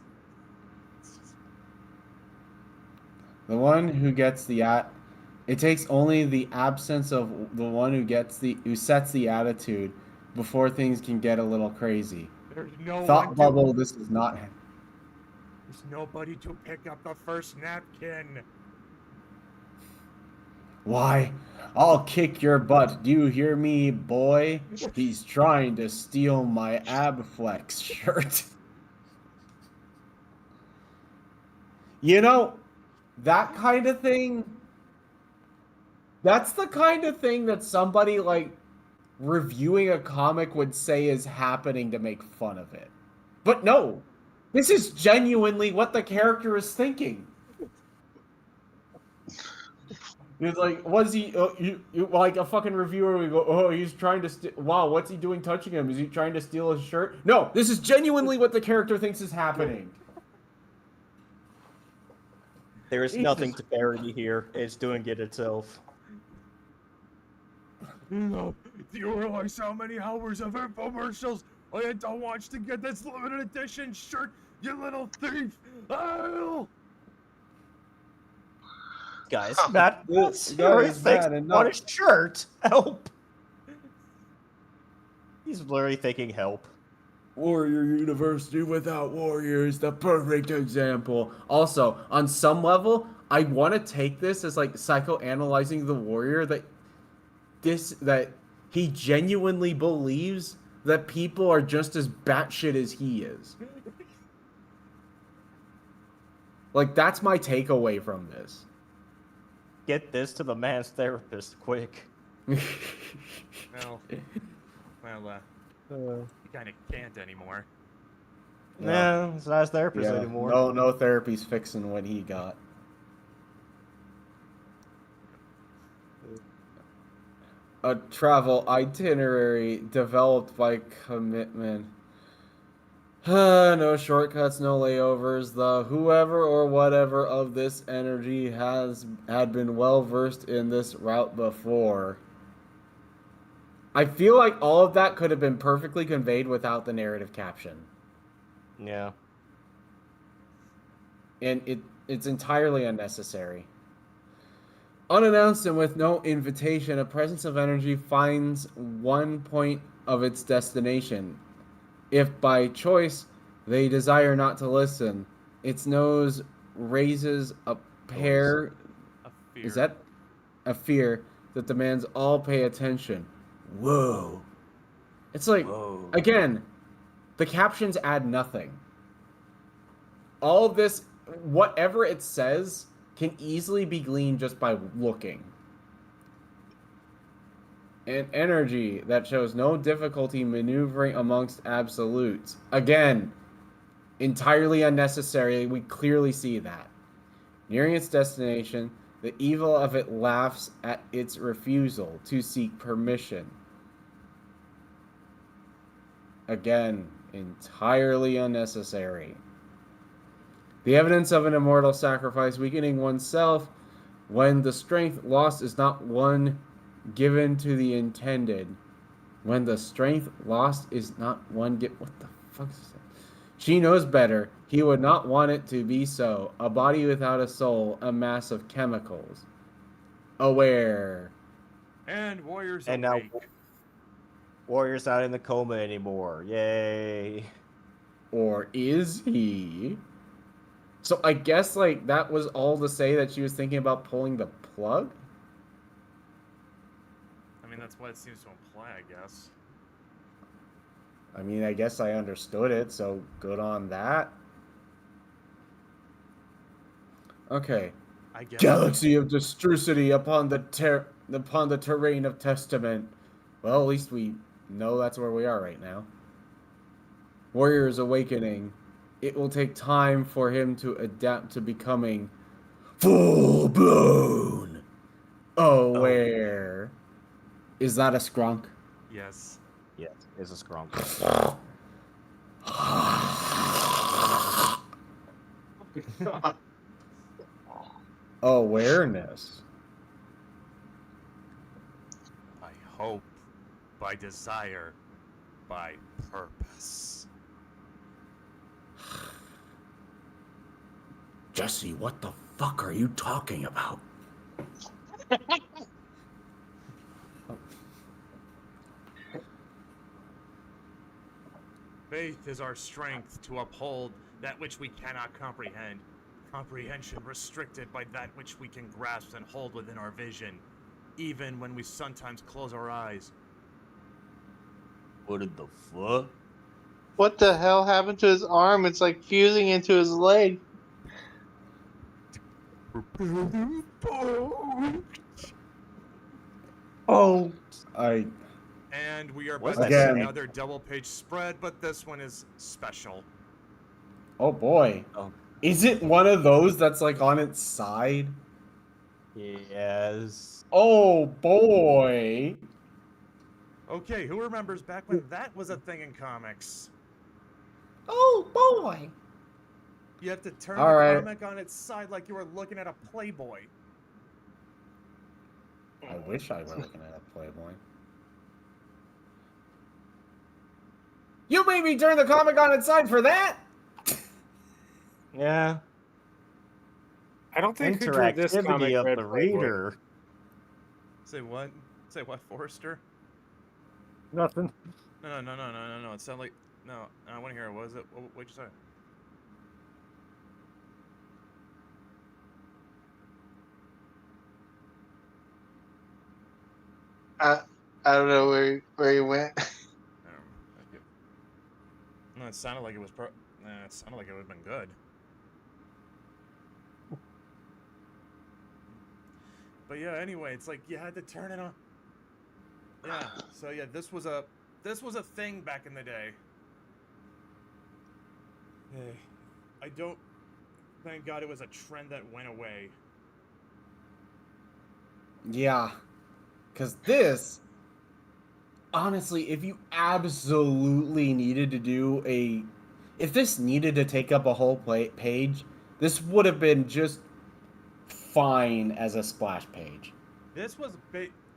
The one who gets it takes only the absence of the one who sets the attitude before things can get a little crazy. There's no Thought bubble, this is not. There's nobody to pick up the first napkin. Why? I'll kick your butt. Do you hear me, boy? He's trying to steal my Abflex shirt. You know, that kind of thing. That's the kind of thing that somebody like reviewing a comic would say is happening to make fun of it. But no, this is genuinely what the character is thinking. It's like, was he, like a fucking reviewer would go, oh, he's trying to, wow, what's he doing touching him? Is he trying to steal his shirt? No, this is genuinely what the character thinks is happening. There is nothing to parody here. It's doing it itself. No, do you realize how many hours of infomercials I had to watch to get this limited edition shirt, you little thief? Oh! Guys, Matt, This Harry is thinks bad enough. on his shirt. Help! He's literally thinking help. Warrior University without warriors, the perfect example. Also, on some level, I want to take this as like psychoanalyzing the warrior that he genuinely believes that people are just as batshit as he is. Like, that's my takeaway from this. Get this to the man's therapist, quick. Well, you kind of can't anymore. Nah, it's not his therapist anymore. No therapy's fixing what he got. A travel itinerary developed by commitment. No shortcuts, no layovers. The whoever or whatever had been well versed in this route before. I feel like all of that could have been perfectly conveyed without the narrative caption. Yeah. And it's entirely unnecessary. Unannounced and with no invitation, a presence of energy finds one point of its destination. If by choice they desire not to listen, its nose raises a pair. Is that a fear that demands all pay attention? Whoa. It's like, again, the captions add nothing. All of this, whatever it says, can easily be gleaned just by looking. An energy that shows no difficulty maneuvering amongst absolutes. Again, entirely unnecessary. We clearly see that. Nearing its destination, the evil of it laughs at its refusal to seek permission. Again, entirely unnecessary. The evidence of an immortal sacrifice weakening oneself when the strength lost is not one given to the intended. When the strength lost is not one what the fuck is that? She knows better. He would not want it to be so. A body without a soul, a mass of chemicals. aware. And Warriors And now awake. Warrior's not in the coma anymore. Yay. Or is he? So I guess like that was all to say that she was thinking about pulling the plug? I mean, that's what it seems to imply, I guess. I mean, I guess I understood it, so good on that. Okay. I guess. Galaxy of Destrucity upon the terrain of Testament. Well, at least we know that's where we are right now. Warrior's awakening. It will take time for him to adapt to becoming full blown aware. Is that a skrunk? Yes. Yes, it's a scrum. Awareness. By hope, by desire, by purpose. Jesse, what the fuck are you talking about? Faith is our strength to uphold that which we cannot comprehend. Comprehension restricted by that which we can grasp and hold within our vision, even when we sometimes close our eyes. What in the fuck? What the hell happened to his arm? It's like fusing into his leg. Oh, And we are What's about to that see say? another double-page spread, but this one is special. oh boy. Oh. Is it one of those that's like on its side? Yes. Oh boy. Okay, who remembers back when that was a thing in comics? Oh boy. You have to turn All the right. comic on its side like you were looking at a Playboy. I wish I were looking at a Playboy. You made me turn the comic on its side for that? Yeah. I don't think who drew this comic Interactivity of read the Playboy. reader. Say what? Say what, Forrester? Nothing. No. It sounded like... No, I want to hear it. What was it? What'd you say? I don't know where he went. Thank you. No, it sounded like it was it sounded like it would have been good. But yeah, anyway, it's like you had to turn it on. Yeah, so yeah, this was a thing back in the day. Hey, I don't... Thank God it was a trend that went away. Yeah. Because this, honestly, if you absolutely needed to do a... If this needed to take up a whole page, this would have been just fine as a splash page. This was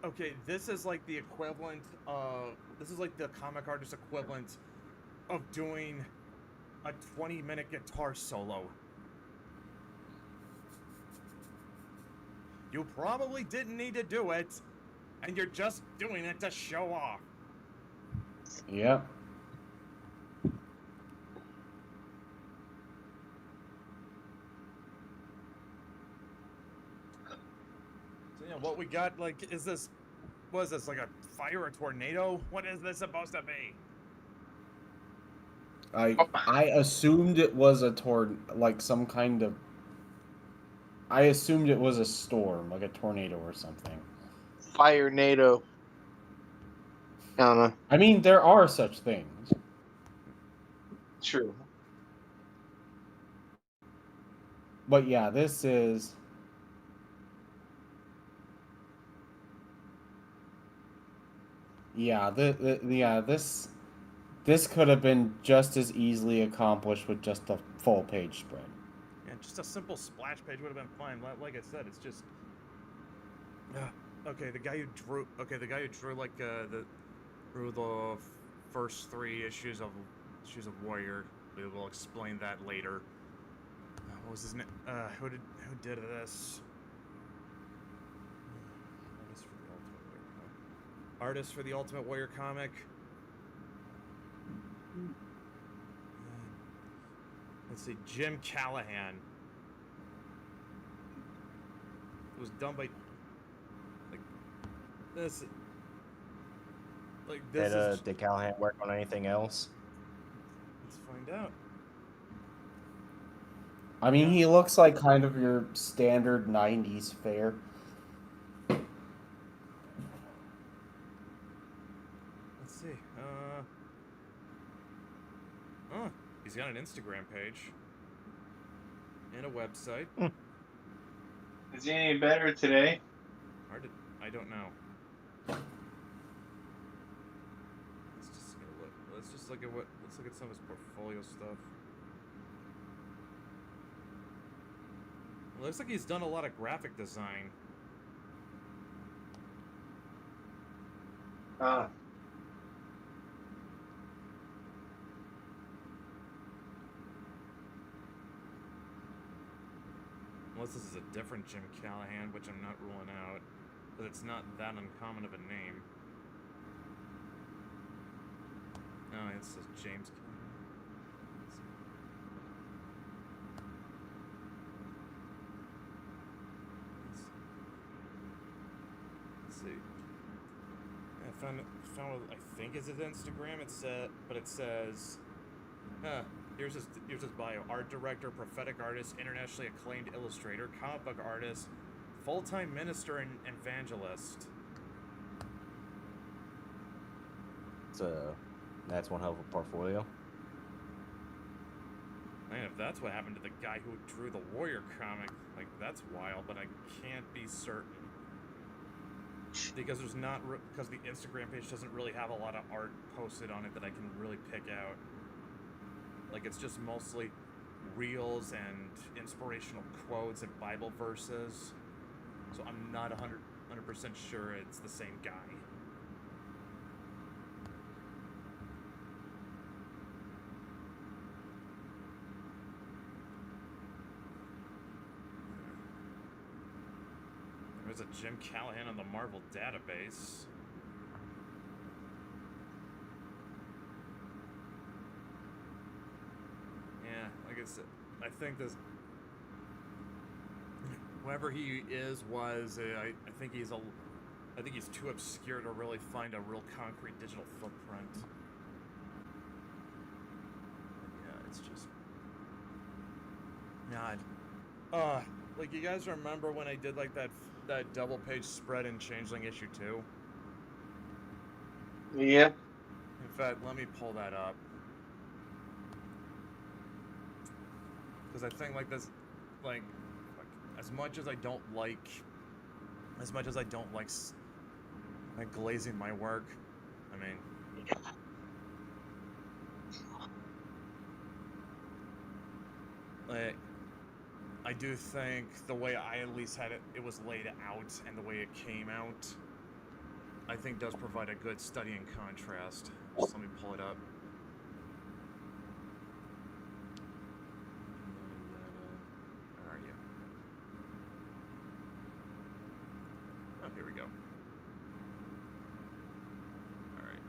okay, this is like the equivalent of... This is like the comic artist equivalent of doing a 20-minute guitar solo. You probably didn't need to do it, and you're just doing it to show off. Yep. So yeah, what we got, like, is this... What is this, like a fire, a tornado? What is this supposed to be? I assumed it was like some kind of... I assumed it was a storm, like a tornado or something. Fire NATO. I don't know. I mean, there are such things. True. But yeah, this is... Yeah, this could have been just as easily accomplished with just a full page spread. Yeah, just a simple splash page would have been fine. Like I said, it's just... okay, the guy who drew... Okay, the guy who drew, like, drew the first 3 issues of Warrior. We will explain that later. What was his name? Who did this? artist for the Ultimate Warrior comic. Let's see, Jim Callahan. It was done by like this. Like this is. Did Callahan work on anything else? Let's find out. I mean, Yeah. he looks like kind of your standard 90s fare. Let's see. He's got an Instagram page and a website. Is he any better today? I don't know. Let's just look at let's look at some of his portfolio stuff. It looks like he's done a lot of graphic design. Unless this is a different Jim Callahan, which I'm not ruling out, but it's not that uncommon of a name. No, it says James Callahan. Let's see. I found what I think is his Instagram. It says, here's his bio: art director, prophetic artist, internationally acclaimed illustrator, comic book artist, full-time minister and evangelist. That's one hell of a portfolio. Man, if that's what happened to the guy who drew the Warrior comic, like, that's wild, but I can't be certain. Because because the Instagram page doesn't really have a lot of art posted on it that I can really pick out. Like, it's just mostly reels and inspirational quotes and Bible verses. So I'm not 100% sure it's the same guy. There's a Jim Callahan on the Marvel database. Yeah, like I said, I think this, whoever he was, I think he's too obscure to really find a real concrete digital footprint. Yeah, it's just, God. Like, you guys remember when I did like that double page spread in Changeling issue 2? Yeah. In fact, let me pull that up. Because I think like this, like as much as I don't like glazing my work, I mean, like, I do think the way I at least had it was laid out and the way it came out, I think does provide a good study in contrast. Just let me pull it up. Where are you? Oh, here we go. Alright.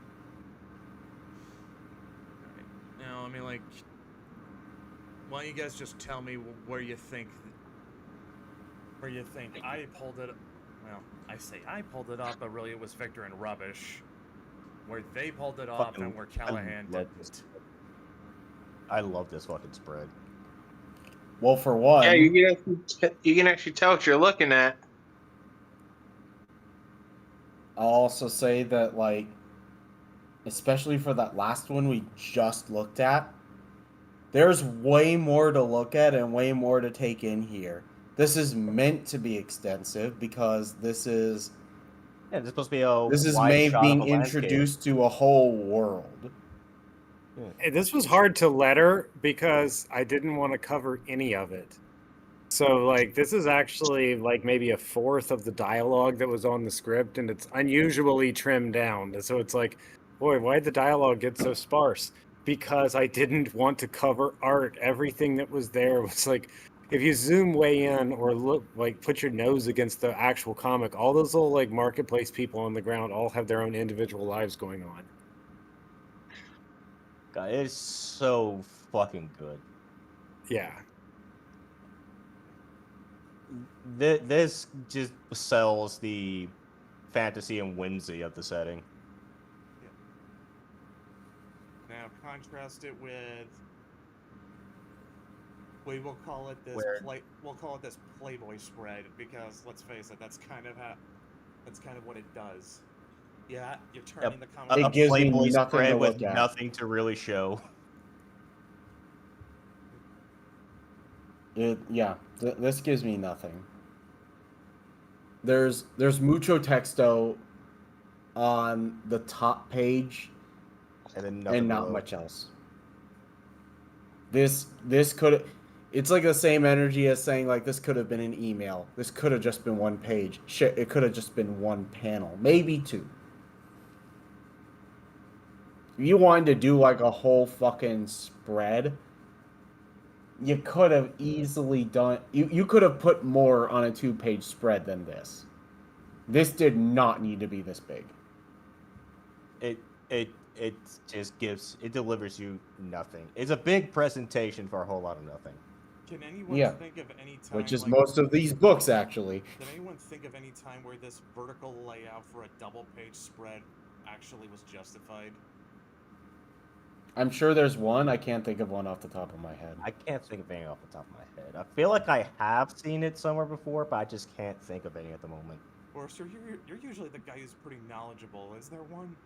Now, I mean, like, why don't you guys just tell me where you think I pulled it. Well, I say I pulled it off, but really it was Victor and Rubbish. Where they pulled it off and where Callahan didn't. I love this fucking spread. Well, for one, Yeah, you can actually tell what you're looking at. I'll also say that, like, especially for that last one we just looked at, there's way more to look at and way more to take in here. This is meant to be extensive because this is it's supposed to be a Maeve being introduced to a whole world. Yeah. This was hard to letter because I didn't want to cover any of it. So, like, this is actually like maybe a fourth of the dialogue that was on the script, and it's unusually trimmed down. So it's like, boy, why'd the dialogue get so sparse? Because I didn't want to cover art. Everything that was there was like if you zoom way in or look like put your nose against the actual comic, all those little like marketplace people on the ground all have their own individual lives going on. God, it's so fucking good. Yeah. This just sells the fantasy and whimsy of the setting. Now contrast it with we'll call it this Where- we'll call it this Playboy spread, because let's face it, that's kind of what it does. Yeah, you're turning the comic. It A gives me Playboy nothing spread to with look at. nothing to really show. This gives me nothing. There's mucho texto on the top page And then nothing and not below. much else. This could, it's like the same energy as saying like this could have been an email. This could have just been one page. Shit, it could have just been one panel, maybe two. If you wanted to do like a whole fucking spread, you could have easily done. You could have put more on a 2-page spread than this. This did not need to be this big. It just delivers you nothing. It's a big presentation for a whole lot of nothing. Can anyone Yeah. think of any time? Which is like, most of these books, actually. Can anyone think of any time where this vertical layout for a double-page spread actually was justified? I'm sure there's one. I can't think of one off the top of my head. I can't think of any off the top of my head. I feel like I have seen it somewhere before, but I just can't think of any at the moment. Or sir, you're usually the guy who's pretty knowledgeable. Is there one?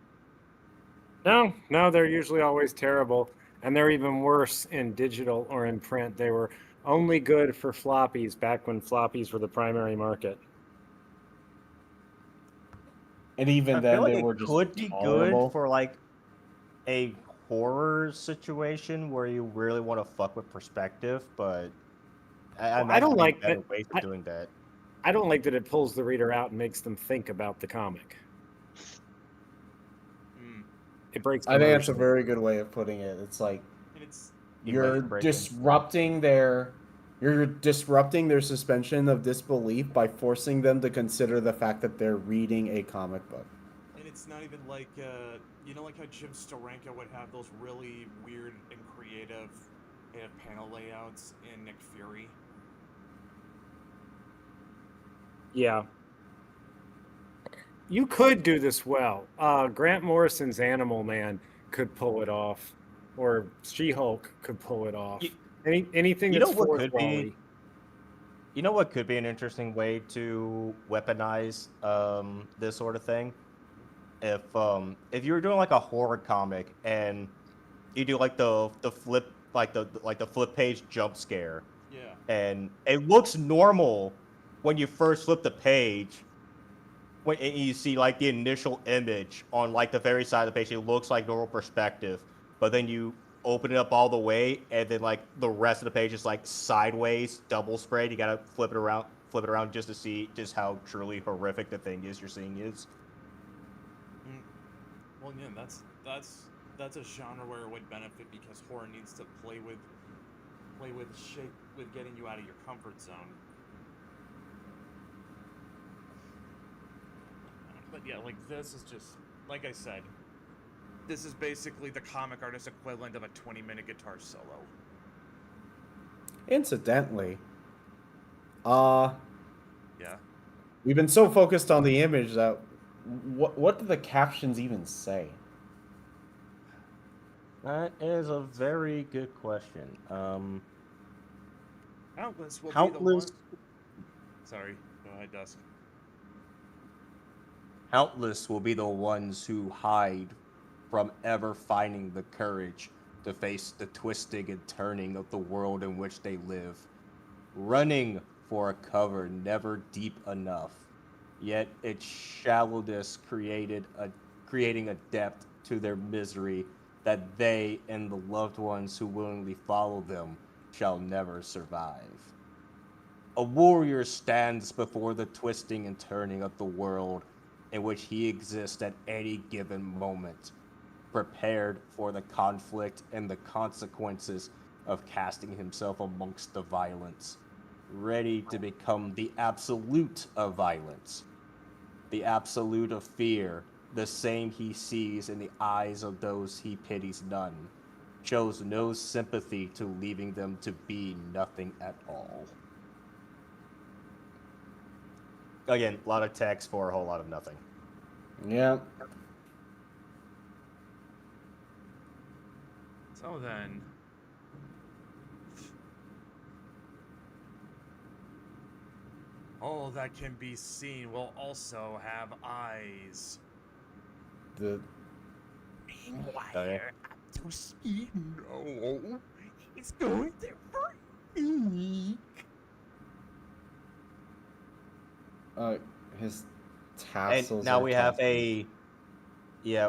No, they're usually always terrible, and they're even worse in digital or in print. They were only good for floppies back when floppies were the primary market. And even I then, feel like they it were just could be tolerable. good for like a horror situation where you really want to fuck with perspective, but I Well, I don't imagine like better that- ways of doing that. I don't like that it pulls the reader out and makes them think about the comic. It breaks. I think that's a immersion. very good way of putting it. It's like And it's you're Immersion breaking. disrupting their suspension of disbelief by forcing them to consider the fact that they're reading a comic book. and it's not even like like how Jim Steranko would have those really weird and creative panel layouts in Nick Fury. Yeah. You could do this well. Grant Morrison's Animal Man could pull it off, or She-Hulk could pull it off. You- Anything you know that's what fourth could be? wall-y. You know what could be an interesting way to weaponize this sort of thing? If you were doing like a horror comic and you do like the flip the flip page jump scare, Yeah. and it looks normal when you first flip the page. And you see like the initial image on like the very side of the page, it looks like normal perspective, but then you open it up all the way, and then like the rest of the page is like sideways, double spread. You gotta flip it around just to see just how truly horrific the thing is you're seeing is. Well, yeah, that's a genre where it would benefit, because horror needs to play with shape, with getting you out of your comfort zone. But yeah, like this is just, like I said, this is basically the comic artist equivalent of a 20-minute guitar solo. Incidentally, Yeah. we've been so focused on the image that what do the captions even say? That is a very good question. Countless will be the Countless one. Sorry, go ahead, Dusk. Countless will be the ones who hide from ever finding the courage to face the twisting and turning of the world in which they live, running for a cover never deep enough, yet its shallowness creating a depth to their misery that they and the loved ones who willingly follow them shall never survive. A warrior stands before the twisting and turning of the world in which he exists at any given moment, prepared for the conflict and the consequences of casting himself amongst the violence, ready to become the absolute of violence, the absolute of fear, the same he sees in the eyes of those he pities none, shows no sympathy to leaving them to be nothing at all. Again, a lot of text for a whole lot of nothing. Yeah. So then, all that can be seen will also have eyes. The Meanwhile, Okay. to see no, it's going to freak. his And tassels. now are we have talking.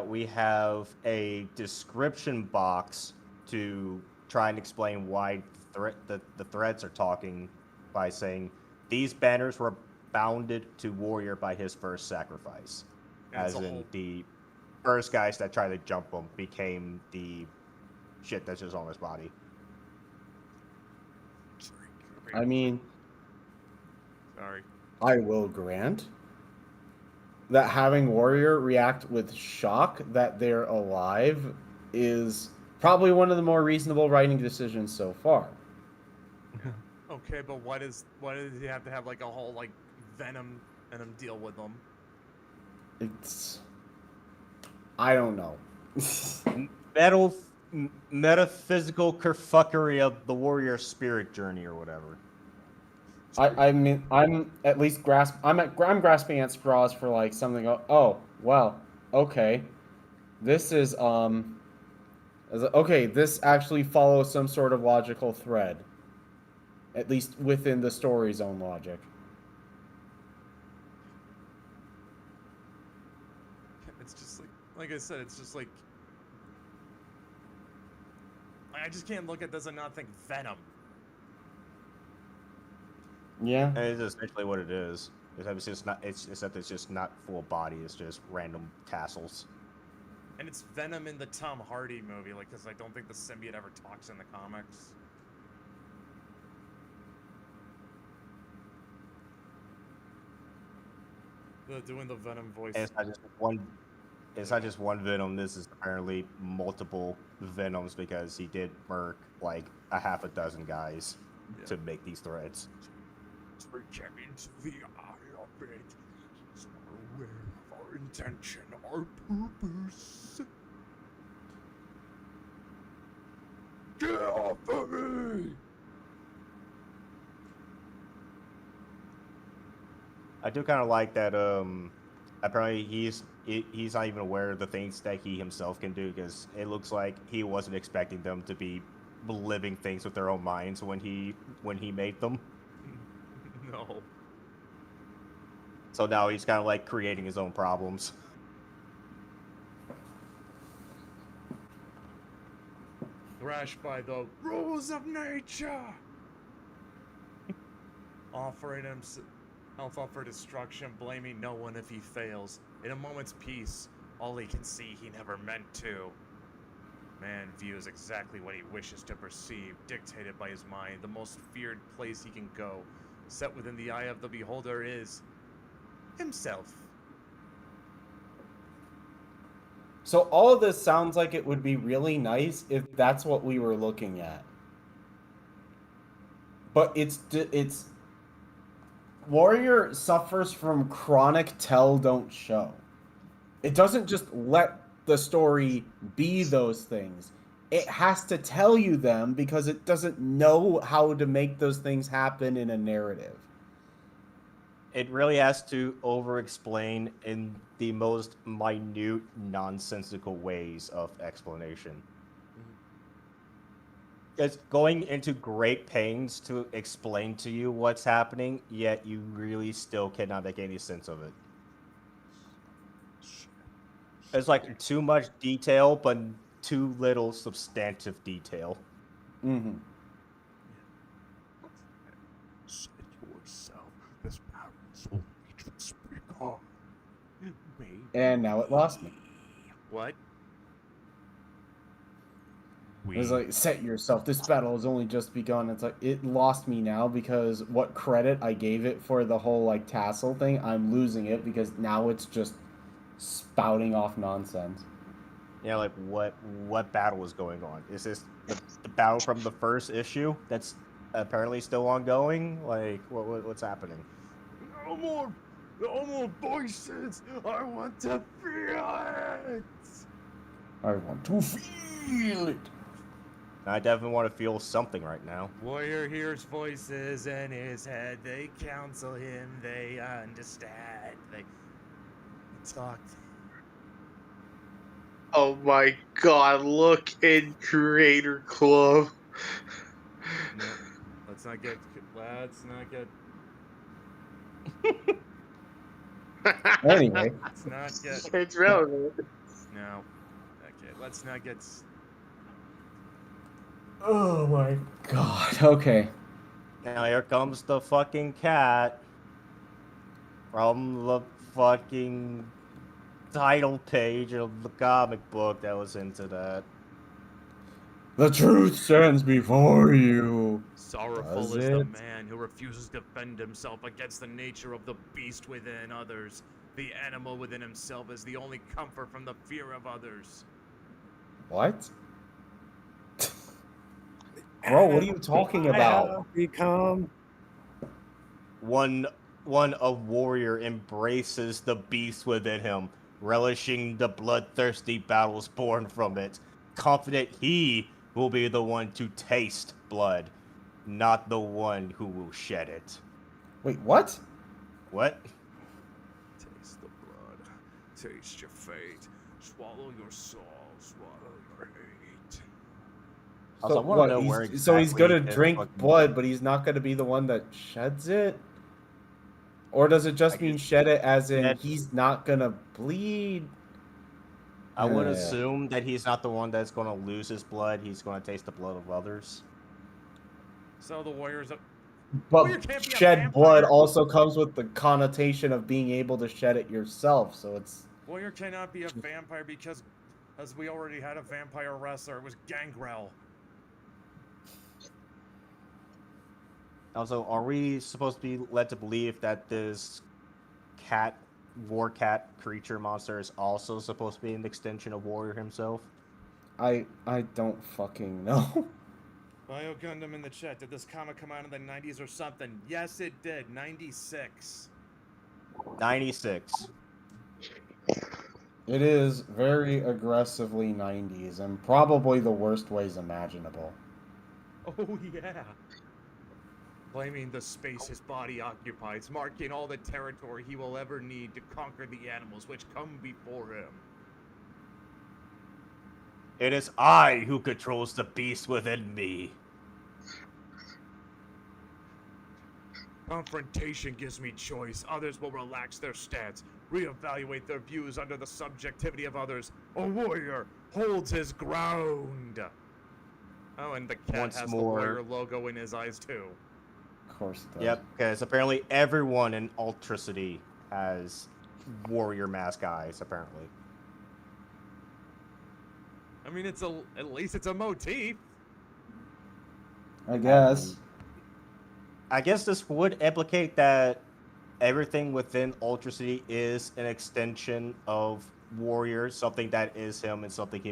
we have a description box to try and explain why the threads are talking by saying these banners were bounded to warrior by his first sacrifice, And it's as a in whole- the first guys that tried to jump him became the shit that's just on his body. I mean, Sorry. I will grant that having Warrior react with shock that they're alive is probably one of the more reasonable writing decisions so far. Okay, but why does he have to have like a whole like venom deal with them? It's I don't know. Metaphysical kerfuckery of the warrior spirit journey or whatever. I mean I'm at least I'm grasping at straws for like something. Oh well, okay. This is okay. This actually follows some sort of logical thread, at least within the story's own logic. It's just like I said, it's just like I just can't look at this and not think venom. Yeah. And it's essentially what it is. It's just not. It's that it's just not full body. It's just random tassels. And it's venom in the Tom Hardy movie, like, because I don't think the symbiote ever talks in the comics. Doing the venom voice. And it's not just one. It's not just one venom. This is apparently multiple venoms because he did murk like a half a dozen guys to make these threads. Reach into the eye of it. He's not aware of our intention, our purpose. Get off of me! I do kind of like that. Apparently he's not even aware of the things that he himself can do because it looks like he wasn't expecting them to be living things with their own minds when he made them. No. So now he's kind of like creating his own problems. Thrashed by the rules of nature. Offering himself up for destruction, blaming no one if he fails. In a moment's peace, all he can see he never meant to. Man views exactly what he wishes to perceive, dictated by his mind. The most feared place he can go, set within the eye of the beholder, is himself. So all of this sounds like it would be really nice if that's what we were looking at. But it's Warrior suffers from chronic tell don't show. It doesn't just let the story be those things. It has to tell you them because it doesn't know how to make those things happen in a narrative. It really has to over-explain in the most minute, nonsensical ways of explanation. It's going into great pains to explain to you what's happening, yet you really still cannot make any sense of it. It's like too much detail, but too little substantive detail. Mm-hmm. Say to yourself, this balance will reach its speak on. And now it lost me. What? It was like, set yourself. This battle has only just begun. It's like, it lost me now because what credit I gave it for the whole, like, tassel thing, I'm losing it because now it's just spouting off nonsense. Yeah, like what battle is going on? Is this the battle from the first issue that's apparently still ongoing? Like, what's happening? No more voices. I want to feel it. I want to feel it. I definitely want to feel something right now. Warrior hears voices in his head. They counsel him. They understand. They talk. Oh my god, look in Creator Club. No, let's not get. Anyway. Let's not get. It's relevant. No. Okay, let's not get. Oh my god. Okay. Now here comes the fucking cat from the fucking title page of the comic book that was into that. The truth stands before you. Sorrowful Does is the it? man who refuses to defend himself against the nature of the beast within others. The animal within himself is the only comfort from the fear of others. What? Bro, what are you talking about? Become One of warrior embraces the beast within him, relishing the bloodthirsty battles born from it, confident he will be the one to taste blood, not the one who will shed it. Wait, what? What? Taste the blood. Taste your fate. Swallow your soul. Swallow your hate. Also, I So wanna what? know where So he's exactly gonna this drink fucking- blood, but he's not gonna be the one that sheds it? Or does it just I mean guess- shed it as in Shed- he's not gonna bleed? I would Yeah. assume that he's not the one that's going to lose his blood. He's going to taste the blood of others. So the warriors. But Warrior can't be a shed vampire. blood also comes with the connotation of being able to shed it yourself, so it's... Warrior cannot be a vampire because, as we already had a vampire wrestler, it was Gangrel. Also, are we supposed to be led to believe that this war cat creature monster is also supposed to be an extension of Warrior himself? I don't fucking know. Bio Gundam in the chat. Did this comic come out in the 90s or something? Yes, it did. 96. 96. It is very aggressively 90s, and probably the worst ways imaginable. Oh, yeah. Claiming the space his body occupies, marking all the territory he will ever need to conquer the animals which come before him. It is I who controls the beast within me. Confrontation gives me choice. Others will relax their stance, reevaluate their views under the subjectivity of others. A warrior holds his ground. Oh, and the cat Once has more. the warrior logo in his eyes too. Of course it does. Yep, because apparently everyone in Ultracity has warrior mask eyes, apparently. I mean, at least it's a motif. I guess. I guess this would implicate that everything within Ultracity is an extension of Warrior, something that is him and something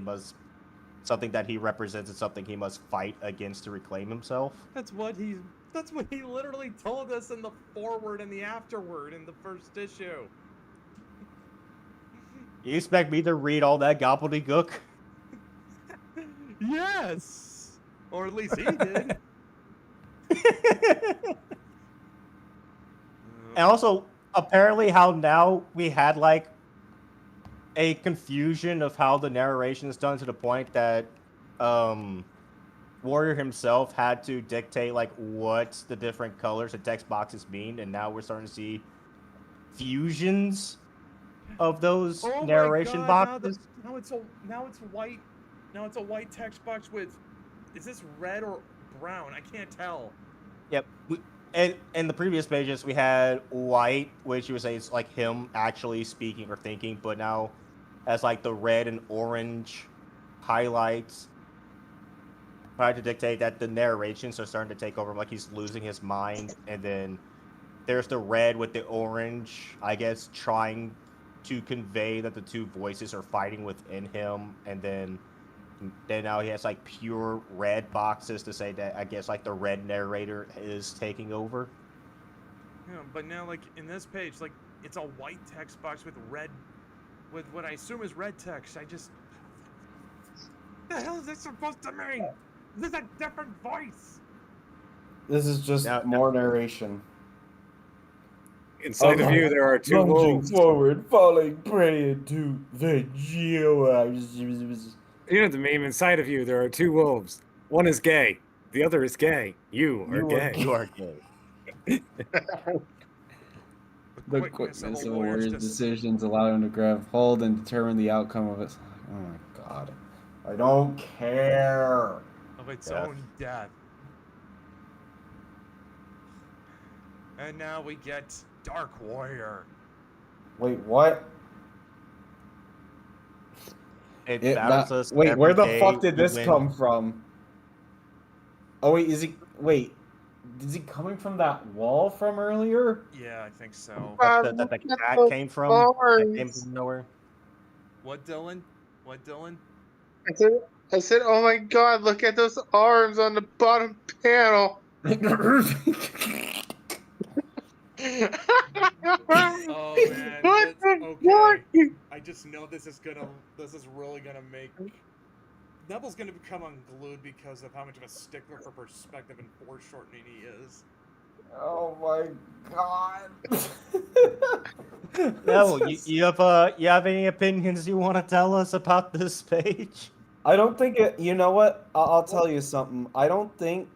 that he represents and something he must fight against to reclaim himself. That's what he literally told us in the foreword and the afterword in the first issue. You expect me to read all that gobbledygook? Yes, or at least he did. And also, apparently how now we had, like, a confusion of how the narration is done to the point that, Warrior himself had to dictate, like, what the different colors and text boxes mean, and now we're starting to see fusions of those Oh my narration God, boxes. Now it's white. Now it's a white text box with. Is this red or brown? I can't tell. Yep. And in the previous pages, we had white, which you would say is like him actually speaking or thinking, but now as like the red and orange highlights. trying to dictate that the narrations are starting to take over, like he's losing his mind, and then there's the red with the orange, I guess, trying to convey that the two voices are fighting within him, and then now he has like pure red boxes to say that I guess like the red narrator is taking over. Yeah, but now like in this page, like it's a white text box with what I assume is red text. What the hell is this supposed to mean? This is a different voice. This is just Now- more narration. Inside of you, there are two Lunging wolves. forward, falling prey to the geo. You know the meme. Inside of you, there are two wolves. One is gay. The other is gay. You are gay. You are gay. The quickness of a warrior's decisions allow him to grab hold and determine the outcome of it. Oh my god. I don't care. Of its Death. own death. And now we get Dark Warrior. Wait, what? It It battles not- us wait, where every the day fuck did to this win. come from? Oh wait, is he coming from that wall from earlier? Yeah, I think so. That the Look at cat those came from? That came arms. from nowhere? What, Dylan? What, Dylan? I said, oh my god, look at those arms on the bottom panel. Oh man, What that's the okay. fuck? I just know this is really gonna make Neville's gonna become unglued because of how much of a stickler for perspective and foreshortening he is. Oh my god. No, you have any opinions you want to tell us about this page? I don't think it. You know what? I'll tell you something. I don't think.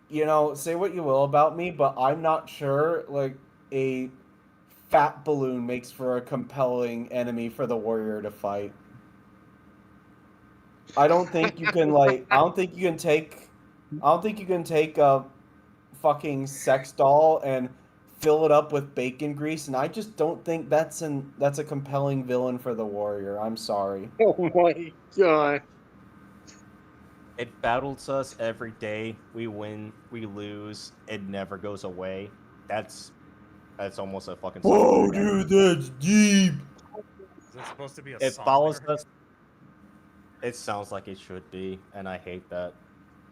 You know, say what you will about me, but I'm not sure. Like a fat balloon makes for a compelling enemy for the warrior to fight. I don't think you can like. I don't think you can take. I don't think you can take a fucking sex doll and fill it up with bacon grease, and I just don't think that's a compelling villain for the warrior. I'm sorry. Oh my god. It battles us every day. We win, we lose. It never goes away. That's almost a fucking. Oh, song. dude, that's deep. Is that supposed to be a It song follows lyric? us. It sounds like it should be, and I hate that.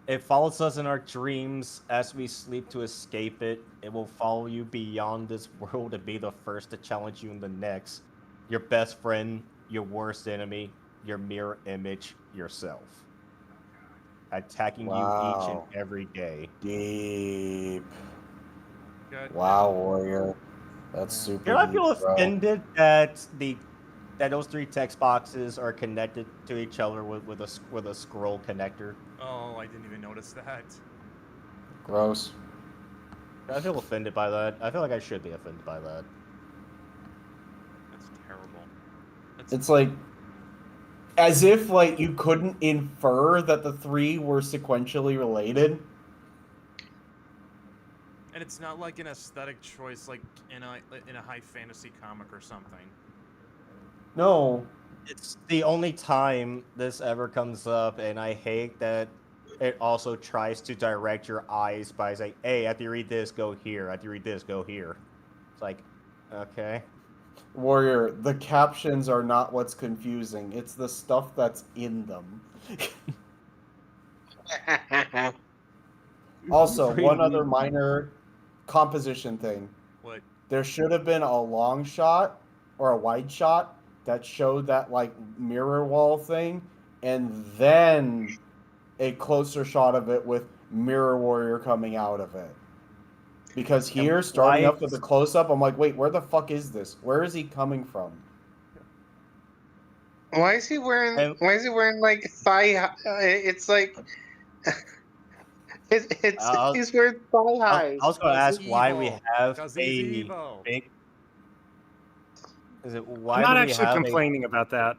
It follows us in our dreams as we sleep to escape it. It will follow you beyond this world and be the first to challenge you in the next. Your best friend, your worst enemy, your mirror image, yourself. Attacking you each and Wow. every day. Deep. Good. Wow, warrior. That's super You know, I deep, feel bro. offended that those three text boxes are connected to each other with a scroll connector. Oh, I didn't even notice that. Gross. I feel offended by that. I feel like I should be offended by that. That's terrible. It's like as if like you couldn't infer that the three were sequentially related. And it's not like an aesthetic choice like in a high fantasy comic or something. No. It's the only time this ever comes up, and I hate that it also tries to direct your eyes by saying, hey, after you read this, go here. After you read this, go here. It's like, okay. Warrior, the captions are not what's confusing. It's the stuff that's in them. Also, one other minor composition thing. What? There should have been a long shot or a wide shot that showed that like mirror wall thing, and then a closer shot of it with Mirror Warrior coming out of it. Because here, starting why- up with the close up, I'm like, wait, where the fuck is this? Where is he coming from? Why is he wearing? And- Why is he wearing like thigh? It's like I'll- he's wearing thigh I highs. was going to ask why we evil. have 'Cause a he's evil. big. Is it why I'm not do we actually have complaining about that.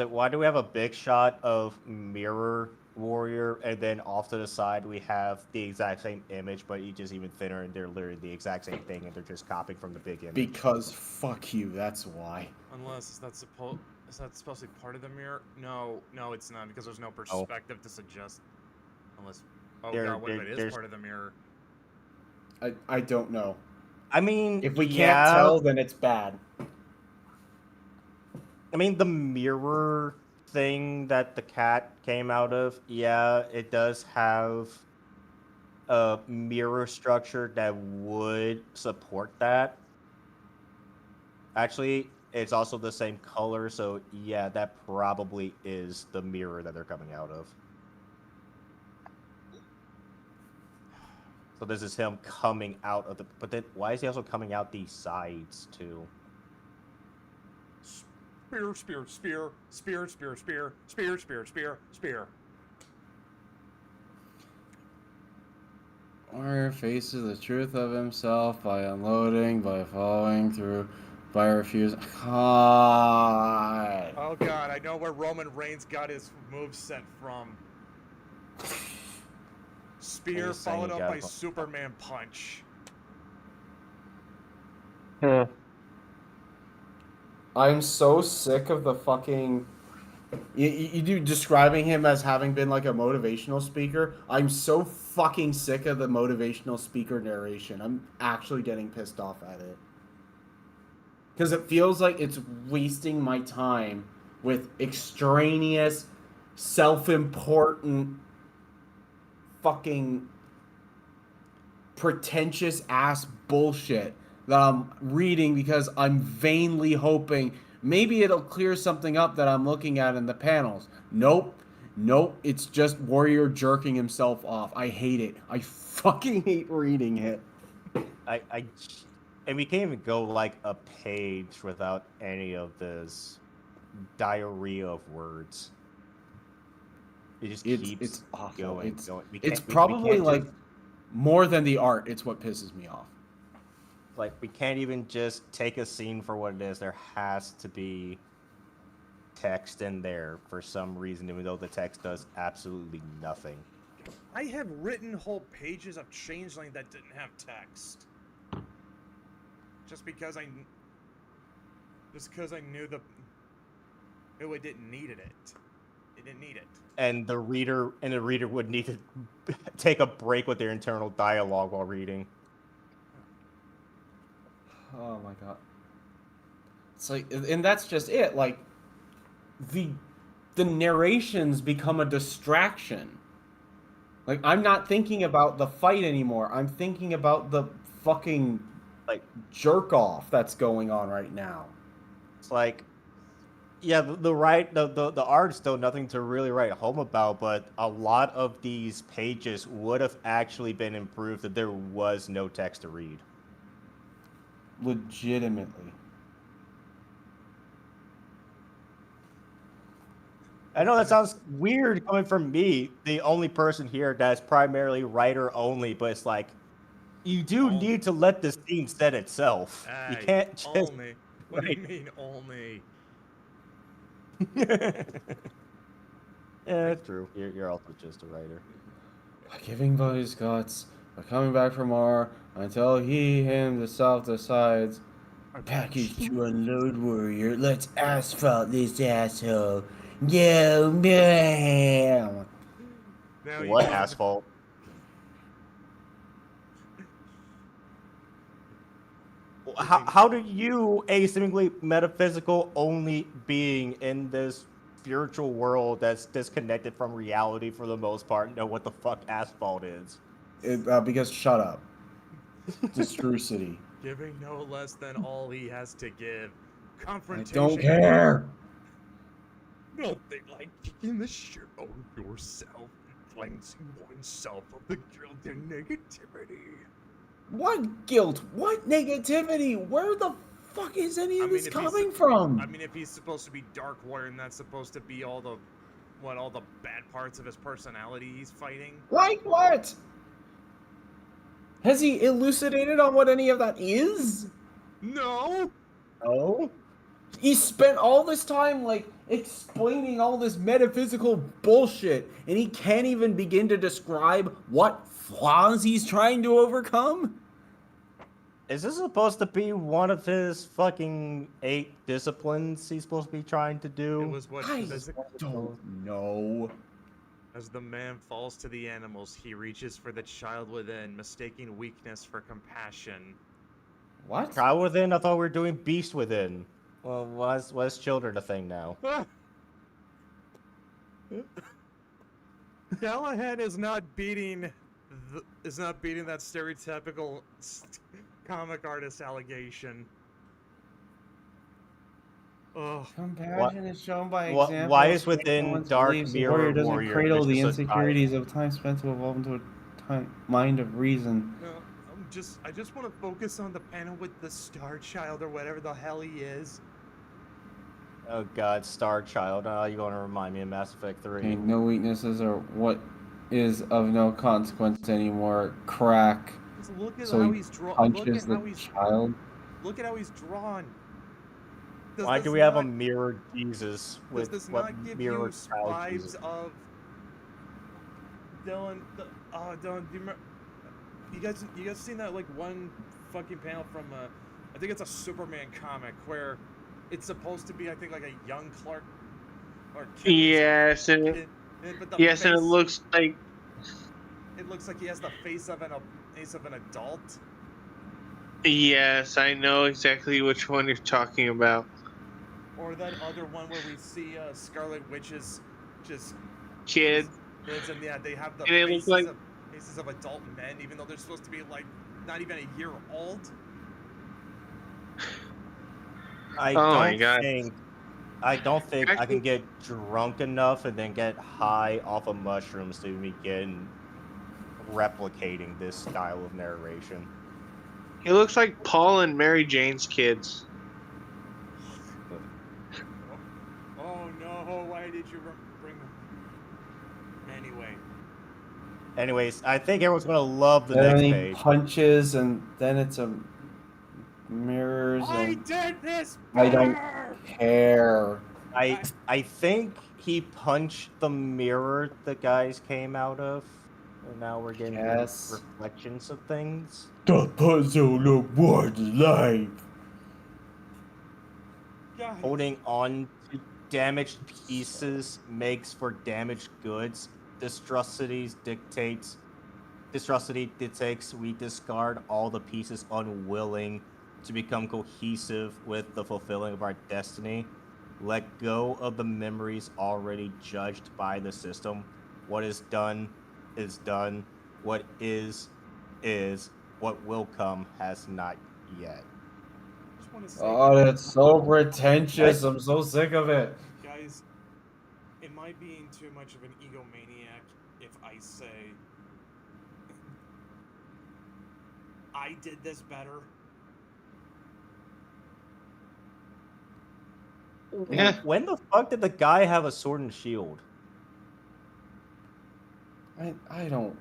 why do we have a big shot of Mirror Warrior, and then off to the side we have the exact same image, but each is even thinner, and they're literally the exact same thing, and they're just copying from the big image. Because fuck you, that's why. Unless that's supposed. Is that supposed to be part of the mirror? No, it's not, because there's no perspective to suggest. Unless, what if it is part of the mirror? I don't know. I mean, If we can't tell, then it's bad. I mean, the mirror thing that the cat came out of, yeah, it does have a mirror structure that would support that. Actually, it's also the same color, so yeah, that probably is the mirror that they're coming out of. So this is him coming out of the... But then, why is he also coming out these sides, too? Spear, spear, spear, spear, spear, spear, spear, spear, spear, spear. Warrior faces the truth of himself by unloading, by following through, by refusing. God. Oh god, I know where Roman Reigns got his moveset from. Spear followed up by Superman punch. I'm so sick of the fucking. You do describing him as having been like a motivational speaker. I'm so fucking sick of the motivational speaker narration. I'm actually getting pissed off at it. Because it feels like it's wasting my time with extraneous, self-important, fucking pretentious ass bullshit that I'm reading because I'm vainly hoping maybe it'll clear something up that I'm looking at in the panels. Nope. It's just Warrior jerking himself off. I hate it. I fucking hate reading it. And we can't even go like a page without any of this diarrhea of words. It just keeps it's awful. going. It's probably like more than the art. It's what pisses me off. Like, we can't even just take a scene for what it is. There has to be text in there for some reason, even though the text does absolutely nothing. I have written whole pages of Changeling that didn't have text. Just because I knew it didn't needed it. It didn't need it. And the reader would need to take a break with their internal dialogue while reading. Oh my god. It's like, and that's just it. Like, the narrations become a distraction. Like, I'm not thinking about the fight anymore. I'm thinking about the fucking like jerk off that's going on right now. It's like, yeah, the art's still nothing to really write home about, but a lot of these pages would have actually been improved if there was no text to read. Legitimately. I know that sounds weird coming from me, the only person here that's primarily writer only, but it's like, you do need to let the scene set itself. You can't just... Only. What do you mean, only? Yeah, that's true. You're also just a writer. By giving by his guts, by coming back for more, until he himself decides, package to unload, warrior. Let's asphalt this asshole. Yeah, man. What asphalt? How do you, a seemingly metaphysical only being in this spiritual world that's disconnected from reality for the most part, know what the fuck asphalt is? Because shut up. Discrucity. Giving no less than all he has to give. Confrontation. I don't care. Nothing like kicking the shit out of yourself, cleansing oneself of the guilt and negativity. What guilt? What negativity? Where the fuck is any of this coming from? I mean, if he's supposed to be Dark Warrior and that's supposed to be all the bad parts of his personality he's fighting? Like what? Has he elucidated on what any of that is? No. Oh? He spent all this time, like, explaining all this metaphysical bullshit, and he can't even begin to describe what flaws he's trying to overcome? Is this supposed to be one of his fucking 8 disciplines he's supposed to be trying to do? It was what I physic- don't know. As the man falls to the animals, he reaches for the child within, mistaking weakness for compassion. What? Child within? I thought we were doing beast within. Well, why's children a thing now? Callahan is not beating that stereotypical comic artist allegation. Oh, Compassion is shown by Wha- example. why of is within someone's Dark beliefs. The Mirror warrior doesn't Warrior cradle just the a child? insecurities of time spent to evolve into a mind of reason. no, I just want to focus on the panel with the Star Child or whatever the hell he is. Oh god, Star Child. You're going to remind me of Mass Effect 3. Okay, no weaknesses or what is of no consequence anymore. Crack. Just look at So how he he's drawn. punches the child. Look at how he's drawn. Does Why this do we have a not- mirror Jesus Does with this what not give mirror you child vibes Jesus? of Dylan? Dylan, do you guys seen that like one fucking panel from I think it's a Superman comic where it's supposed to be I think like a young Clark or Kent, Yes, and but the yes, and it face- looks like it looks like he has the face of an adult. yes, I know exactly which one you're talking about. Or that other one where we see Scarlet Witch's just Kid, kids, and yeah, they have the And it looks faces of adult men, even though they're supposed to be like not even a year old. I Oh my don't God. think I can Actually- get drunk enough and then get high off of mushrooms to begin replicating this style of narration. he looks like Paul and Mary Jane's kids. Oh no! Why did you bring them? Anyway, Anyways, I think everyone's gonna love the Then next he page. punches, and then it's a mirrors. I And did this. I don't better! care. I think he punched the mirror the guys came out of. And now we're getting Yes. reflections of things. The puzzle of one's life. Guys, Holding on to damaged pieces makes for damaged goods. Distrustity dictates we discard all the pieces unwilling to become cohesive with the fulfilling of our destiny. Let go of the memories already judged by the system. What is done is done. What is. What will come has not yet. I just want to say, Oh, that's so pretentious. I'm so sick of it. guys, am I being too much of an egomaniac if I say I did this better? Yeah. When the fuck did the guy have a sword and shield? I don't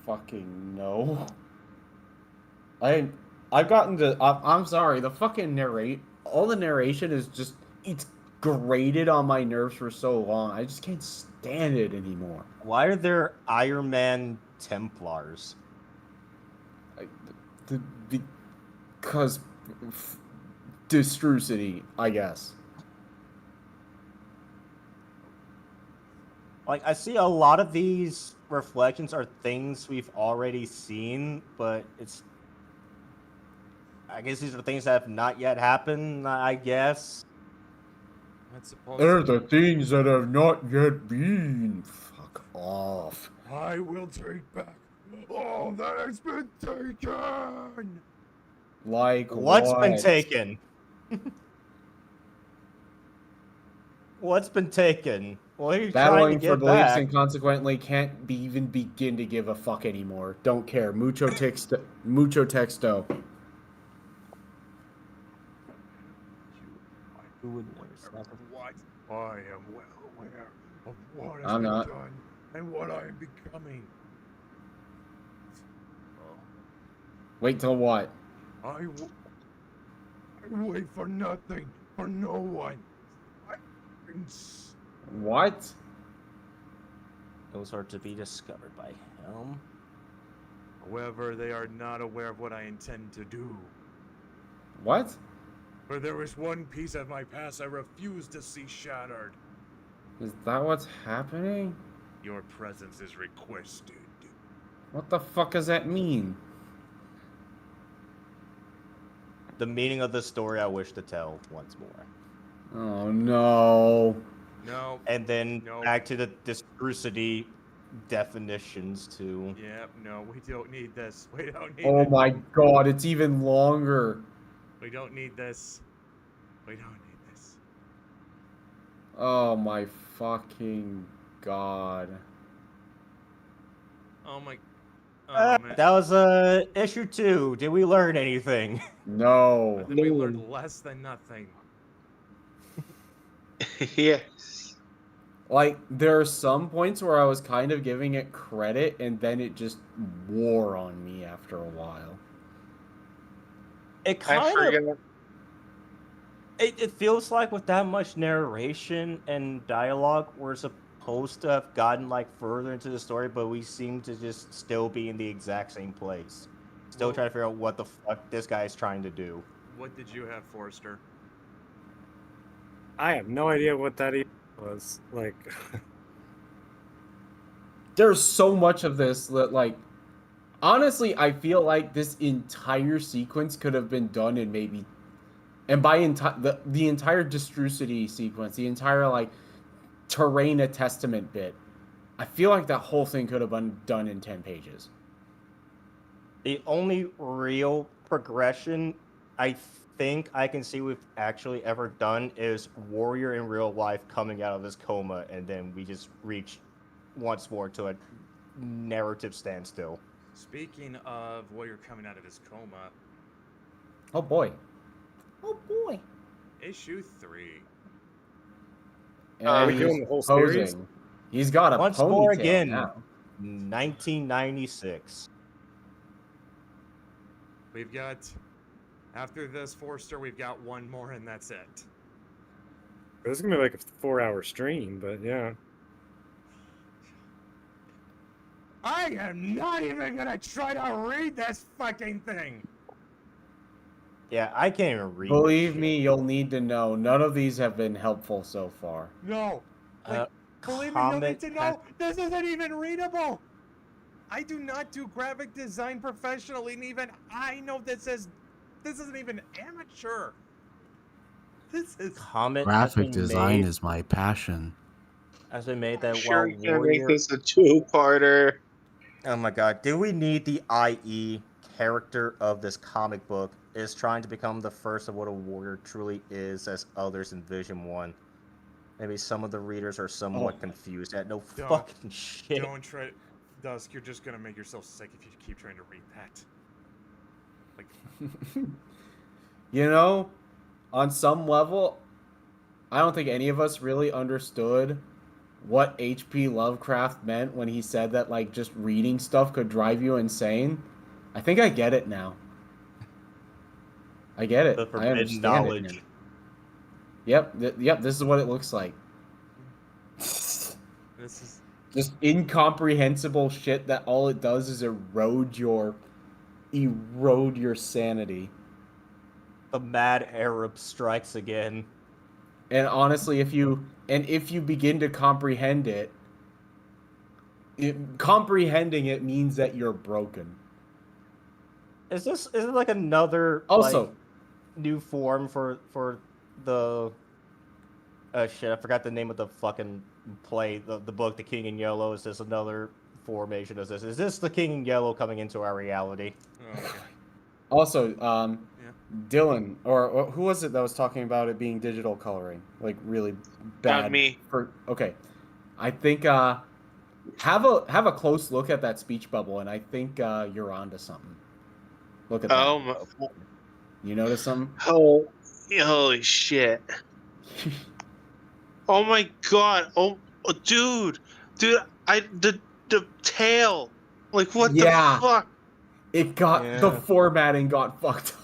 fucking know. I've gotten to. I'm sorry. The fucking all the narration is just. It's grated on my nerves for so long. I just can't stand it anymore. Why are there Iron Man Templars? Because distrucity, I guess. Like, I see a lot of these reflections are things we've already seen, but I guess these are things that have not yet happened, I guess. That's supposed They're the things that have not yet been. Fuck off. I will take back all that has been taken. Like What's been what? taken? What's been taken? What are you trying to Battling for get beliefs back? and consequently can't even begin to give a fuck anymore. Don't care. Mucho texto. What? I am well aware of what has I'm been not. done and what I am becoming. Wait till what? I wait for nothing, for no one. What? Those are to be discovered by him. However, they are not aware of what I intend to do. What? For there is one piece of my past I refuse to see shattered. Is that what's happening? Your presence is requested. What the fuck does that mean? The meaning of the story I wish to tell once more. Oh no. No. And then No. back to the diversity definitions too. Yep, no, we don't need this. We don't need Oh it. my god, it's even longer. We don't need this. We don't need this. Oh my fucking god. Oh my... Oh, man. That was issue 2. Did we learn anything? I No. think we learned less than nothing. Yes. Like, there are some points where I was kind of giving it credit, and then it just wore on me after a while. It I kind of forgot. it feels like with that much narration and dialogue, we're supposed to have gotten like further into the story, but we seem to just still be in the exact same place. Still Well- trying to figure out what the fuck this guy is trying to do. What did you have, Forrester? I have no idea what that even was. Like, There's so much of this that, like, honestly, I feel like this entire sequence could have been done in maybe, and by the entire Distrucity sequence, the entire like Terrain Testament bit, I feel like that whole thing could have been done in 10 pages. The only real progression I think I can see we've actually ever done is Warrior in real life coming out of his coma, and then we just reach once more to a narrative standstill. Speaking of Warrior coming out of his coma, Oh boy. Oh boy. issue 3. And Are we he's doing the whole series? posing. He's got a Once ponytail more again. now. 1996. We've got... After this, Forrester, we've got one more, and that's it. this is gonna be like a 4-hour stream, but yeah. I am not even gonna try to read this fucking thing! Yeah, I can't even read. Believe this me, shit. you'll need to know. None of these have been helpful so far. No! Uh, Believe me, you'll need Comet to has- know, this isn't even readable! I do not do graphic design professionally, and even I know this isn't even amateur. This is... Comet Graphic has been design made, is my passion. has been made I'm that sure while you can Warrior. make this a two-parter. Oh my god, do we need the IE character of this comic book is trying to become the first of what a warrior truly is as others envision one? Maybe some of the readers are somewhat Oh. confused at no Don't- fucking shit. Don't try... Dusk, you're just gonna make yourself sick if you keep trying to read that. Like, You know, on some level, I don't think any of us really understood what H.P. Lovecraft meant when he said that, like, just reading stuff could drive you insane. I think I get it now. I get it. The I forbidden understand knowledge. it now. Yep, yep, this is what it looks like. this is... Just incomprehensible shit that all it does is erode your sanity. The mad Arab strikes again. And honestly, if you begin to comprehend it, comprehending it means that you're broken. Is it like another Also, like, new form for the shit, I forgot the name of the fucking play, the book, The King in Yellow. Is this another formation of this? Is this the King in Yellow coming into our reality? Oh, okay. also, Yeah. Dylan, or who was it that was talking about it being digital coloring, like really bad? Not me. Okay, I think have a close look at that speech bubble, and I think you're onto something. Look at that. Oh my! You notice something? Oh, holy shit! Oh my god! Oh, dude! The tail! Like what Yeah. the fuck? It got the Yeah. formatting got fucked up.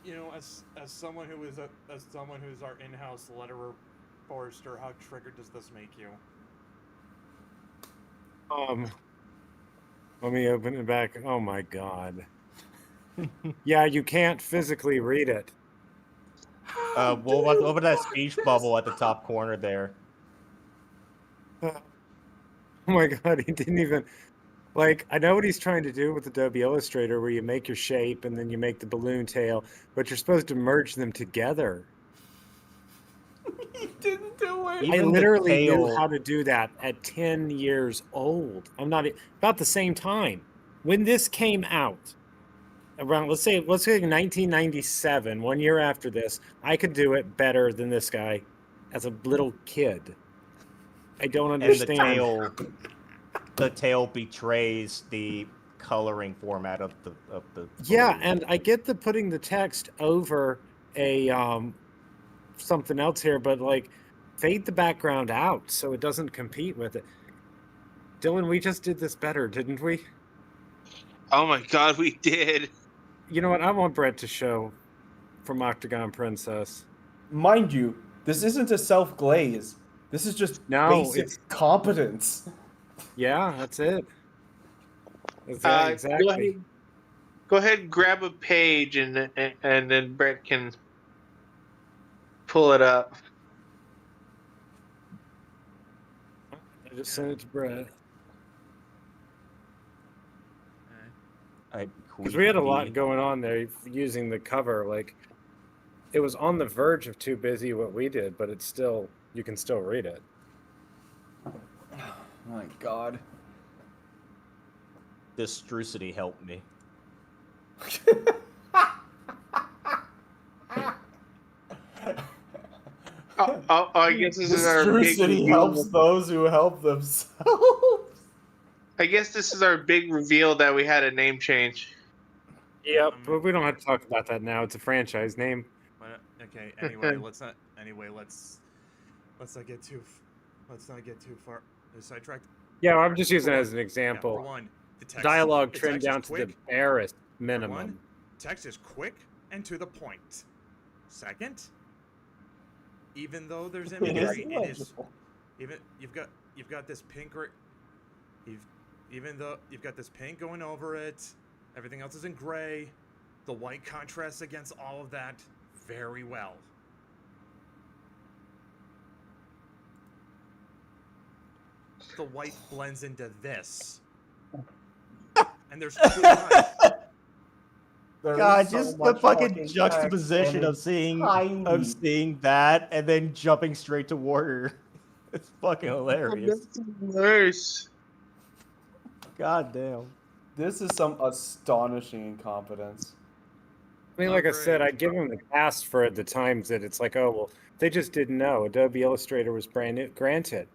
You know, as someone who is someone who's our in-house letterer, Forrester, how triggered does this make you? Let me open it back. Oh my god. Yeah, you can't physically read it. Well, over that speech bubble at the top corner there. Oh my god, he didn't even like. I know what he's trying to do with Adobe Illustrator, where you make your shape and then you make the balloon tail, but you're supposed to merge them together. He didn't do it. I Even the literally knew tail- how to do that at 10 years old. I'm not about the same time. When this came out, around let's say 1997, 1 year after this, I could do it better than this guy as a little kid. I don't And the understand. the tail betrays the coloring format of the Yeah, balloon. and I get the putting the text over a something else here, but like fade the background out so it doesn't compete with it. Dylan, we just did this better, didn't we? Oh my god, we did. You know what? I want Brett to show from Octagon Princess. Mind you, this isn't a self-glaze. This is just No, basic it's competence. yeah, that's it. That's Go exactly. ahead. Go ahead and grab a page and then Brett can pull it up. I just sent it to Brett. Because we had a lot going on there using the cover. Like, it was on the verge of too busy what we did, but it's still, you can still read it. Oh my god. This Strucity helped me. I guess this This is our true big city reveal. helps those who help themselves. I guess this is our big reveal that we had a name change. Yep, but we don't have to talk about that now. It's a franchise name. Okay. Anyway, let's not. Anyway, let's not get too far sidetracked. Yeah, I'm just using it For as an one- example. Yeah, for one, the text, Dialogue the trimmed text is down to the quick. barest For minimum. one, text is quick and to the point. Second, even though there's It imagery, is it is legible. even you've got this pink even though you've got this pink going over it, everything else is in gray. The white contrasts against all of that very well. The white blends into this. And there's two lines. There God, is so just the much fucking text, juxtaposition and of it's seeing tiny. that and then jumping straight to Warrior. It's fucking hilarious. Worse. God damn. This is some astonishing incompetence. I mean, like I said, I give them the pass for the times that it's like, oh, well, they just didn't know. Adobe Illustrator was brand new, granted.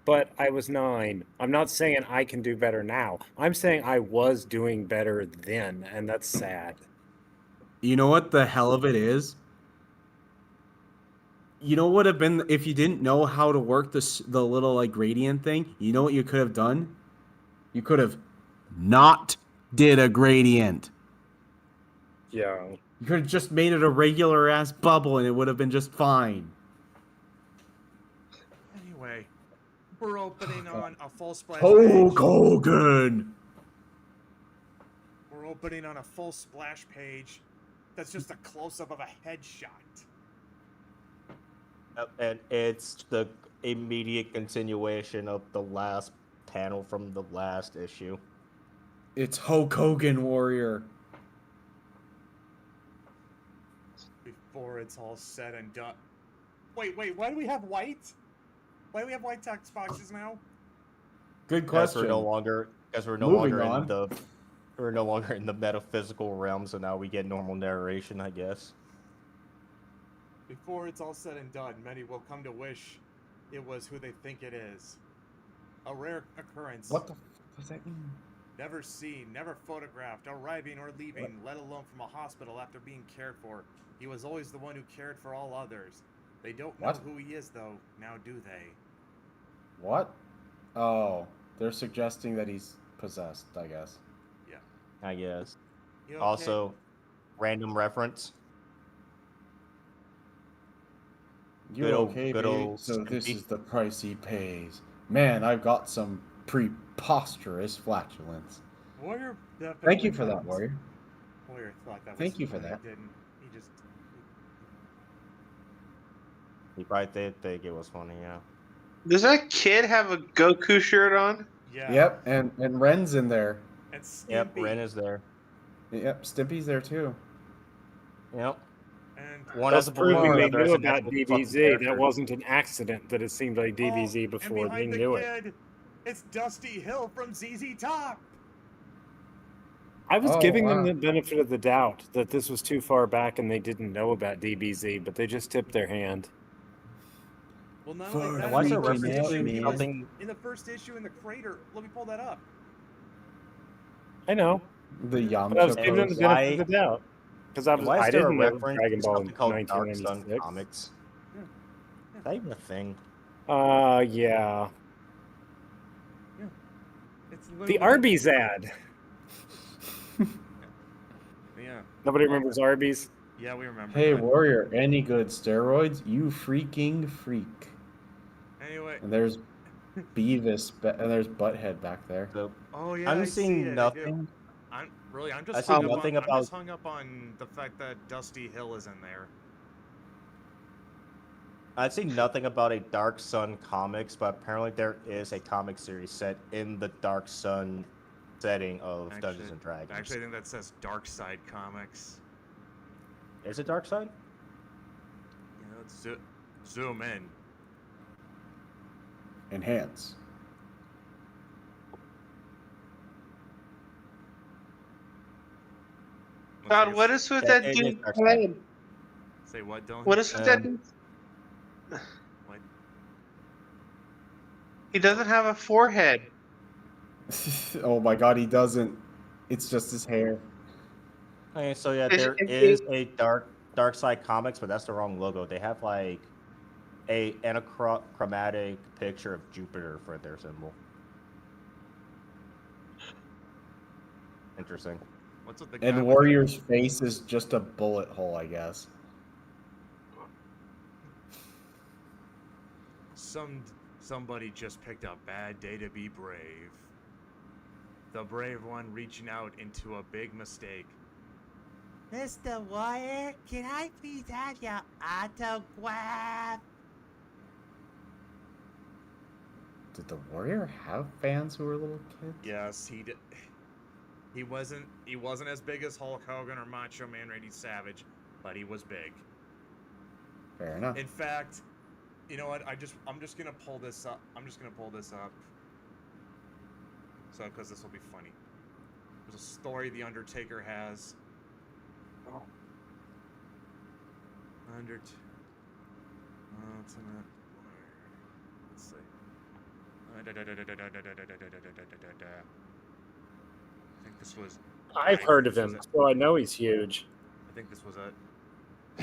But I was 9. I'm not saying I can do better now. I'm saying I was doing better then, and that's sad. You know what the hell of it is? You know what would have been if you didn't know how to work the little like gradient thing? You know what you could have done? You could have not did a gradient. Yeah. You could have just made it a regular ass bubble and it would have been just fine. Anyway, we're opening on a full splash Hulk page. Hogan! We're opening on a full splash page. That's just a close-up of a headshot. And it's the immediate continuation of the last panel from the last issue. It's Hulk Hogan, Warrior. Before it's all said and done. Wait, why do we have white? Why do we have white text boxes now? Good Because question. we're no longer Moving on. we're no longer in the metaphysical realm, so now we get normal narration, I guess. Before it's all said and done, many will come to wish it was who they think it is. A rare occurrence. What the does that mean? Never seen, never photographed, arriving or leaving, let alone from a hospital after being cared for. He was always the one who cared for all others. They don't know What? who he is, though, now do they? What? Oh, they're suggesting that he's possessed, I guess. Yeah. I guess. You okay? Also, random reference. You Good old- okay, good babe? old So this Snoopy. is the price he pays. Man, I've got some preposterous flatulence. Warrior Thank you definitely for that, does. Warrior. Warrior thought that was Thank you for funny. that. He didn't. He just. He probably did think it was funny, yeah. Does that kid have a Goku shirt on? Yeah. Yep, and Ren's in there. And Stimpy. Yep, Ren is there. Yep, Stimpy's there too. Yep. And One That's has to believe proving the they other knew as an about actual fucking DBZ. That character. wasn't an accident that it seemed like DBZ before. And They behind the knew it. kid, it's Dusty Hill from ZZ Top. I was Oh, giving them wow. the benefit of the doubt that this was too far back and they didn't know about DBZ, but they just tipped their hand. Well, not Far only that, And why is in there the first freaking out, issue, man. he is, something? in the first issue in the crater. Let me pull that up. I know, The but I was Yamcha giving them the pose. benefit of the doubt because I Why is there a didn't know reference Dragon to Ball in something called Dark Sun 1996. Comics? Yeah. Is that even a thing? Yeah. It's The literally Arby's ad. Yeah. Nobody remembers Arby's. Yeah, we remember. Hey, that. Warrior, any good steroids? You freaking freak. Anyway. And there's Beavis, and there's Butthead back there. So, Oh yeah, I'm I see seeing it, I do. nothing. I'm I just see hung up nothing on, I'm about- just hung up on the fact that Dusty Hill is in there. I'd say nothing about a Dark Sun comics, but apparently there is a comic series set in the Dark Sun setting of Dungeons and Dragons. Actually, I think that says Dark Side Comics. Is it Dark Side? Yeah, let's zoom in. Enhance. God, what is with Yeah, that it is dude's Dark Side. head? Say what, Dylan? What is with that Um, dude? What? He doesn't have a forehead. Oh my god, he doesn't. It's just his hair. Okay, so yeah, Is there it- is a Dark Side Comics, but that's the wrong logo. They have like a anachromatic picture of Jupiter for their symbol. Interesting. What's with the guy And with Warrior's face is just a bullet hole, I guess. Somebody just picked a bad day to be brave. The brave one reaching out into a big mistake. Mr. Warrior, can I please have your autograph? Did the Warrior have fans who were little kids? Yes, he did. He wasn't as big as Hulk Hogan or Macho Man Randy Savage, but he was big. Fair enough. In fact, you know what? I'm just gonna pull this up. So, because this will be funny. There's a story the Undertaker has. Ultimate. Let's see. I think this was. I've I heard think of this him, was it. so I know he's huge. I think this was it.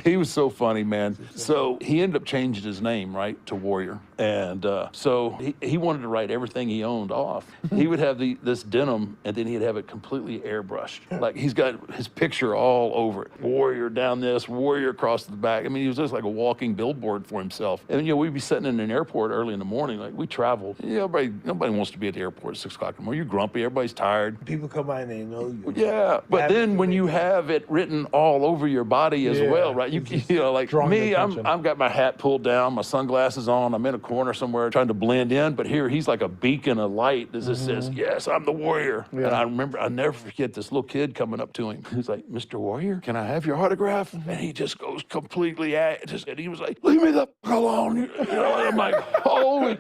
He was so funny, man. So he ended up changing his name, right, to Warrior. And so he wanted to write everything he owned off. He would have this denim, and then he'd have it completely airbrushed. Like, he's got his picture all over it. Warrior down this, Warrior across the back. I mean, he was just like a walking billboard for himself. And, you know, we'd be sitting in an airport early in the morning. Like, we traveled. You know, nobody wants to be at the airport at 6 o'clock in the morning. You're grumpy. Everybody's tired. People come by and they know you. Yeah, but then when you have it written all over your body as Yeah, well, right? You know, like drawing me, attention. I've got my hat pulled down, my sunglasses on, I'm in a corner somewhere trying to blend in, but here he's like a beacon of light that just says, yes, I'm the Warrior. And Yeah. I'll never forget this little kid coming up to him. He's like, Mr. Warrior, can I have your autograph? And he just goes completely and he was like, leave me the f alone. You know, and I'm like, holy,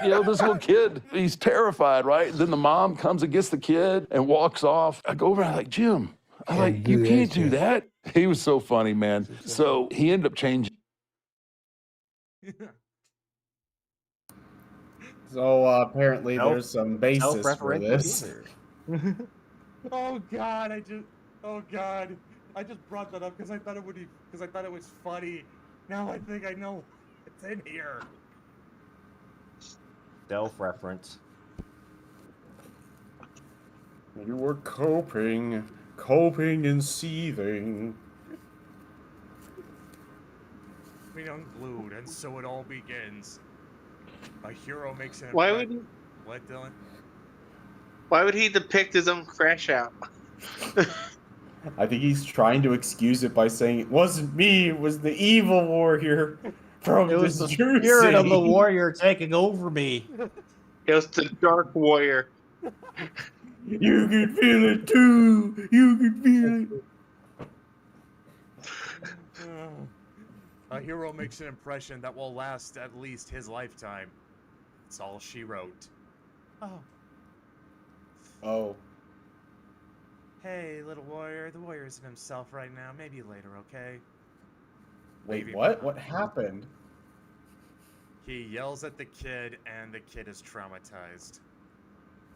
you know, this little kid, he's terrified, right? Then the mom comes and gets the kid and walks off. I go over and I'm like, Jim, I'm like, do you that, can't do Jim." that. He was so funny, man. So he ended up changing. So apparently Self- there's some basis for Self-referential this. humor. Oh God! I just brought that up because I thought it was funny. Now I think I know it's in here. Self-reference. You were coping and seething. We unglued, and so it all begins. A hero makes an. Why would What, Dylan? Why would he depict his own crash out? I think he's trying to excuse it by saying it wasn't me, it was the evil warrior from It was the Drew spirit of the City. warrior taking over me. It was the Dark Warrior. You can feel it too. You can feel it. A hero makes an impression that will last at least his lifetime. That's all she wrote. Oh. Oh. Hey, little warrior. The warrior isn't himself right now. Maybe later, okay? Wait, Maybe what? What happened? He yells at the kid, and the kid is traumatized.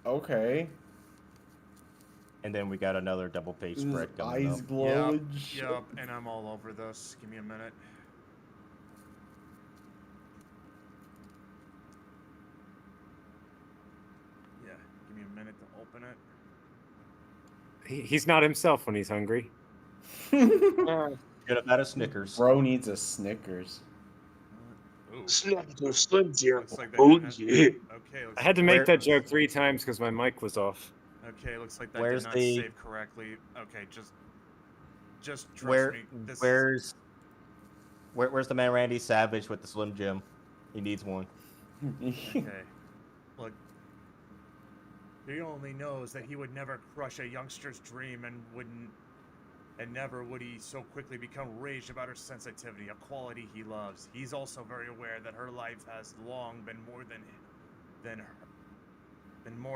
Okay. And then we got another double page His spread coming eyes up. glow and shit. Yep, and I'm all over this. Give me a minute. Yeah, give me a minute to open it. He's not himself when he's hungry. Good about a Snickers. Bro needs a Snickers. Ooh, Slim Jim. looks like they Oh didn't- yeah. Okay, looks I had to like make Where- that joke 3 times because my mic was off. Okay, looks like that Where's did not the- save correctly. Okay, just trust Where, me. This where's the man Randy Savage with the Slim Jim? He needs one. okay. Look, he only knows that he would never crush a youngster's dream and never would he so quickly become raged about her sensitivity, a quality he loves. He's also very aware that her life has long been more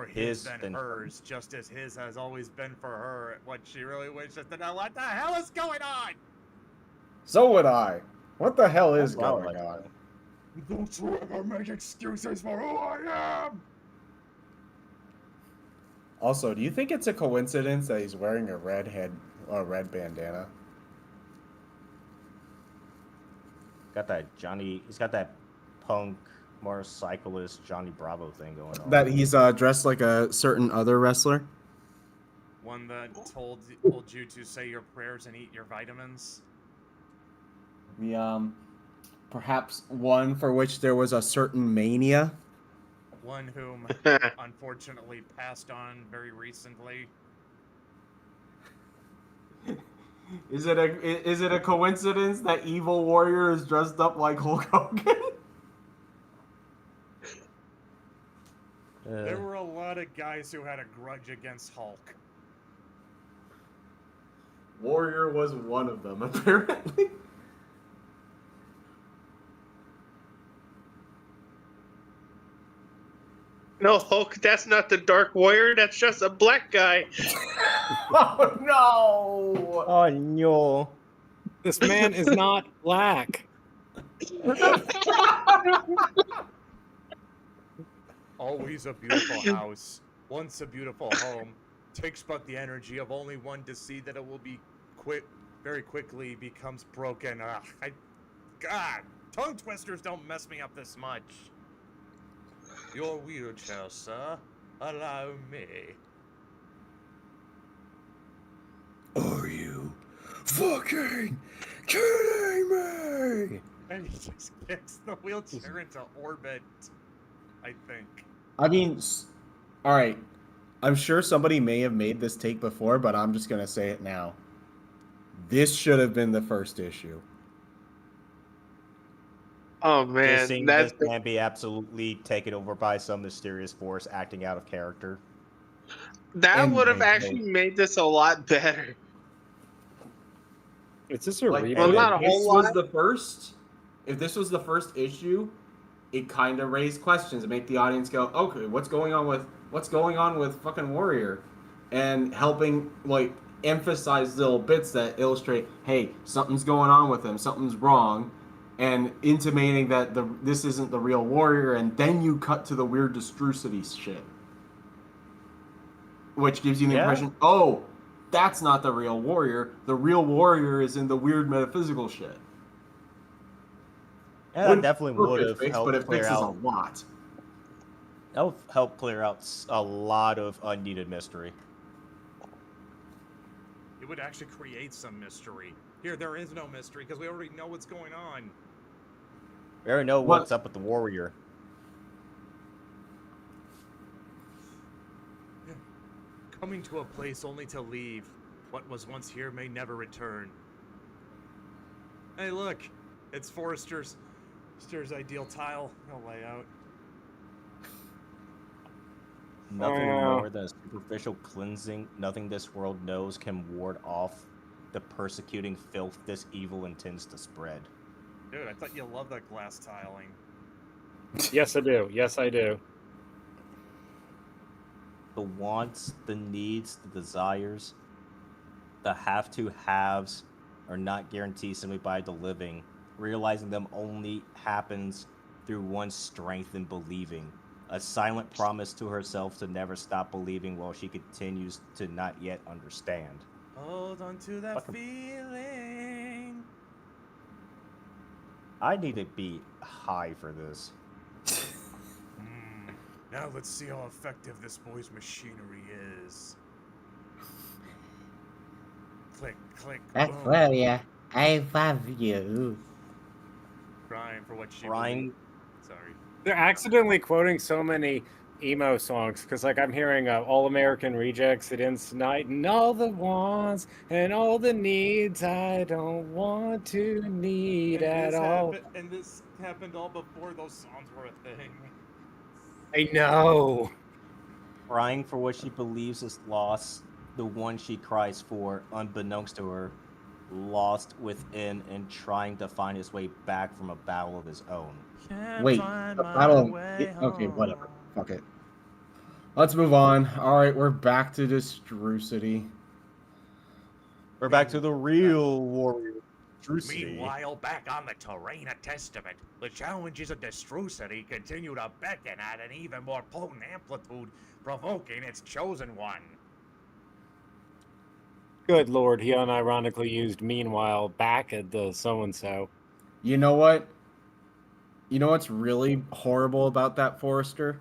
his than hers, just as his has always been for her. What she really wishes to know. What the hell is going on? So would I. What the hell is That's what I would going like to on? know. Don't you ever make excuses for who I am! Also, do you think it's a coincidence that he's wearing a red bandana? He's got that punk motorcyclist Johnny Bravo thing going on. That he's dressed like a certain other wrestler? One that told you to say your prayers and eat your vitamins. Perhaps one for which there was a certain mania? One whom unfortunately passed on very recently. Is it a coincidence that Evil Warrior is dressed up like Hulk Hogan? There were a lot of guys who had a grudge against Hulk. Warrior was one of them, apparently. No, Hulk, that's not the Dark Warrior. That's just a black guy. Oh no! Oh no! This man is not black. Always a beautiful house, once a beautiful home, takes but the energy of only one to see that it will be very quickly becomes broken. God, tongue twisters don't mess me up this much. Your wheelchair, sir. Allow me. Are you fucking kidding me? And he just kicks the wheelchair into orbit, I think. I mean, alright. I'm sure somebody may have made this take before, but I'm just gonna say it now. This should have been the first issue. Oh Just man, seeing that's this man be absolutely taken over by some mysterious force acting out of character. that And would have they- actually made this a lot better. Is this a reboot? well, not a whole lot. If this was the first issue, it kind of raised questions and make the audience go, okay, what's going on with fucking Warrior, and helping like emphasize little bits that illustrate, hey, something's going on with him, something's wrong, and intimating that this isn't the real Warrior, and then you cut to the weird Destrucity shit, which gives you the impression, oh, that's not the real Warrior. The real Warrior is in the weird metaphysical shit. Yeah, that definitely would have helped but it clear fixes a out. lot. That would help clear out a lot of unneeded mystery. It would actually create some mystery. Here, there is no mystery because we already know what's going on. We already know what's up with the warrior. Coming to a place only to leave, What was once here may never return. Hey, look, it's Forrester's ideal tile layout. Nothing Yeah. more than a superficial cleansing. Nothing this world knows can ward off the persecuting filth this evil intends to spread. Dude, I thought you loved that glass tiling. Yes, I do. Yes, I do. The wants, the needs, the desires, the have-to-haves are not guaranteed simply by the living. Realizing them only happens through one's strength in believing. A silent promise to herself to never stop believing while she continues to not yet understand. Hold on to that Fucking- feeling. I need to be high for this. Now let's see how effective this boy's machinery is. Click, click, boom. Aquaria, I love you. Crying for what she Crying. believed. Sorry. They're accidentally quoting so many emo songs because, like, I'm hearing All American Rejects, It Ends Tonight, and all the wants and all the needs I don't want to need at all. And this happened all before those songs were a thing. I know. Crying for what she believes is lost, the one she cries for, unbeknownst to her, lost within and trying to find his way back from a battle of his own. Wait, the battle. Okay, whatever. Fuck it. Let's move on. All right, we're back to Destrucity. We're back to the real warrior. Drucity. Meanwhile, back on the Terraina Testament, the challenges of Destrucity continue to beckon at an even more potent amplitude, provoking its chosen one. Good lord, he unironically used meanwhile back at the so-and-so. You know what? You know what's really horrible about that, Forrester?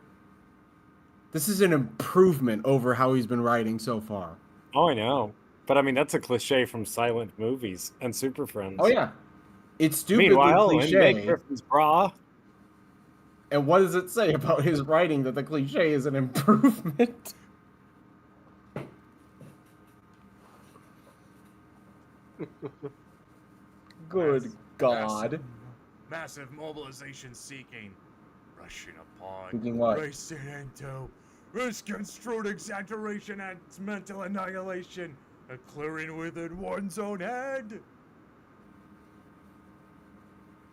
This is an improvement over how he's been writing so far. Oh, I know. But I mean, that's a cliche from silent movies and Super Friends. Oh yeah, it's stupidly Meanwhile, in cliche. Meg Griffin's bra. And what does it say about his writing that the cliche is an improvement? Good God. Massive mobilization seeking. Rushing upon. Seeking what? Racing into. Misconstrued exaggeration and mental annihilation. A clearing within one's own head.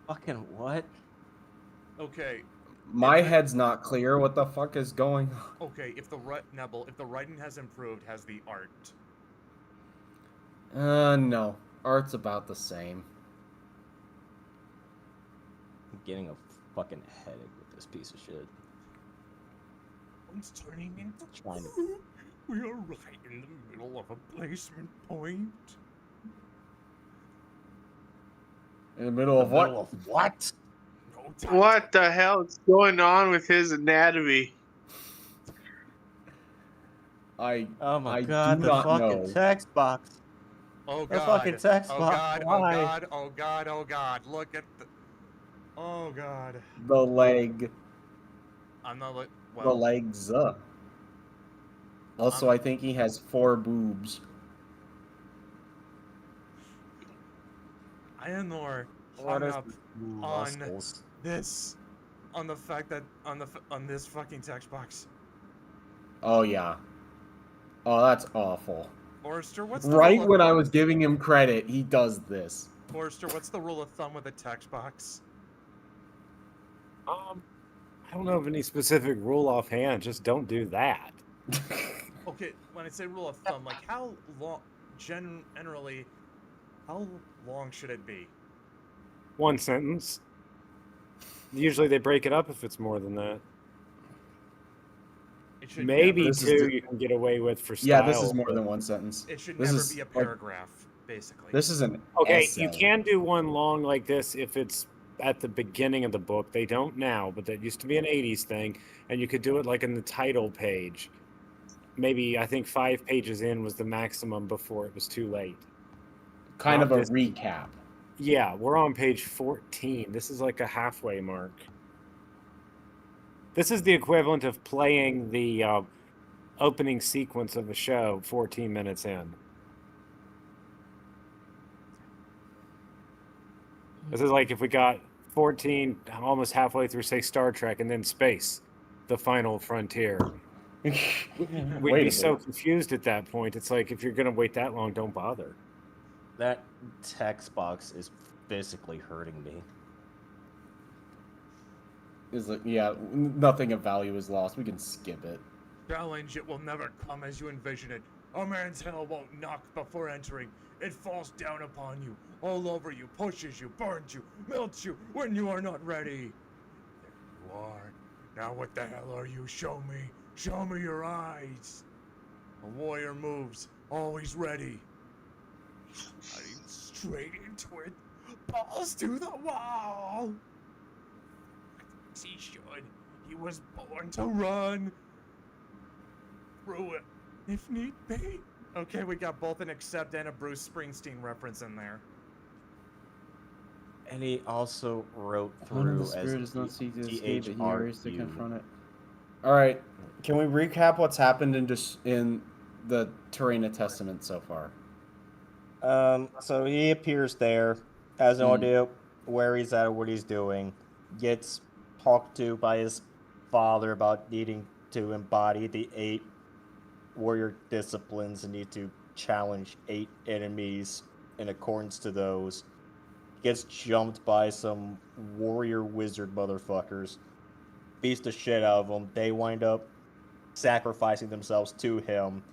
Fucking what? Okay, My head's not clear. What the fuck is going on? okay, if the writing has improved, has the art. No. Art's about the same. I'm getting a fucking headache with this piece of shit. It's turning into Trying to- two. We are right in the middle of a placement point. In the middle of what? Middle of what? No time. What the hell is going on with his anatomy? Oh my I god, do the not fucking know. text box. Oh The god. fucking text Oh box. god. Why? Oh god. Oh god. Oh god. Look at the. Oh god. The leg. I'm not like. The Well. legs. Also, I think he has 4 boobs. Ianor What hung is up muscles? this, on the fact that on this fucking text box. Oh yeah. Oh, that's awful. Forrester, what's the Right rule when of, I was giving him credit, he does this. Forrester, what's the rule of thumb with a text box? I don't know of any specific rule offhand. Just don't do that. Okay, when I say rule of thumb, like how long, generally, how long should it be? One sentence. Usually they break it up if it's more than that. It should Maybe never, This is two the- you can get away with for style. Yeah, this is more but- than one sentence. it should this never is be a like- paragraph, basically. This is an Okay, essay. you can do one long like this if it's at the beginning of the book. They don't now, but that used to be an 80s thing. And you could do it like in the title page. Maybe, I think 5 pages in was the maximum before it was too late. Kind of Not a this- recap. Yeah, we're on page 14. This is like a halfway mark. This is the equivalent of playing the opening sequence of a show 14 minutes in. This is like if we got 14 almost halfway through, say, Star Trek, and then space, the final frontier. We'd Wait be a so minute. confused at that point. It's like, if you're going to wait that long, don't bother. That text box is physically hurting me. Is like, yeah, nothing of value is lost. We can skip it. Challenge, it will never come as you envision it. A man's hell won't knock before entering. It falls down upon you, all over you, pushes you, burns you, melts you when you are not ready. There you are. Now what the hell are you? Show me. Show me your eyes. A warrior moves, always ready. Sliding straight into it. Balls to the wall. As he should. He was born to run. Through it, if need be. Okay, we got both an Accept and a Bruce Springsteen reference in there. And he also wrote One of the through spirit as does not seek to escape it. He THRU. hurries to confront it. All right, can we recap what's happened in the Terrain Testament so far? So he appears there, has no Hmm. idea where he's at or what he's doing, gets talked to by his father about needing to embody the 8 warrior disciplines and need to challenge 8 enemies in accordance to those. Gets jumped by some warrior wizard motherfuckers, beats the shit out of them. They wind up sacrificing themselves to him,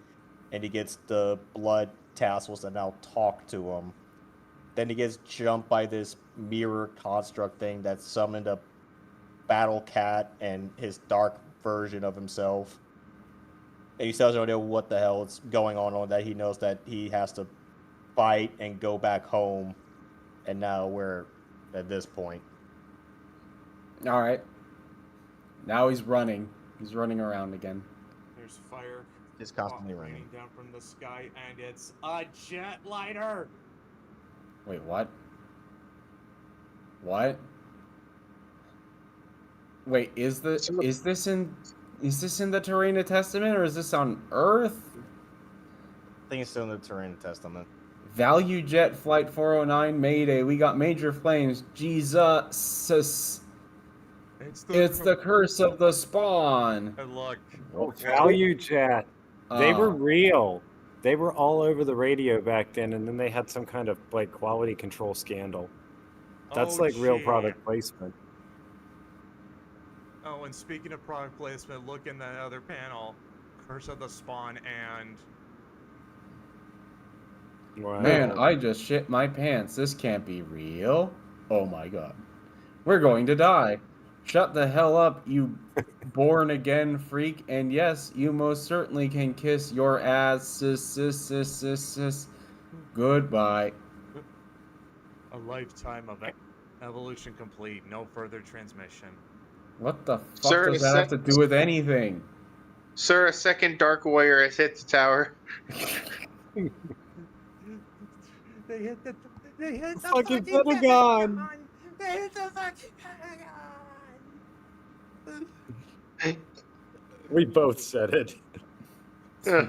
and he gets the blood tassels that now talk to him. Then he gets jumped by this mirror construct thing that summoned a battle cat and his dark version of himself. And he still doesn't know what the hell is going on that. He knows that he has to fight and go back home. And now we're at this point. All right. Now he's running. He's running around again. There's fire. He's constantly raining running. down from the sky, and it's a jet lighter. Wait, what? What? Wait, is this in the Terrain Testament, or is this on Earth? I think it's still in the Terrain Testament. Value Jet Flight 409 Mayday. We got major flames. Jesus. It's the curse of the spawn. And look, Oh, Value Jet. They were real. They were all over the radio back then, and then they had some kind of like quality control scandal. That's like real product placement. Oh, and speaking of product placement, look in that other panel. Curse of the Spawn and... Wow. Man, I just shit my pants. This can't be real. Oh my god. We're going to die. Shut the hell up, you born again freak. And yes, you most certainly can kiss your ass. Sis. Goodbye. A lifetime of evolution complete. No further transmission. What the fuck Sir, does that have to do with anything? Sir, a second Dark Warrior has hit the tower. They hit the fucking Pentagon. They hit the fucking Pentagon. We both said it. Oh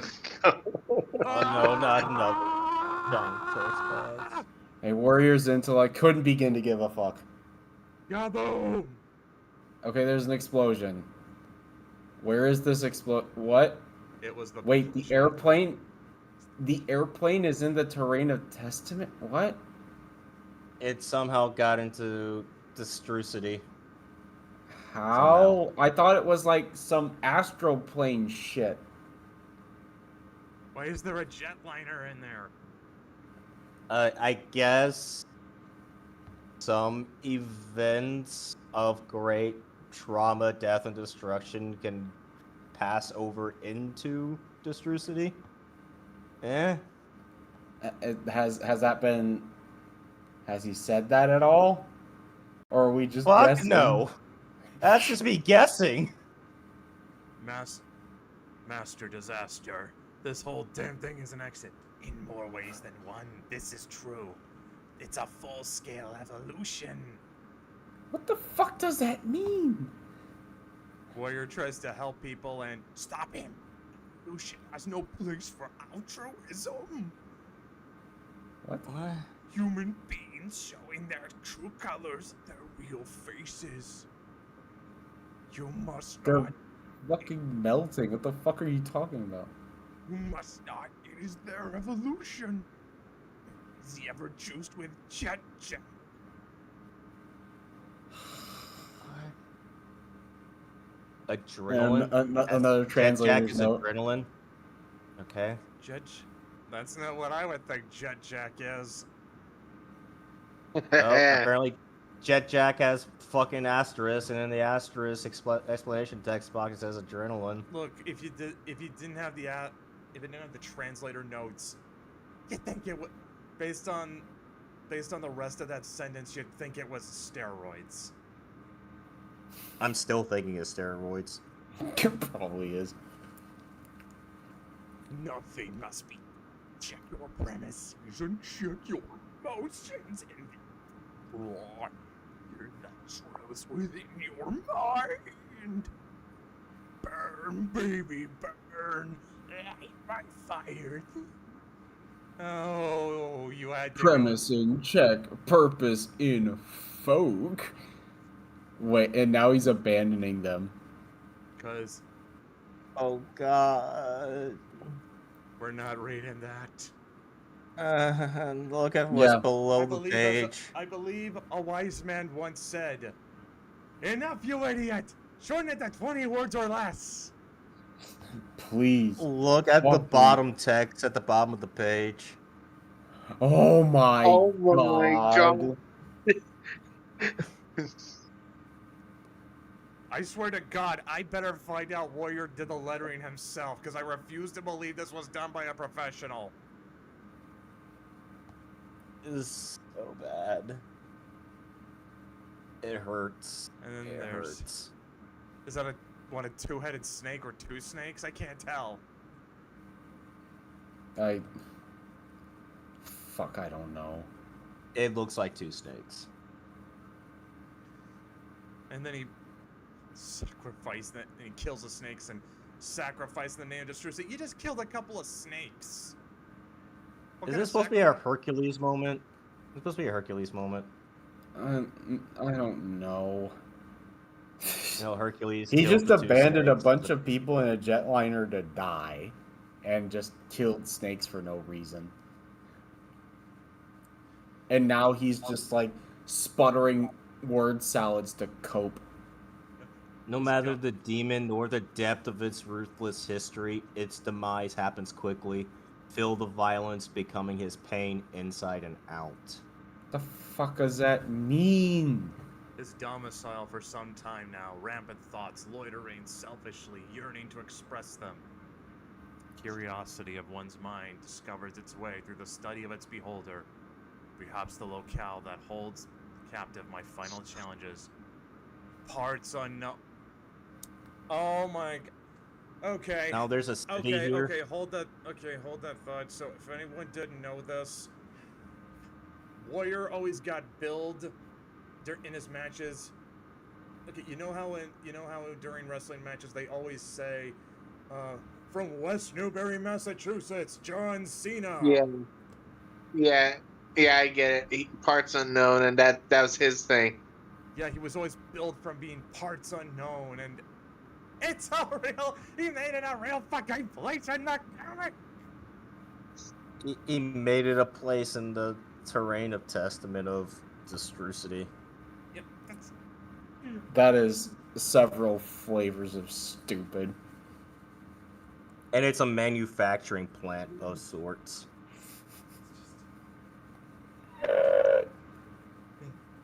no, not another. A warrior's intellect couldn't begin to give a fuck. Yaboom! Okay, there's an explosion. Where is this what? It was the... Wait, the airplane? The airplane is in the Terrain of Testament? What? It somehow got into Destrucity. How? I thought it was like some astral plane shit. Why is there a jetliner in there? I guess some events of great trauma, death, and destruction can pass over into Destrucity. Has that been? Has he said that at all? Or are we just Fuck guessing? no. That's just me guessing. Master Disaster. This whole damn thing is an exit. In more ways than one, this is true. It's a full-scale evolution. What the fuck does that mean? Warrior tries to help people and stop him. Evolution has no place for altruism. What? Human beings veins showing their true colors, their real faces. You must They're not. fucking melting. What the fuck are you talking about? You must not. It is their evolution. Is he ever juiced with jet jet? Adrenaline. Another Jet Jack translator's is note. adrenaline. Okay. That's not what I would think Jet Jack is. Oh, apparently, Jet Jack has fucking asterisk, and in the asterisk explanation text box it says adrenaline. Look, if it didn't have the translator notes, you'd think it would, based on the rest of that sentence, you'd think it was steroids. I'm still thinking of steroids. It probably is. Nothing must be. Check your premises and check your emotions and raw your naturals within your mind. Burn, baby, burn. Light my fire. Oh, you had to Premise in check, purpose in folk. Wait, and now he's abandoning them. Because Oh god. we're not reading that. Look at what's Yeah. below the page. I believe a wise man once said, "Enough, you idiot! Shorten it to 20 words or less." Please. Look at the Fucking- bottom text at the bottom of the page. Oh my god. I swear to God, I better find out Warrior did the lettering himself, because I refuse to believe this was done by a professional. This is so bad. It hurts. And then It there's... hurts. Is that a two-headed snake or two snakes? I can't tell. Fuck, I don't know. It looks like two snakes. And then he sacrificed it, and he kills the snakes and sacrificed the name of Destrusa. You just killed a couple of snakes. What Is kind this of supposed to be a Hercules moment? It's supposed to be a Hercules moment. I don't know. You know, Hercules. He killed just the two abandoned a snakes. bunch of people in a jetliner to die, and just killed snakes for no reason. And now he's just like sputtering word salads to cope. No matter the demon nor the depth of its ruthless history, its demise happens quickly. Feel the violence becoming his pain inside and out. The fuck does that mean? His domicile for some time now, rampant thoughts, loitering selfishly, yearning to express them. Curiosity of one's mind discovers its way through the study of its beholder. Perhaps the locale that holds captive my final challenges. Parts unknown. Oh my god. Okay. Now there's a city here. Okay, hold that thought. So if anyone didn't know this, Warrior always got billed in his matches. Okay, you know how during wrestling matches they always say, from West Newbury, Massachusetts, John Cena. Yeah, I get it. Parts unknown, and that was his thing. Yeah, he was always billed from being parts unknown, and it's a real. He made it a real fucking place in the comic. He made it a place in the terrain of Testament of Destrucity. Yep, that's. That is several flavors of stupid. And it's a manufacturing plant of sorts.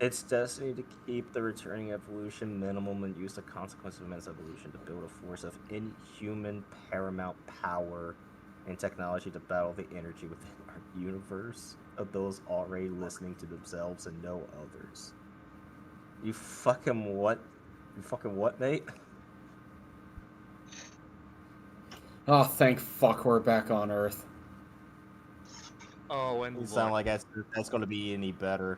Its destiny to keep the returning evolution minimum and use the consequences of immense evolution to build a force of inhuman paramount power and technology to battle the energy within our universe of those already listening to themselves and no others. You fucking what? You fucking what, mate? Oh, thank fuck we're back on Earth. Oh, and You sound like that's going to be any better.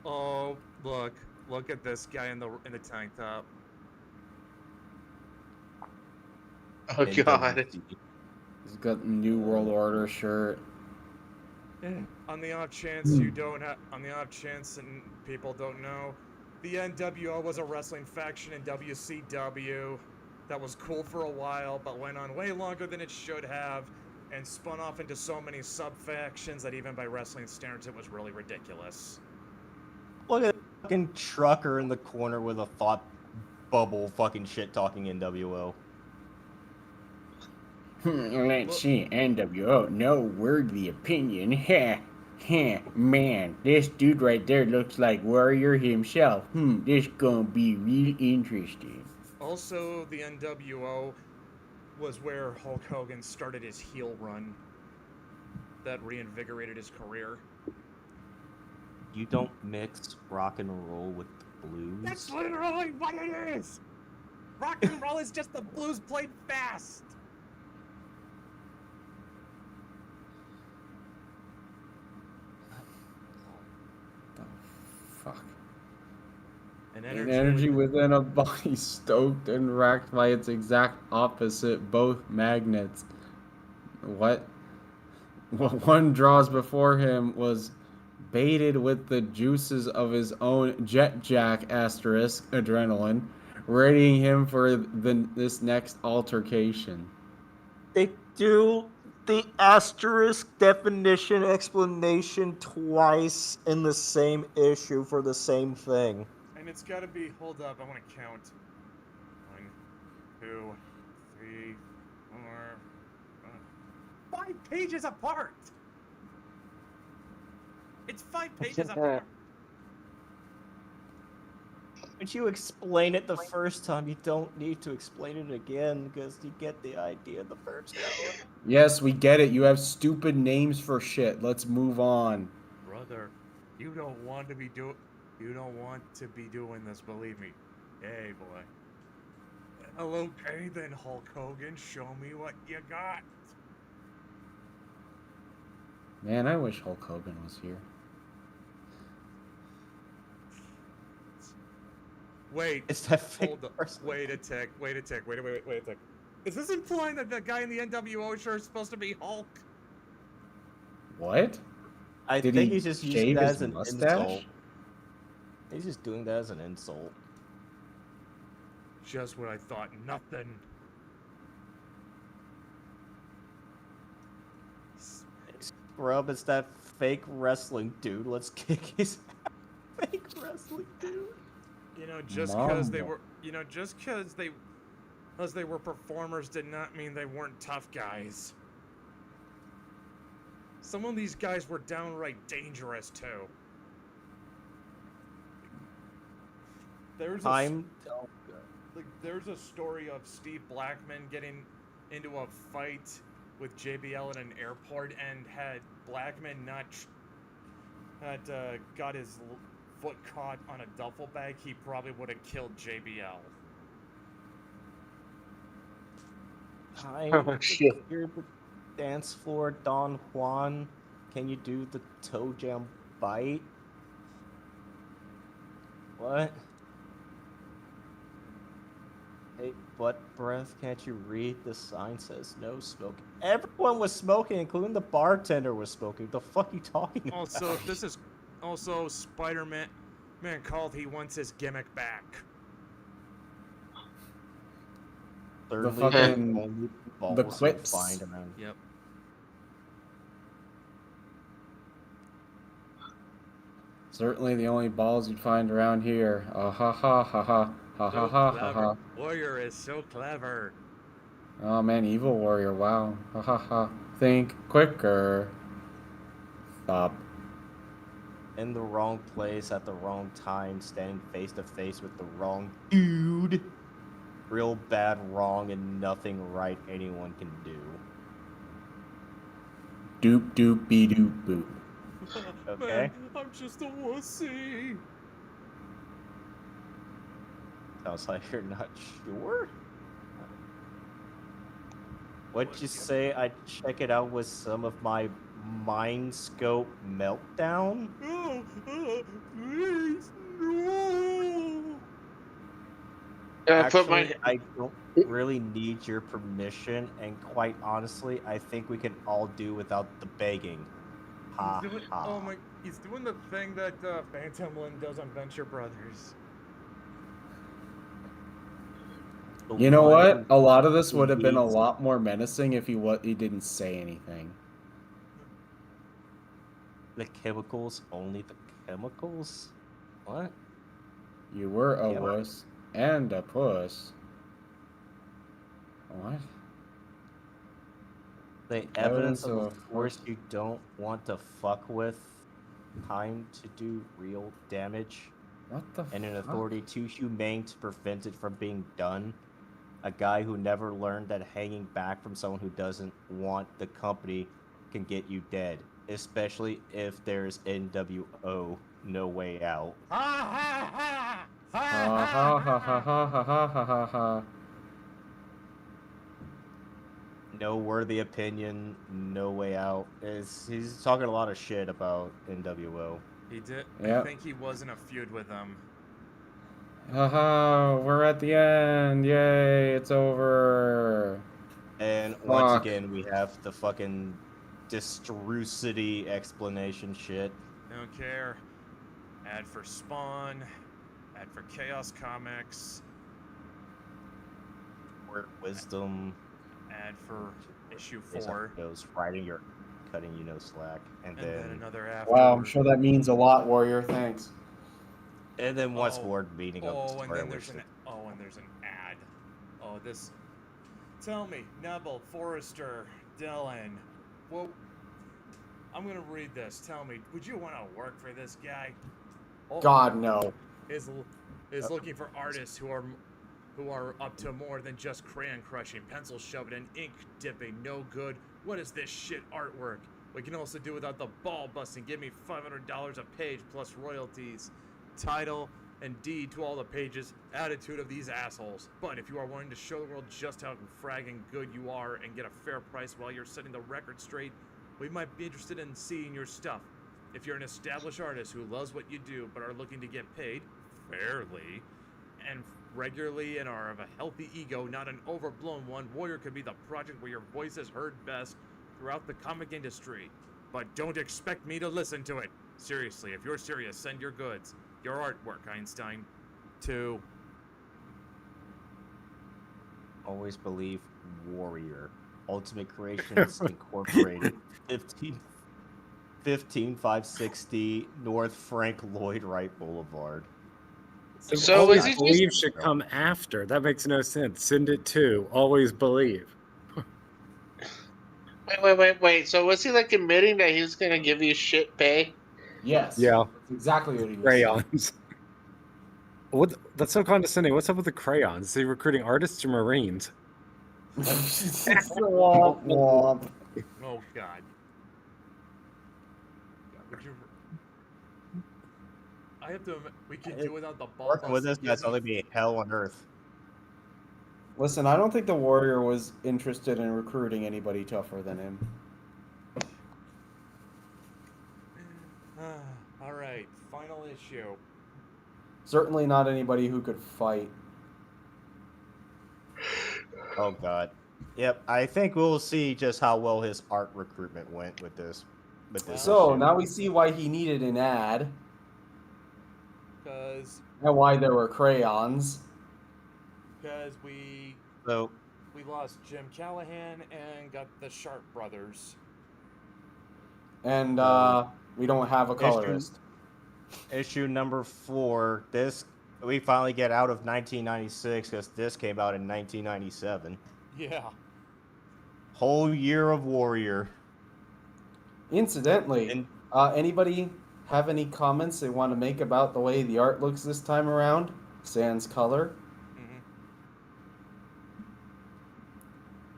Oh, look at this guy in the tank top. Oh god. He's got the New World Order shirt. On the off chance you don't on the off chance and people don't know, the NWO was a wrestling faction in WCW that was cool for a while, but went on way longer than it should have, and spun off into so many sub-factions that even by wrestling standards, it was really ridiculous. Look at the fucking trucker in the corner with a thought bubble fucking shit talking NWO. Let's see, NWO, no worthy opinion. Heh, heh, man, this dude right there looks like Warrior himself. This gonna be real interesting. Also, the NWO was where Hulk Hogan started his heel run that reinvigorated his career. You don't mix rock and roll with the blues. That's literally what it is! Rock and roll is just the blues played fast! Fuck. An An energy within a body stoked and racked by its exact opposite, both magnets. What one draws before him was baited with the juices of his own jet jack asterisk adrenaline, readying him for this next altercation. They do the asterisk definition explanation twice in the same issue for the same thing. And it's gotta be, hold up, I wanna count. 1, 2, 3, 4, 5 pages apart! It's 5 pages apart! But you explain it the first time, you don't need to explain it again because you get the idea the first time. Yes, we get it. You have stupid names for shit. Let's move on. Brother, you don't want to be doing this, believe me. Hey, boy. Okay then, Hulk Hogan, show me what you got. Man, I wish Hulk Hogan was here. Wait, It's that fake hold up. person. Wait a tick. Wait a tick. Is this implying that the guy in the NWO shirt is supposed to be Hulk? What? I Did think he he's just shave using that his as an mustache? insult. He's just doing that as an insult. Just what I thought. Nothing. Scrub, it's that fake wrestling dude. Let's kick his fake wrestling dude. You know, just because they Mambo. were, just because they were performers did not mean they weren't tough guys. Some of these guys were downright dangerous too. There's a story of Steve Blackman getting into a fight with JBL at an airport, and had Blackman not got his foot caught on a duffel bag, he probably would have killed JBL. Oh, shit. Here the dance floor, Don Juan. Can you do the toe jam bite? What? Hey, butt breath, can't you read? The sign says no smoking. Everyone was smoking, including the bartender was smoking. The fuck you talking about? Also, this is also Spider-Man called he wants his gimmick back. The Thirdly, fucking- only balls the you quips. find around. Yep. Certainly the only balls you'd find around here. Ha ha ha ha ha ha ha ha ha ha. Warrior is so clever. Oh man, Evil Warrior, wow. Ha ha ha. Think quicker. Stop. In the wrong place at the wrong time, standing face to face with the wrong dude. Real bad wrong and nothing right anyone can do. Doop doop be doop boop. Okay. Man, I'm just a wussy. Sounds like you're not sure. What'd you say? I check it out with some of my Mind Scope meltdown? Oh, please, no. Actually, I don't really need your permission, and quite honestly, I think we can all do without the begging. ha, He's doing, ha. oh my, he's doing the thing that Phantom Lynn does on Venture Brothers. The You know one what? who A lot of this would have been a needs lot more menacing if he didn't say anything. the chemicals, only the chemicals? What? You were a Yeah. wuss and a puss. What? The Evidence evidence of a of force you don't want to fuck with, time to do real damage, What the and an fuck? authority too humane to prevent it from being done. A guy who never learned that hanging back from someone who doesn't want the company can get you dead, especially if there's NWO, no way out. Ha ha ha! Ha ha ha ha ha ha ha ha ha ha. No worthy opinion, no way out. He's talking a lot of shit about NWO. He did. Yep. I think he was in a feud with them. Haha, we're at the end. Yay, it's over. And once Fuck. again, we have the fucking Distrucity explanation shit. Don't care. Ad for Spawn. Ad for Chaos Comics. Word wisdom. Ad for issue Based on 4. Goes writing your cutting you no slack, and And then then another after. Wow, I'm sure that means a lot, Warrior. Thanks. once Oh, more meeting of the Oh, and story, then which there's an ad. Oh, this. Tell me, Neville, Forrester, Dylan. Well, I'm gonna read this. Tell me, would you want to work for this guy? Oh, God, no. is looking for artists who are up to more than just crayon crushing, pencil shoving, and ink dipping. No good. What is this shit artwork? We can also do without the ball busting. Give me $500 a page plus royalties. Title and deed to all the pages. Attitude of these assholes. But if you are wanting to show the world just how fragging good you are and get a fair price while you're setting the record straight, we might be interested in seeing your stuff. If you're an established artist who loves what you do but are looking to get paid fairly and regularly and are of a healthy ego, not an overblown one, Warrior could be the project where your voice is heard best throughout the comic industry. But don't expect me to listen to it. Seriously, if you're serious, send your goods. Your artwork, Einstein. To always believe Warrior. Ultimate Creations Incorporated. 15560 North Frank Lloyd Wright Boulevard. So always is he just- believe should come after. That makes no sense. Send it to always believe. Wait. So was he like admitting that he was gonna give you shit pay? Yes. Yeah. That's exactly what he was saying. Crayons. What? That's so condescending. What's up with the crayons? Is he recruiting artists or Marines? Womp womp. oh god. Would you? I have to. We can do without the ball. Working with this busting. guy's only be hell on earth. Listen, I don't think the Warrior was interested in recruiting anybody tougher than him. All right, final issue. Certainly not anybody who could fight. Oh god. Yep, I think we'll see just how well his art recruitment went with this. So issue. now we see why he needed an ad Because and why there were crayons. we So lost Jim Callahan and got the Sharp brothers. And we don't have a colorist. issue number 4. We finally get out of 1996 because this came out in 1997. Yeah. Whole year of Warrior. Incidentally, And anybody have any comments they want to make about the way the art looks this time around? Sans color.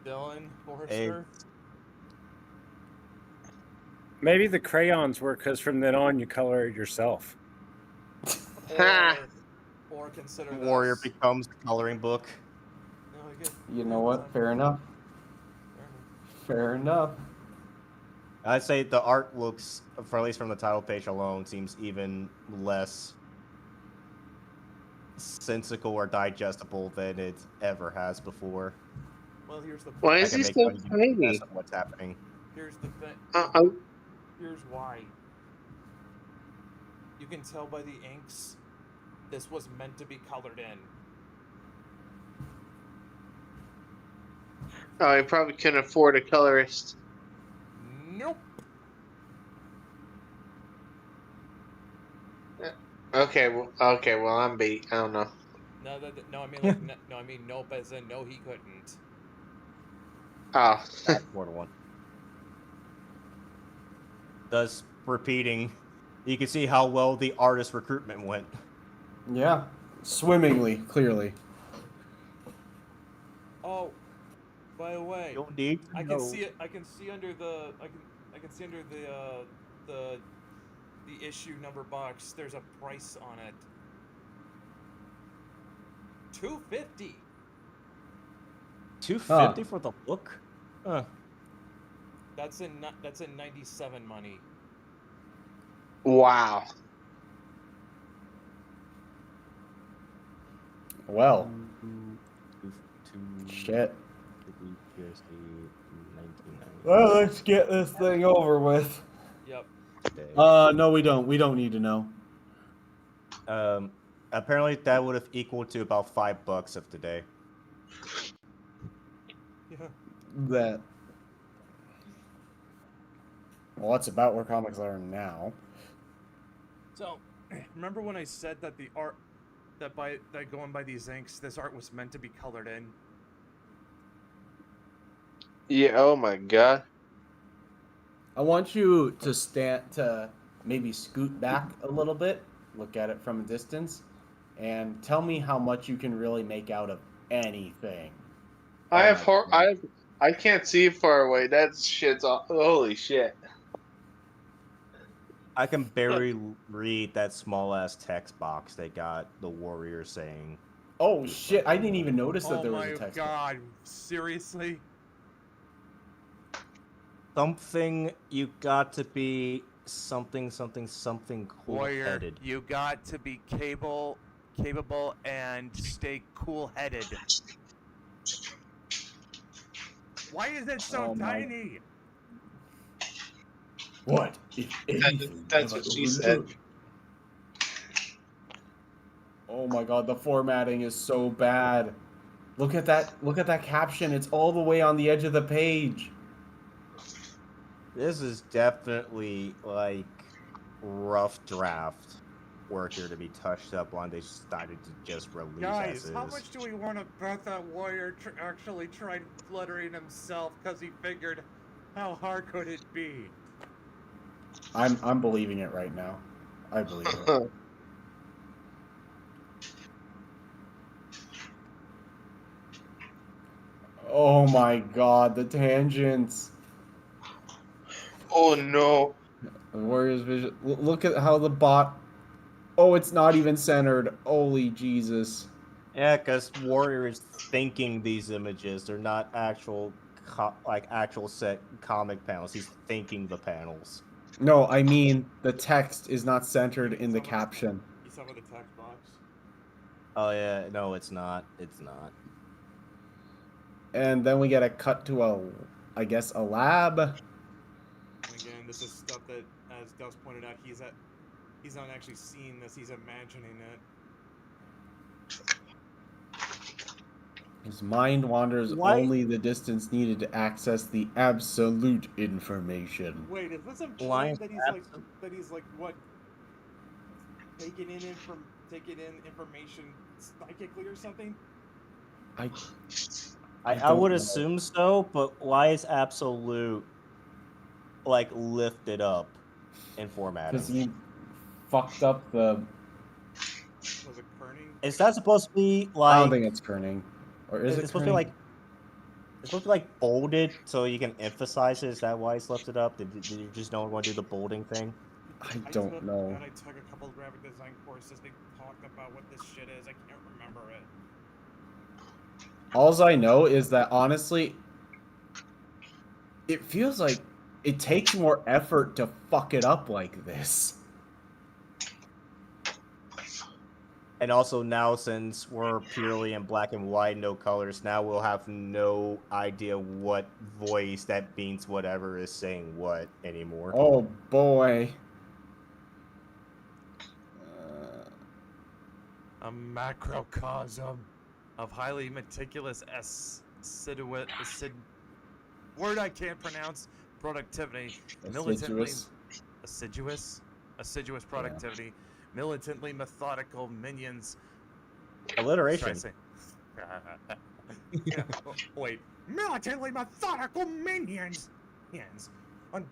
Dylan Forrester. Maybe the crayons were because from then on you color it yourself. Or consider Warrior this. becomes the coloring book. No, I get- You know what? Fair enough. Fair enough. I'd say the art looks, for at least from the title page alone, seems even less sensical or digestible than it ever has before. Well, here's the Why I is can he make so fun of you tiny? guess of what's happening. here's the thing. Here's why. You can tell by the inks, this was meant to be colored in. Oh, I probably couldn't afford a colorist. Nope. Okay, well, I'm beat. I don't know. No, I mean like no, I mean nope, as in no, he couldn't. Oh, That's more than one. Thus, repeating, you can see how well the artist recruitment went. Yeah, swimmingly, clearly. Oh, by the way, You'll need to I know. can see it. I can see under the. I can see under the issue number box. There's a price on it. $250. $250 for the book? Huh. That's in 97 money. wow. Well, Two- shit. USD 1990. Well, let's get this thing over with. Yep. No, we don't. We don't need to know. Apparently that would have equaled to about $5 of today. Yeah. That. Well, that's about where comics are now. So, remember when I said that the art that going by these inks, this art was meant to be colored in? Yeah. Oh my god. I want you to maybe scoot back a little bit, look at it from a distance, and tell me how much you can really make out of anything. I can't see far away. That shit's holy shit. I can barely read that small ass text box they got the warrior saying. Oh shit! I didn't even notice that there was a Oh my text. god! Seriously? Something you got to be something Warrior, cool-headed. you got to be capable, and stay cool-headed. Why is it so Oh my- tiny? What? If anything, That's have what I she said. overlooked? Oh my god, the formatting is so bad. Look at that! Look at that caption. It's all the way on the edge of the page. This is definitely like rough draft work here to be touched up on. They decided to just release Guys, as how is. much do we want to bet that Warrior actually tried fluttering himself because he figured, how hard could it be? I'm believing it right now. I believe it. Oh my god, the tangents. Oh no. The Warriors vision. Look at how the bot. Oh, it's not even centered. Holy Jesus. Yeah, because Warrior is thinking these images. They're not actual actual set comic panels. He's thinking the panels. No, I mean the text is not centered in the caption. You saw the text box? Oh yeah, no, it's not. It's not. And then we get a cut to I guess a lab. And again, this is stuff that, as Gus pointed out, he's not actually seeing this, he's imagining it. His mind wanders only the distance needed to access the absolute information. Wait, is this a Lion trend that he's like what? Taking in information psychically or something? I would assume so, but why is absolute like lifted up in formatting? Because he fucked up the. Was it kerning? Is that supposed to be like? I don't think it's kerning. Or is it supposed to be like? It's supposed to be like bolded so you can emphasize it. Is that why it's lifted up? Did you just don't want to do the bolding thing? I don't know. I took a couple of graphic design courses. They talked about what this shit is. I can't remember it. Alls I know is that honestly, it feels like it takes more effort to fuck it up like this. And also now, since we're purely in black and white, no colors, now we'll have no idea what voice that means whatever is saying what anymore. Oh boy. A macrocosm of highly meticulous word I can't pronounce, productivity, militantly assiduous productivity, militantly methodical minions. Alliteration. Yeah, wait, militantly methodical minions. On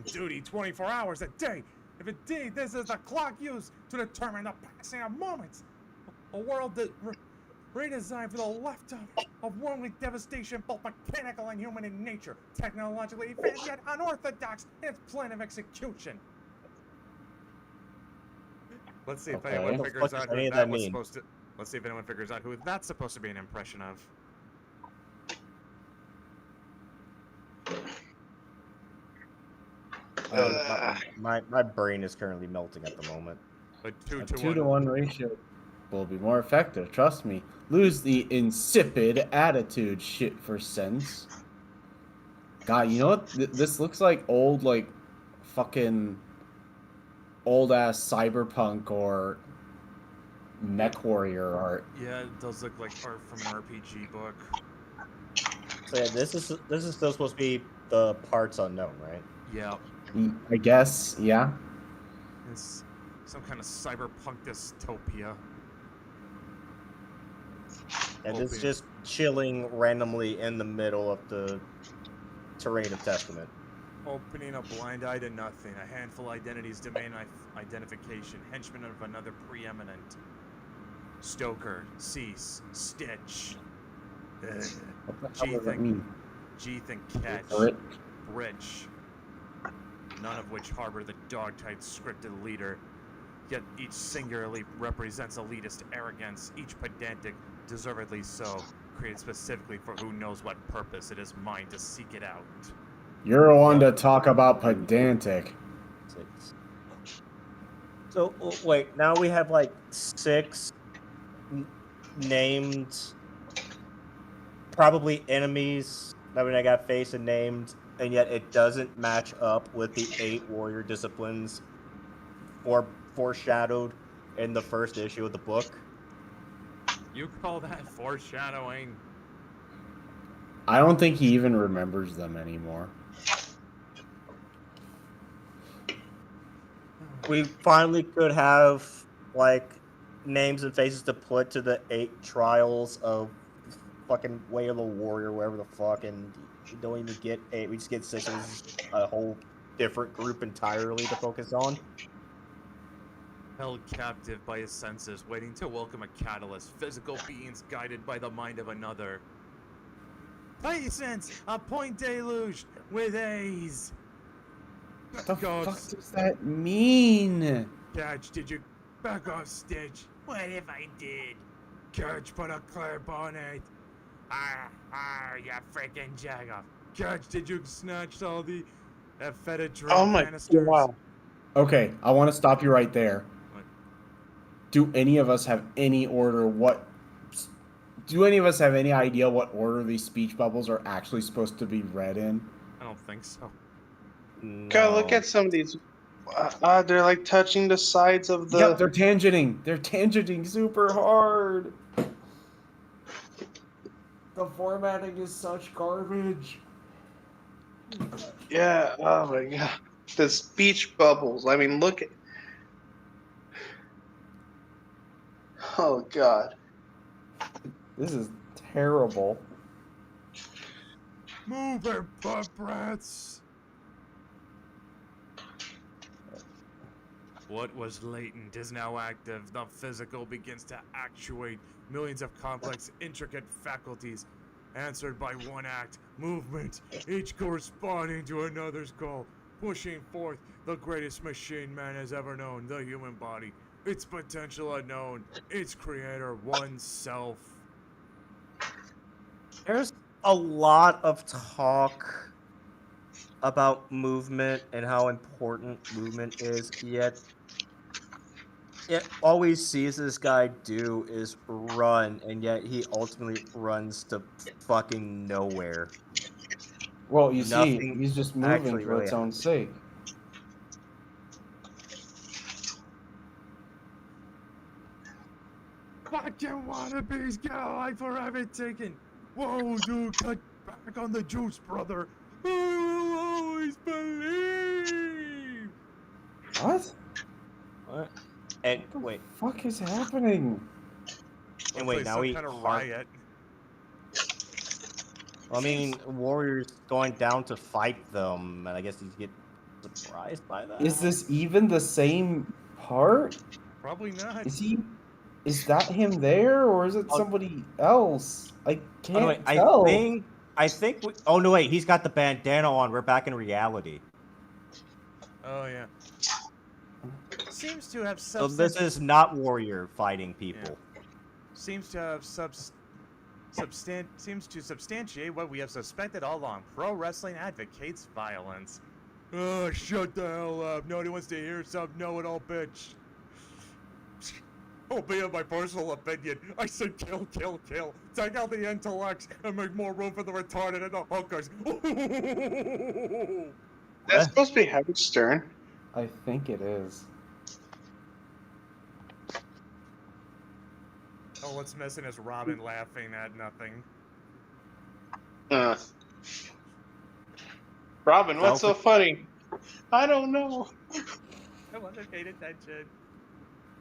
duty 24 hours a day. If indeed this is the clock used to determine the passing of moments, a world that redesigned for the lifetime of worldly devastation, both mechanical and human in nature, technologically advanced yet unorthodox in its plan of execution. Let's see if anyone What the figures fuck out does any who of that that was mean? supposed to. Let's see if anyone figures out who that's supposed to be an impression of. My brain is currently melting at the moment. A A 2-to-1. 2-to-1 ratio will be more effective. Trust me. Lose the insipid attitude shit for sense. God, you know what? This looks like old, like, fucking old ass cyberpunk or mech warrior art. Yeah, it does look like art from an RPG book. So yeah, this is still supposed to be the parts unknown, right? Yeah, I guess, yeah. it's some kind of cyberpunk dystopia. And it's Open. just chilling randomly in the middle of the terrain of Testament. Opening a blind eye to nothing. A handful identities domain identification. Henchman of another preeminent. Stoker, Cease, Stitch. What the hell does that mean? G-Think Catch. Bridge. None of which harbor the dog-type scripted leader. Yet each singularly represents elitist arrogance, each pedantic, deservedly so, created specifically for who knows what purpose it is mine to seek it out. You're one to talk about pedantic. 6. So wait, now we have like 6 named, probably enemies that I got faced and named, and yet it doesn't match up with the 8 warrior disciplines or foreshadowed in the first issue of the book. You call that foreshadowing? I don't think he even remembers them anymore. We finally could have like names and faces to put to the 8 trials of fucking Way of the Warrior, wherever the fuck, and we don't even get 8. We just get 6. This is a whole different group entirely to focus on. Held captive by his senses, waiting to welcome a catalyst, physical beings guided by the mind of another. Patience, a point deluge with A's. What the fuck does that mean? Catch, did you back off, Stitch? What if I did? Catch, put a clairvoyant. You freaking jagoff. Catch, did you snatch all the ephedrine canisters? wow. Okay, I want to stop you right there. What? Do any of us have any Do any of us have any idea what order these speech bubbles are actually supposed to be read in? I don't think so. God, look at some of these. They're like touching the sides of the. Yep, they're tangenting. They're tangenting super hard. The formatting is such garbage. Yeah. Oh my god. The speech bubbles. I mean, look at. Oh god. This is terrible. Move it, butt brats! What was latent is now active. The physical begins to actuate millions of complex, intricate faculties, answered by one act, movement, each corresponding to another's goal, pushing forth the greatest machine man has ever known, the human body, its potential unknown, its creator, oneself. There's a lot of talk about movement and how important movement is, yet all we see this guy do is run, and yet he ultimately runs to fucking nowhere. Well, you see, Nothing he's just moving actually for really its own sake. Fucking wannabes, get a life or have it taken. Whoa, dude, cut back on the juice, brother. I will always believe. What? What? And What the wait, fuck is happening? and Looks wait, like now some we kind of are. riot. I mean, Warrior's going down to fight them, and I guess he's get surprised by that. Is this even the same part? Probably not. Is that him there, or is it Oh. somebody else? I By the can't way, tell. I think. Oh no, wait, he's got the bandana on. We're back in reality. Oh yeah. Seems to have So this is not Warrior fighting people. seems to have seems to substantiate what we have suspected all along. Pro wrestling advocates violence. Oh, shut the hell up. Nobody wants to hear some know-it-all bitch. Albeit my personal opinion, I said kill, kill, kill. Take out the intellects and make more room for the retarded and the hookers. That's supposed to be Howard Stern. I think it is. Oh, what's missing is Robin laughing at nothing. Robin, what's so funny? I don't know. I wasn't paying attention.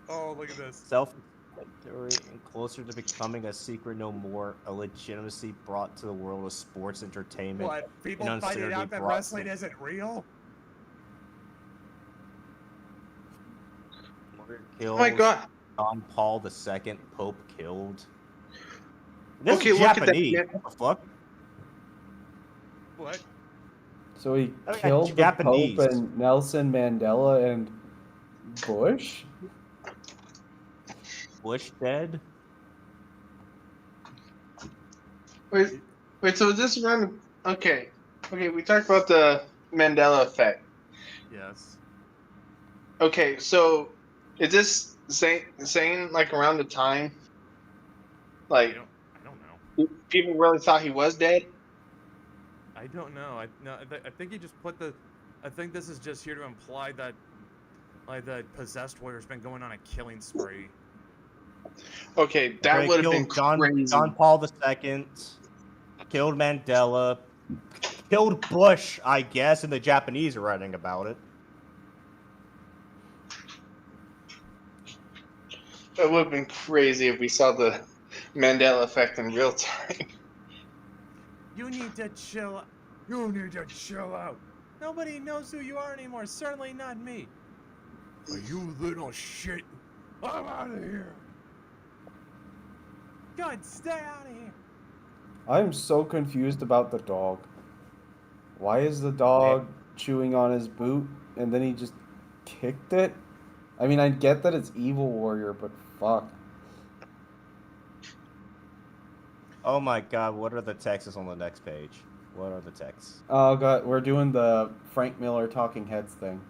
Oh, look at this. Self-explanatory and closer to becoming a secret no more, a legitimacy brought to the world of sports entertainment. What? People and finding uncertainty out that brought wrestling to- isn't real? Warrior Oh my kills god. John Paul II, Pope killed. This Okay, is look at that. Japanese. What the fuck? What? So he I mean, killed the Japanese. Pope and Nelson Mandela and Bush? Bush dead? Wait, so this around. Okay, we talked about the Mandela effect. Yes. Okay, so is this saying like around the time, I like don't know. people really thought he was dead? I don't know. I think he just put the. I think this is just here to imply that, like, the possessed warrior's been going on a killing spree. Okay, that They would have been killed crazy. John Paul II, killed Mandela, killed Bush, I guess, and the Japanese are writing about it. That would have been crazy if we saw the Mandela effect in real time. You need to chill. You need to chill out. Nobody knows who you are anymore. Certainly not me. Are you little shit? I'm out of here. God, stay out of here. I'm so confused about the dog. Why is the dog chewing on his boot and then he just kicked it? I mean, I get that it's Evil Warrior, but fuck. Oh my god, what are the texts on the next page? What are the texts? Oh god, we're doing the Frank Miller Talking Heads thing.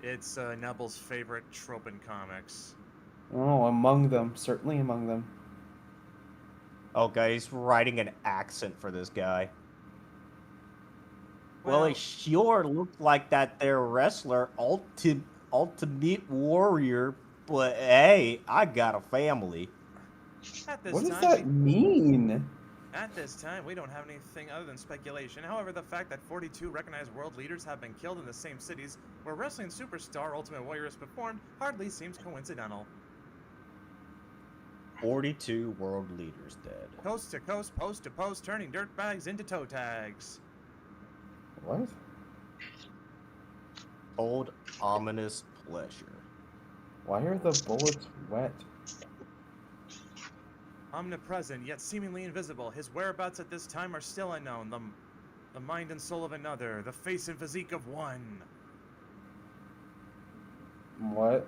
It's Nebel's favorite trope in comics. Oh, among them. Certainly among them. Oh, guys, writing an accent for this guy. Well, it sure looked like that there wrestler, Ultimate Warrior, but hey, I got a family. At this What does time, that mean? At this time, we don't have anything other than speculation. However, the fact that 42 recognized world leaders have been killed in the same cities where wrestling superstar Ultimate Warrior has performed hardly seems coincidental. 42 world leaders dead. Coast to coast, post to post, turning dirtbags into toe tags. What? Old ominous pleasure. Why are the bullets wet? Omnipresent, yet seemingly invisible, his whereabouts at this time are still unknown. The mind and soul of another, the face and physique of one. What?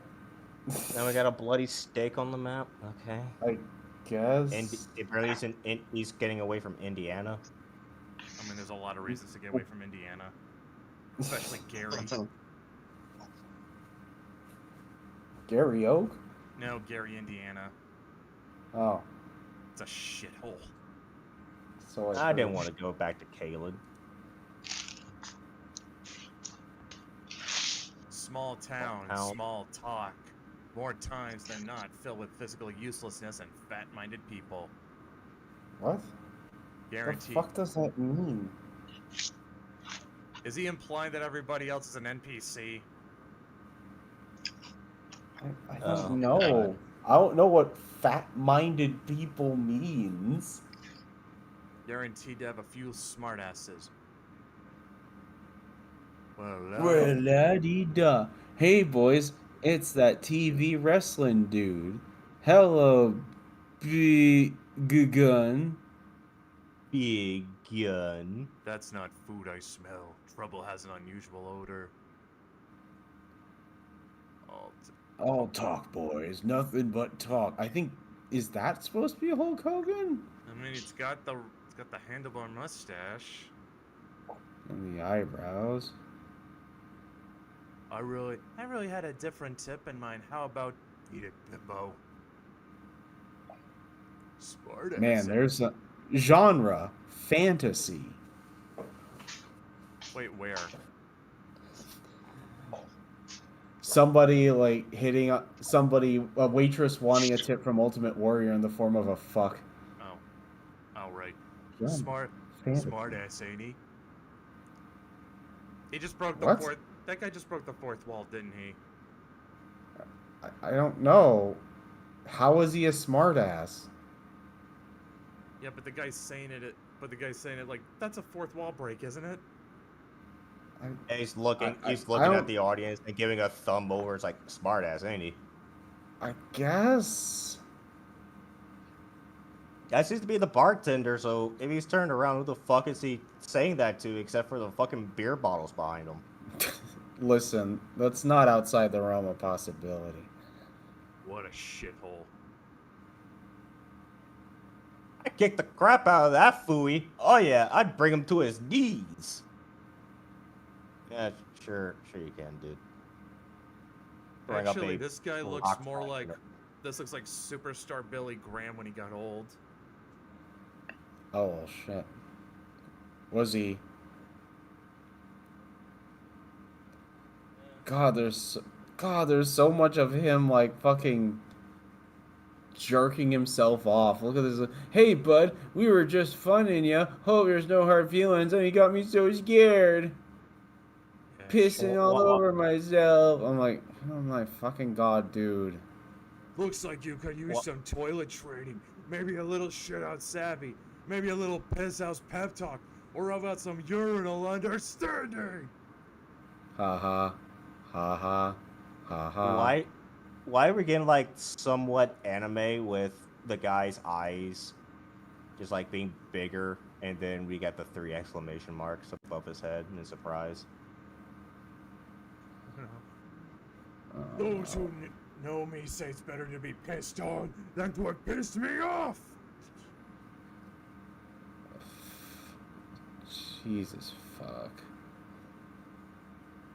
Now we got a bloody stake on the map. Okay. I guess. And he's getting away from Indiana. I mean, there's a lot of reasons to get away from Indiana. Especially Gary. Gary Oak? No, Gary, Indiana. Oh, It's a shithole. so I didn't want to go back to Kalen. Small town, town. small talk. More times than not, filled with physical uselessness and fat-minded people. What? Guaranteed. The fuck does that mean? Is he implying that everybody else is an NPC? I Oh, don't know. I don't know what fat-minded people means. Guaranteed to have a few smartasses. Well, Well, la-dee-da. Hey, boys, it's that TV wrestling dude. Hello, Big Gun. Big gun. that's not food I smell. Trouble has an unusual odor. All talk, boys. Nothing but talk. I think, is that supposed to be Hulk Hogan? I mean, it's got the handlebar mustache. And the eyebrows. I really had a different tip in mind. How about eat it, Bimbo? Smart Man, ass. there's a genre fantasy. Wait, where? Somebody like hitting a waitress wanting a tip from Ultimate Warrior in the form of a fuck. Oh, right. Yeah, Smart fantasy. ass, ain't he? He just broke the What? fourth. That guy just broke the fourth wall, didn't he? I don't know. How is he a smartass? Yeah, but the guy's saying it. But the guy's saying it like that's a fourth wall break, isn't it? And he's looking. I He's looking don't- at the audience and giving a thumb over. It's like smart ass, ain't he? I guess. That seems to be the bartender. So if he's turned around, who the fuck is he saying that to? Except for the fucking beer bottles behind him. Listen, that's not outside the realm of possibility. What a shithole. I kicked the crap out of that fooey. Oh yeah, I'd bring him to his knees. Yeah, sure you can, dude. Bring up Actually, a this guy looks rock more fight, like you know. this looks like superstar Billy Graham when he got old. Oh well, shit. Was he? God, there's so much of him like fucking jerking himself off. Look at this. Hey, bud, we were just funning ya. Hope there's no hard feelings. Oh, you got me so scared. Yeah, Pissing all over myself. I'm like, oh my fucking god, dude. Looks like you could use What? some toilet training. Maybe a little shit out savvy. Maybe a little piss house pep talk. Or how about some urinal understanding? Ha ha. Ha ha. Ha ha. Why are we getting like somewhat anime with the guy's eyes just like being bigger, and then we got the 3 exclamation marks above his head in surprise? Those who know me say it's better to be pissed on than to have pissed me off. Jesus fuck.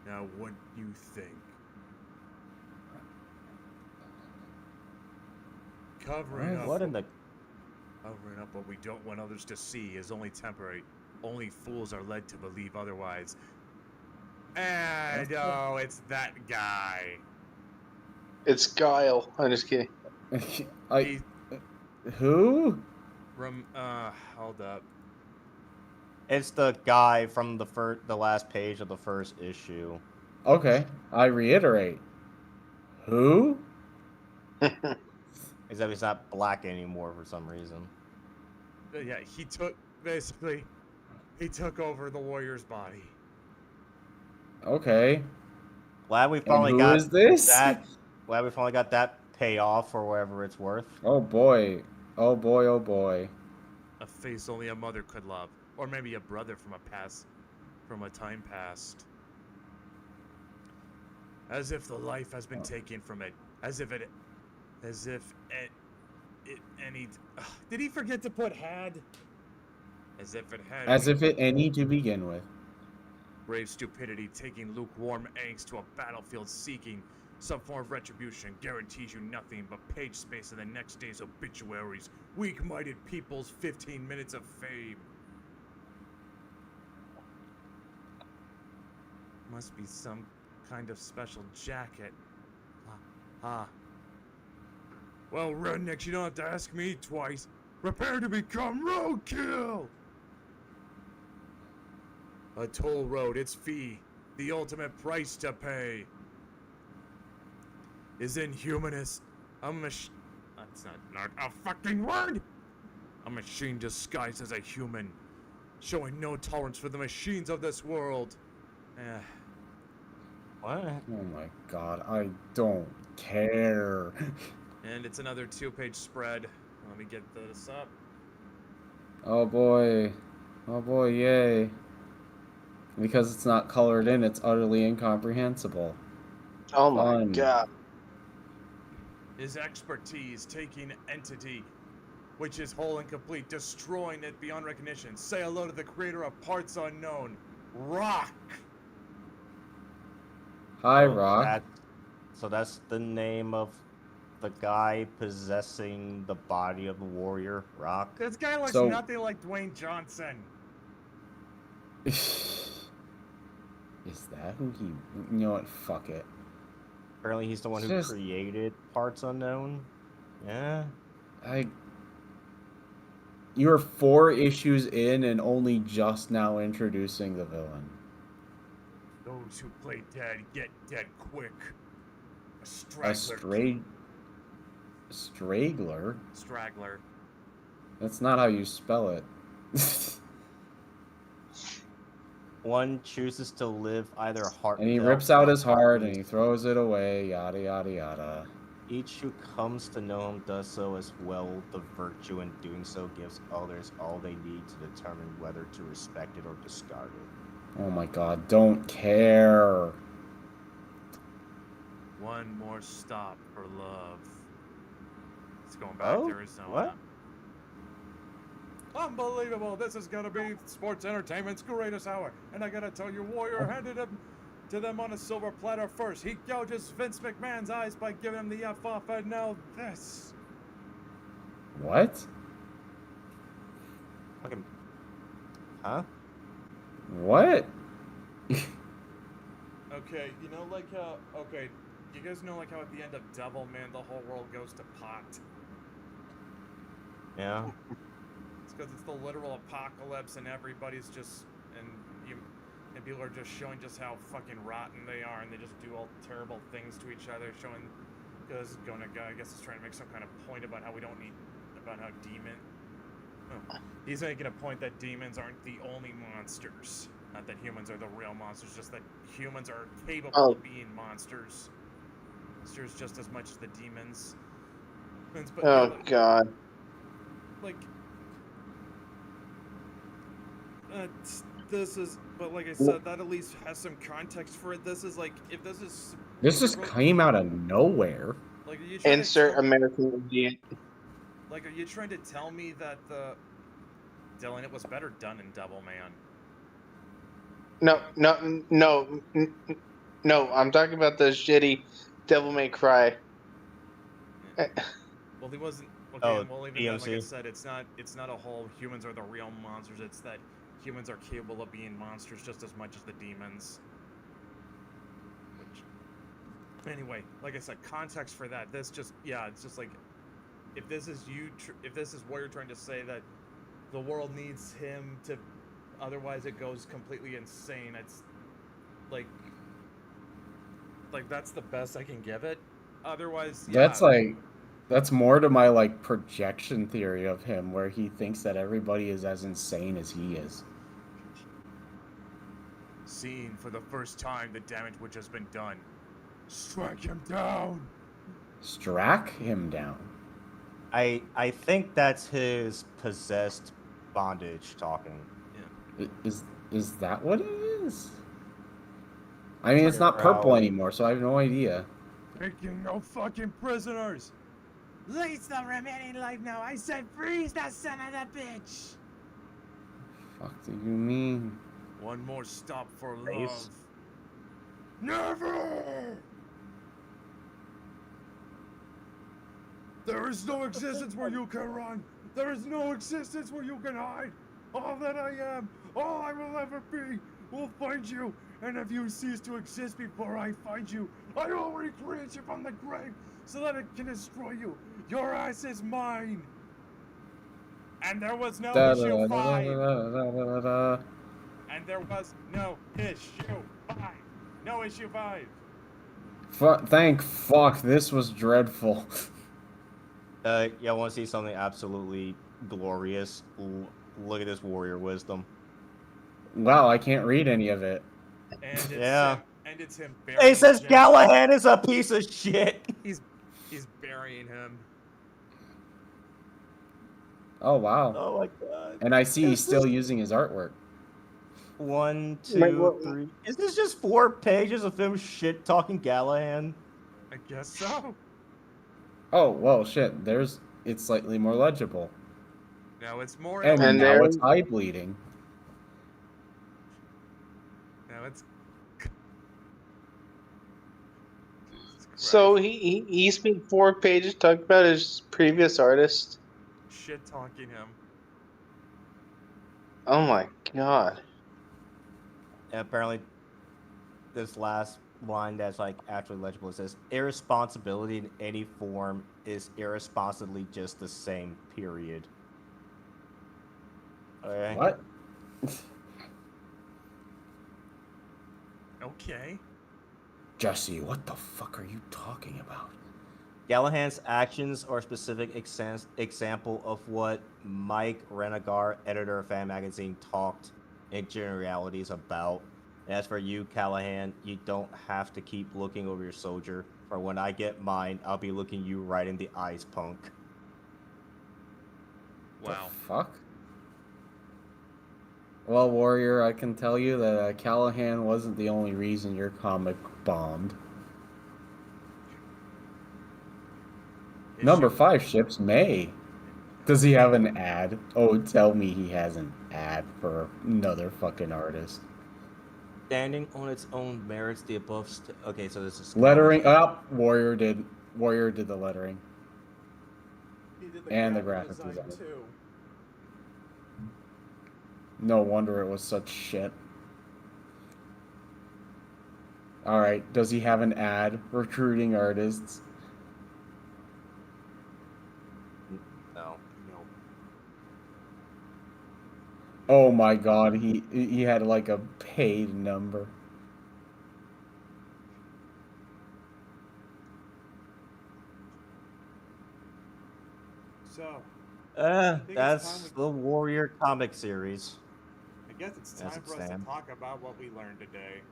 Now, what do you think? Covering up What in the what we don't want others to see is only temporary. Only fools are led to believe otherwise. And oh, it's that guy. It's Guile. I'm just kidding. He, Who? hold up. It's the guy from the last page of the first issue. Okay, I reiterate. Who? Except he's not black anymore for some reason. Yeah, he took over the warrior's body. Okay. Glad we finally who got is this? that. Glad we finally got that payoff for whatever it's worth. Oh boy. Oh boy, oh boy. A face only a mother could love, or maybe a brother from a time past. As if the life has been taken from it. Did he forget to put had? As if it had. As if it any to begin with. Brave stupidity taking lukewarm angst to a battlefield seeking Some form of retribution guarantees you nothing but page space in the next day's obituaries. Weak-minded people's 15 minutes of fame. Must be some kind of special jacket. Well, rednecks, you don't have to ask me twice. Prepare to become roadkill! A toll road, its fee, the ultimate price to pay. Is inhumanist. That's not a fucking word! A machine disguised as a human, showing no tolerance for the machines of this world. What? Oh my god, I don't care. And it's another 2-page spread. Let me get this up. Oh boy. Oh boy, yay. Because it's not colored in, it's utterly incomprehensible. Oh my Fun. god. His expertise taking entity, which is whole and complete, destroying it beyond recognition. Say hello to the creator of Parts Unknown, Rock. Hi, So Rock. So that's the name of the guy possessing the body of the warrior, Rock. This guy looks So- nothing like Dwayne Johnson. Is that who he... You know what? Fuck it. Apparently he's the one who Just- created Parts Unknown. Yeah. You're 4 issues in and only just now introducing the villain. Those who play dead get dead quick. A A straggler. Straggler? Straggler. That's not how you spell it. One chooses to live either heartfelt. And he rips out or his heart heartless. and he throws it away, yada yada yada. Each who comes to know him does so as well. The virtue in doing so gives others all they need to determine whether to respect it or discard it. Oh my god, don't care. One more stop for love. It's going back Oh, to Arizona. what? Unbelievable! This is gonna be sports entertainment's greatest hour, and I gotta tell you, Warrior handed him to them on a silver platter first. He gouges Vince McMahon's eyes by giving him the F off, and now this. What? Fucking. Huh? What? Okay, you know, like how. Okay, you guys know, like how at the end of Devilman, the whole world goes to pot? Yeah. It's because it's the literal apocalypse, and everybody's just. And people are just showing just how fucking rotten they are, and they just do all terrible things to each other, showing. Because I guess is trying to make some kind of point about how we don't need. About how he's making a point that demons aren't the only monsters. Not that humans are the real monsters, just that humans are capable of being monsters. Monsters just as much as the demons. But, Oh god. Like, this is, but like I said, that at least has some context for it. This is like, if this is. This just came out of nowhere. Like, are you trying Insert to American Indian. Like, are you trying to tell me that Dylan, it was better done in Devilman? No. I'm talking about the shitty Devil May Cry. Well, he wasn't. Okay, Oh, well, even then, like I DMC. said, it's not a whole humans are the real monsters. It's that humans are capable of being monsters just as much as the demons. Which, anyway, like I said, context for that. This just, yeah, it's just like, if this is if this is what you're trying to say, that the world needs him to, otherwise it goes completely insane. It's like that's the best I can give it. Otherwise, yeah. That's more to my like projection theory of him, where he thinks that everybody is as insane as he is. Seeing for the first time the damage which has been done. Strike him down. Strack him down. I think that's his possessed bondage talking. Is that what it is? I mean, it's not purple anymore, so I have no idea. Taking no fucking prisoners. Release the remaining life now. I said freeze that son of a bitch. Fuck do you mean? One more stop for love. Face. Never. There is no existence where you can run. There is no existence where you can hide. All that I am, all I will ever be, will find you. And if you cease to exist before I find you, I will recreate you from the grave so that it can destroy you. Your ass is mine. And there was no issue 5. And there was no issue 5. No issue 5. Thank fuck, this was dreadful. Y'all want to see something absolutely glorious? Look at this warrior wisdom. Wow, I can't read any of it. And it's Yeah. him, and it's him It burying says Jack. Galahad is a piece of shit. He's burying him. Oh wow. Oh my god. And I see he's This still is- using his artwork. 1, Wait, 2, 3. Is this just 4 pages of him shit talking Galahad? I guess so. Oh well, shit. It's slightly more legible, No, it's more. and And now there- it's eye bleeding. No, it's. So he spent 4 pages talking about his previous artist. Shit talking him. Oh my god. And apparently, this last line that's like actually legible, it says, irresponsibility in any form is irresponsibly just the same, period. Okay. What? Okay. Jesse, what the fuck are you talking about? Galahad's actions are a specific example of what Mike Renegar, editor of Fan Magazine, talked in generalities about. And as for you, Callahan, you don't have to keep looking over your soldier. For when I get mine, I'll be looking you right in the eyes, punk. Wow. The fuck? Well, Warrior, I can tell you that Callahan wasn't the only reason your comic bombed. Number 5 ships May. Does he have an ad? Oh, tell me he has an ad for another fucking artist. Standing on its own merits, the above. Okay, so this is Lettering up. Warrior did the lettering. He did And the graphic design. too. No wonder it was such shit. Alright, does he have an ad recruiting artists? No. No. Oh my god, he had like a paid number. So, think it's That's time the Warrior comic series. I guess it's As time it for us to stands. talk about what we learned today.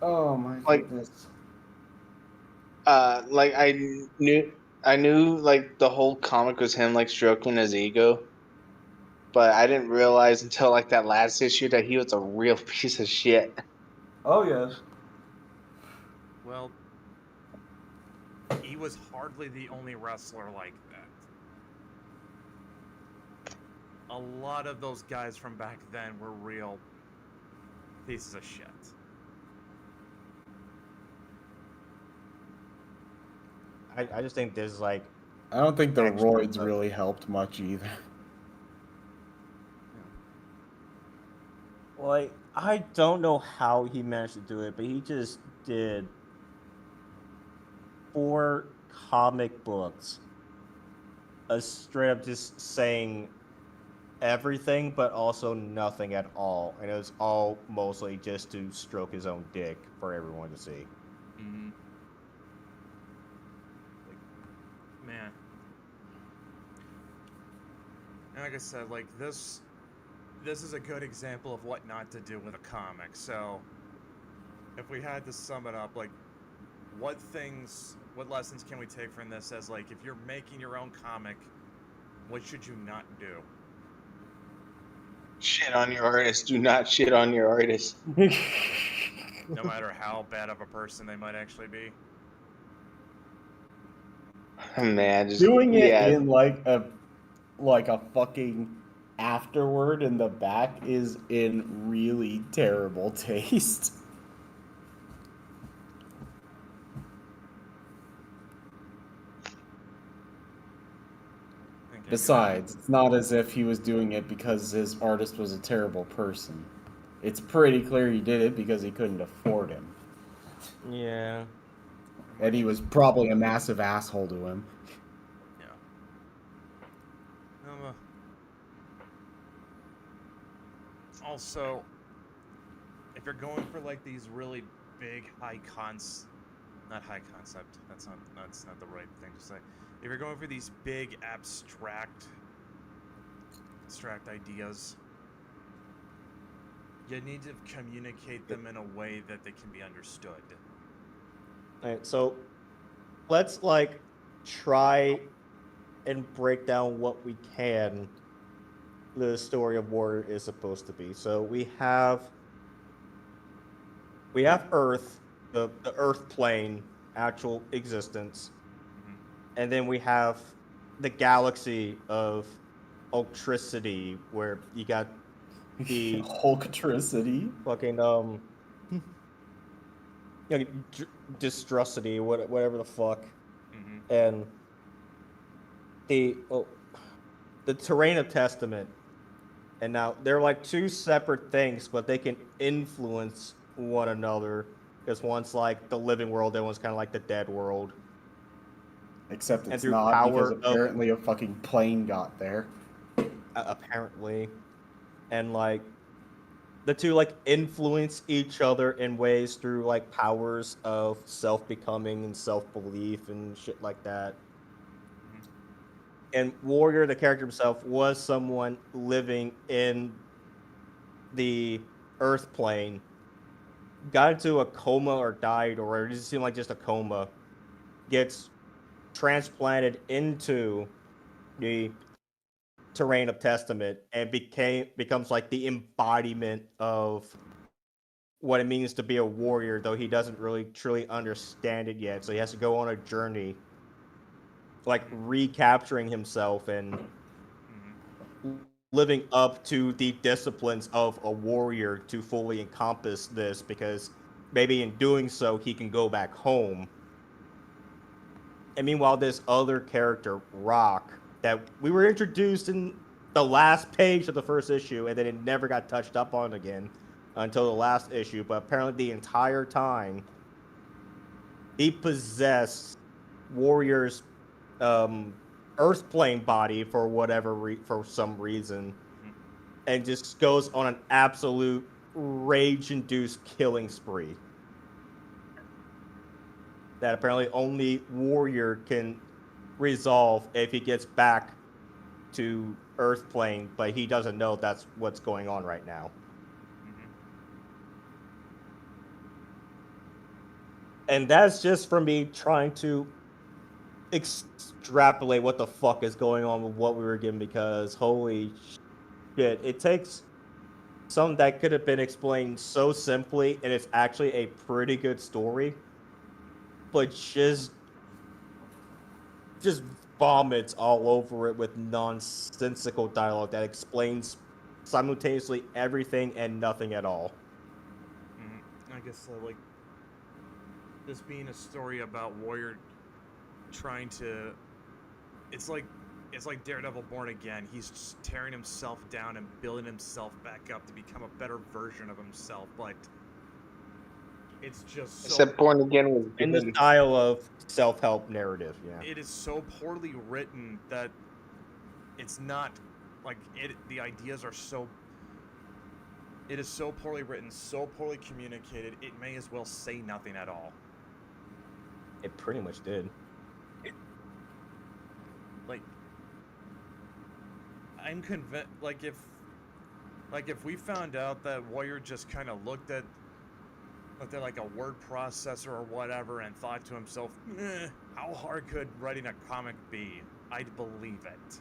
Oh my Like- goodness. Like I knew like the whole comic was him like stroking his ego, but I didn't realize until like that last issue that he was a real piece of shit. Oh yes. Well, he was hardly the only wrestler like that. A lot of those guys from back then were real pieces of shit. I just think there's like I don't think the Extra roids stuff. really helped much either. Like, I don't know how he managed to do it, but he just did 4 comic books. Straight up just saying everything, but also nothing at all. And it was all mostly just to stroke his own dick for everyone to see. Mm-hmm. Man. And like I said, like this is a good example of what not to do with a comic. So if we had to sum it up, like what lessons can we take from this as like if you're making your own comic, what should you not do? Shit on your artist. Do not shit on your artist. No matter how bad of a person they might actually be. Man, just Doing it yeah. in like a fucking afterword in the back is in really terrible taste. Besides, it's not as if he was doing it because his artist was a terrible person. It's pretty clear he did it because he couldn't afford him. Yeah. And he was probably a massive asshole to him. Yeah. Also, if you're going for like these really big not high concept. That's not the right thing to say. If you're going for these big abstract ideas, you need to communicate them in a way that they can be understood. Alright, so let's like try and break down what we can the story of Warrior is supposed to be. So we have Earth, the Earth plane, actual existence, and then we have the galaxy of Ultricity, where you got the Hulktricity. fucking Distrosity, whatever the fuck, and the Terrain of Testament. And now they're like two separate things, but they can influence one another. Because one's like the living world, and one's kind of like the dead world. Except And it's through not, power because apparently a fucking plane got there. Apparently. And like the two like influence each other in ways through like powers of self-becoming and self-belief and shit like that. And Warrior, the character himself, was someone living in the Earth plane, got into a coma or died, or it just seemed like just a coma, gets transplanted into the Terrain of Testament and becomes like the embodiment of what it means to be a warrior, though he doesn't really truly understand it yet. So he has to go on a journey, like recapturing himself and living up to the disciplines of a warrior to fully encompass this, because maybe in doing so he can go back home. And meanwhile, this other character, Rock, that we were introduced in the last page of the first issue, and then it never got touched up on again until the last issue, but apparently the entire time he possessed Warrior's Earth plane body for for some reason, and just goes on an absolute rage-induced killing spree that apparently only Warrior can resolve if he gets back to Earth plane, but he doesn't know that's what's going on right now. And that's just from me trying to extrapolate what the fuck is going on with what we were given, because holy shit, it takes something that could have been explained so simply, and it's actually a pretty good story, but just vomits all over it with nonsensical dialogue that explains simultaneously everything and nothing at all. I guess like this being a story about Warrior trying to, it's like Daredevil Born Again. He's just tearing himself down and building himself back up to become a better version of himself, but it's just so... Except Born Again was in the style of self-help narrative. Yeah, it is so poorly written that it's not like it. The ideas are so... It is so poorly written, so poorly communicated, it may as well say nothing at all. It pretty much did. Like, I'm convinced, like if we found out that Warrior just kind of looked at like a word processor or whatever and thought to himself, how hard could writing a comic be? I'd believe it.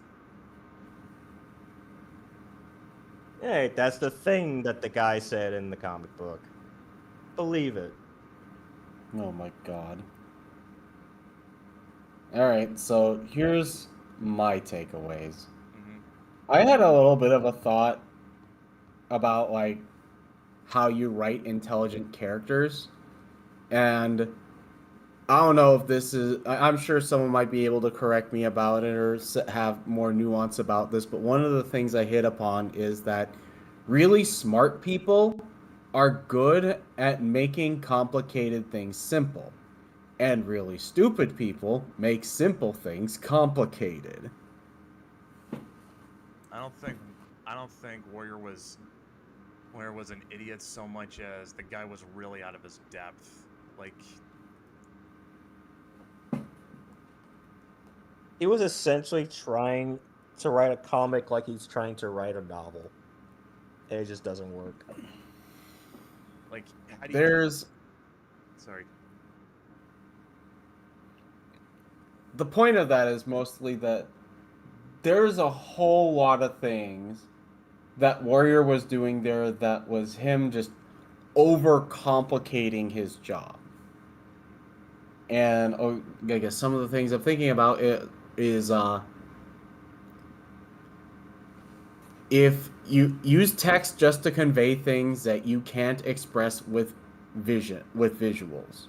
Hey, that's the thing that the guy said in the comic book. Believe it. Oh my god. Alright, so here's my takeaways. I had a little bit of a thought about like how you write intelligent characters, and I don't know if this is. I'm sure someone might be able to correct me about it or have more nuance about this. But one of the things I hit upon is that really smart people are good at making complicated things simple, and really stupid people make simple things complicated. I don't think Warrior was an idiot so much as the guy was really out of his depth. Like, He was essentially trying to write a comic like he's trying to write a novel. And it just doesn't work. like how do you There's sorry. the point of that is mostly that there's a whole lot of things that Warrior was doing there that was him just overcomplicating his job. And I guess some of the things I'm thinking about is if you use text just to convey things that you can't express with visuals,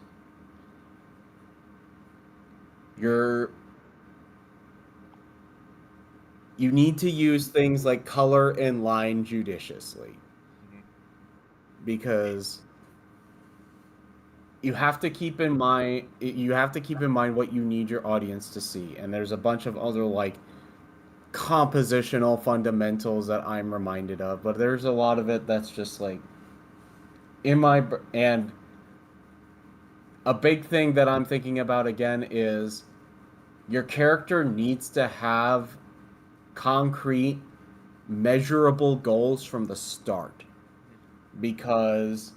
you need to use things like color and line judiciously, because you have to keep in mind what you need your audience to see, and there's a bunch of other like compositional fundamentals that I'm reminded of, but there's a lot of it that's just like and a big thing that I'm thinking about again is your character needs to have concrete, measurable goals from the start, because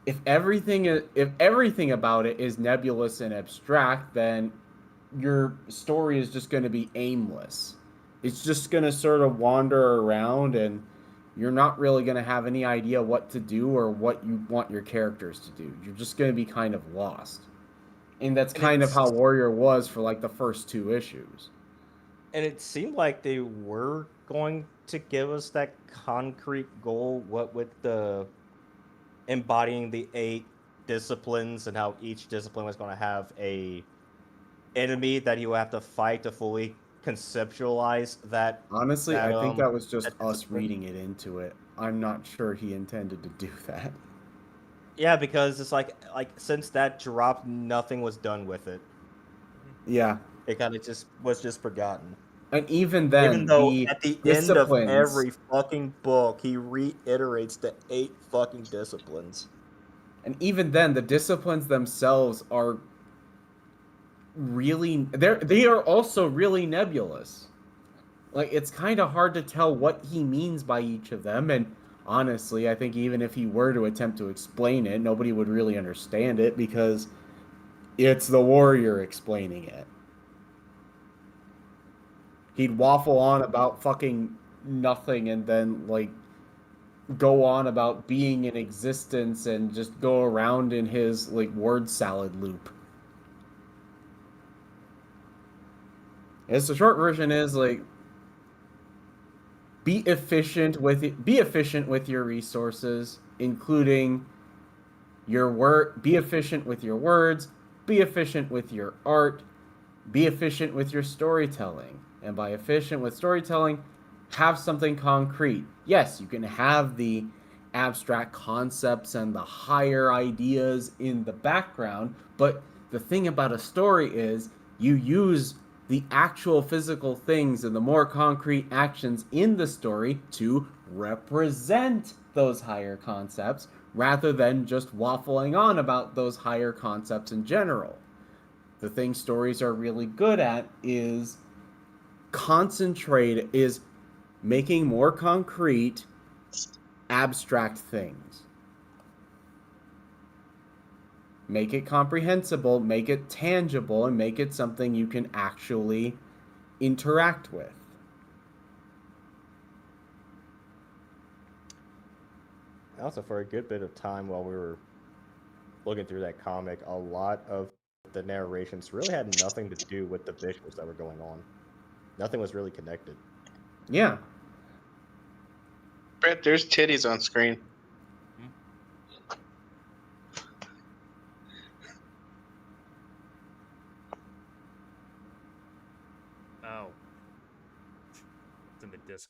if everything about it is nebulous and abstract, then your story is just going to be aimless. It's just going to sort of wander around, and you're not really going to have any idea what to do or what you want your characters to do. You're just going to be kind of lost. And that's kind of how Warrior was for like the first 2 issues. And it seemed like they were going to give us that concrete goal, what with the embodying the 8 disciplines and how each discipline was going to have a enemy that you have to fight to fully conceptualize that. Honestly, I think that was just that us discipline. reading it into it. I'm not sure he intended to do that. Yeah, because it's like since that dropped, nothing was done with it. Yeah. It kind of just was forgotten. And even then, Even though at the end of disciplines, every fucking book, he reiterates the 8 fucking disciplines. and even then, the disciplines themselves are they are also really nebulous. Like, it's kind of hard to tell what he means by each of them, and honestly, I think even if he were to attempt to explain it, nobody would really understand it because it's the Warrior explaining it. He'd waffle on about fucking nothing and then like go on about being in existence and just go around in his like word salad loop. As the short version is like, be efficient with your resources, including your work. Be efficient with your words. Be efficient with your art. Be efficient with your storytelling. And by efficient with storytelling, have something concrete. Yes, you can have the abstract concepts and the higher ideas in the background, but the thing about a story is you use the actual physical things and the more concrete actions in the story to represent those higher concepts rather than just waffling on about those higher concepts in general. The thing stories are really good at is making more concrete abstract things. Make it comprehensible, make it tangible, and make it something you can actually interact with. Also, for a good bit of time while we were looking through that comic, a lot of the narrations really had nothing to do with the visuals that were going on. Nothing was really connected. Yeah. Brett, there's titties on screen.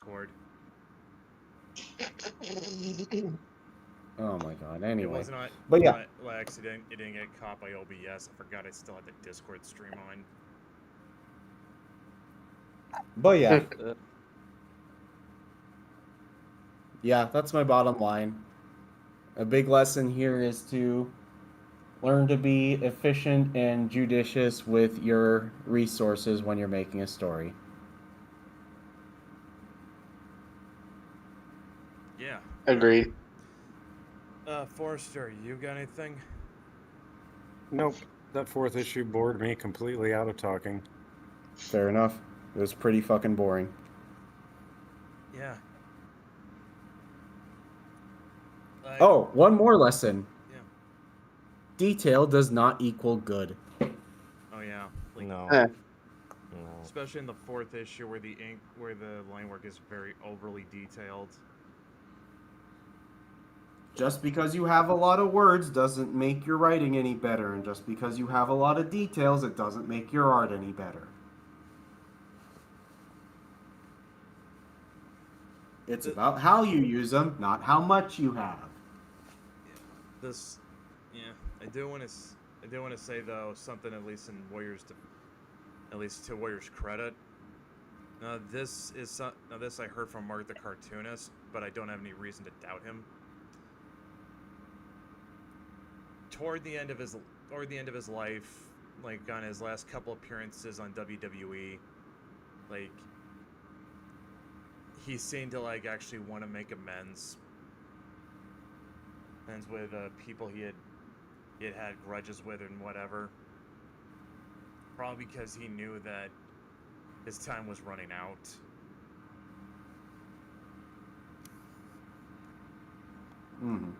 Discord. Oh my god. It Anyway, wasn't on. but yeah, by accident. It didn't get caught by OBS. I forgot I still had the Discord stream on. but yeah, yeah. That's my bottom line. A big lesson here is to learn to be efficient and judicious with your resources when you're making a story. Yeah. Agreed. Forrester, you got anything? Nope. That 4th issue bored me completely out of talking. Fair enough. It was pretty fucking boring. Yeah. Oh, one more lesson. Yeah. Detail does not equal good. Oh yeah. Like, No. Eh. No. especially in the 4th issue where the line work is very overly detailed. Just because you have a lot of words doesn't make your writing any better, and just because you have a lot of details, it doesn't make your art any better. It's about how you use them, not how much you have. I do want to say though something at least in to Warriors' credit. This I heard from Mark the cartoonist, but I don't have any reason to doubt him. Toward the end of his life, like on his last couple appearances on WWE, like he seemed to like actually want to make amends with people he had grudges with and whatever. Probably because he knew that his time was running out. Mm.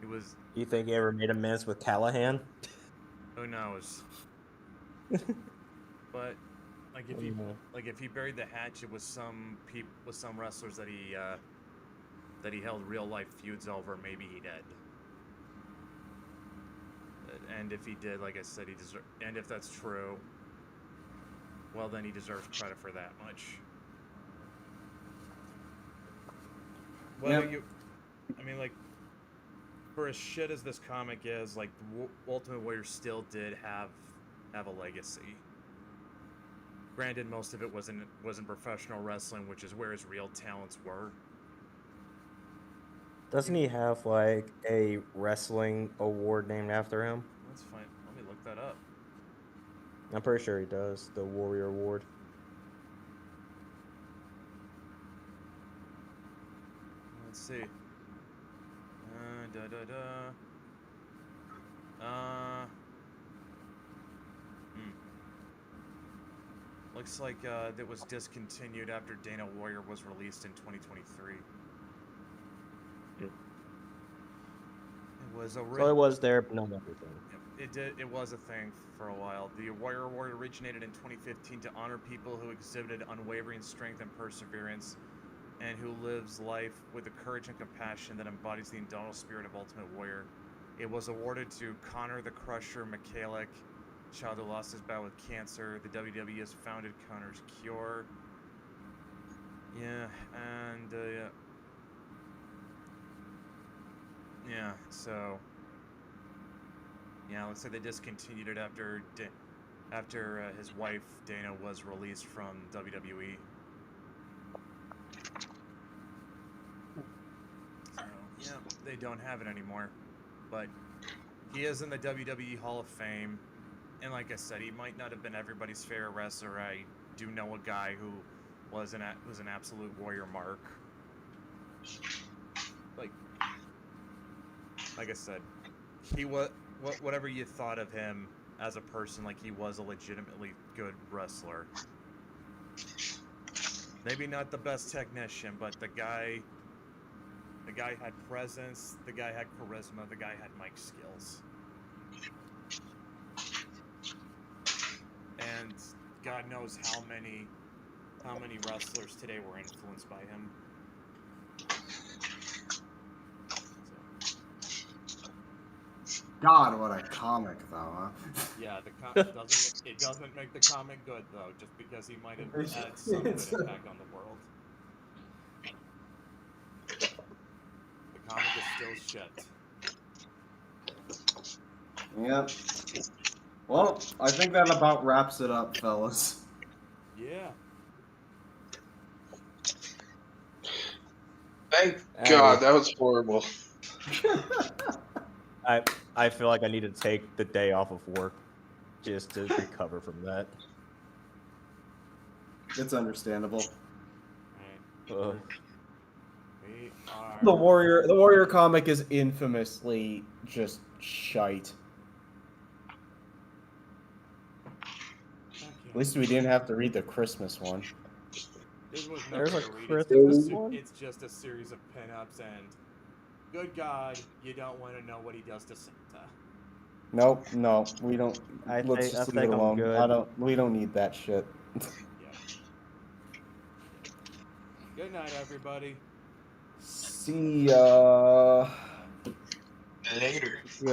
It was. You think he ever made amends with Callahan? Who knows? But if he buried the hatchet with some wrestlers that he held real life feuds over, maybe he did. And if he did, like I said, and if that's true, well then he deserves credit for that much. For as shit as this comic is, like Ultimate Warrior still did have a legacy. Granted, most of it wasn't professional wrestling, which is where his real talents were. Doesn't he have like a wrestling award named after him? That's fine. Let me look that up. I'm pretty sure he does. The Warrior Award. Let's see. Looks like it was discontinued after Dana Warrior was released in 2023. It was So it was there, but not everything. It was a thing for a while. The Warrior Award originated in 2015 to honor people who exhibited unwavering strength and perseverance, and who lives life with the courage and compassion that embodies the indomitable spirit of Ultimate Warrior. It was awarded to Connor the Crusher Michalik, child who lost his battle with cancer. The WWE has founded Connor's Cure. Yeah, and so yeah, let's say they discontinued it after his wife Dana was released from WWE. So yeah, they don't have it anymore, but he is in the WWE Hall of Fame. And like I said, he might not have been everybody's favorite wrestler. I do know a guy who was an absolute warrior mark. Like I said, he was whatever you thought of him as a person, like he was a legitimately good wrestler. Maybe not the best technician, but the guy had presence, the guy had charisma, the guy had mic skills. And God knows how many wrestlers today were influenced by him. God, what a comic, though, huh? Yeah, it doesn't make the comic good though, just because he might have had some good impact on the world. still shit. Yep. Well, I think that about wraps it up, fellas. Yeah. Thank Hey. God, that was horrible. I feel like I need to take the day off of work just to recover from that. It's understandable. Alright. Ugh. We are. The warrior comic is infamously just shite. Okay. At least we didn't have to read the Christmas one. There's nothing There's a to read. Christmas one? It's just a series of pinups, and good God, you don't want to know what he does to Santa. Nope, no, we don't. I Let's think just leave it I'm alone. good. We don't need that shit. Yep. Good night, everybody. See ya. Later. Good.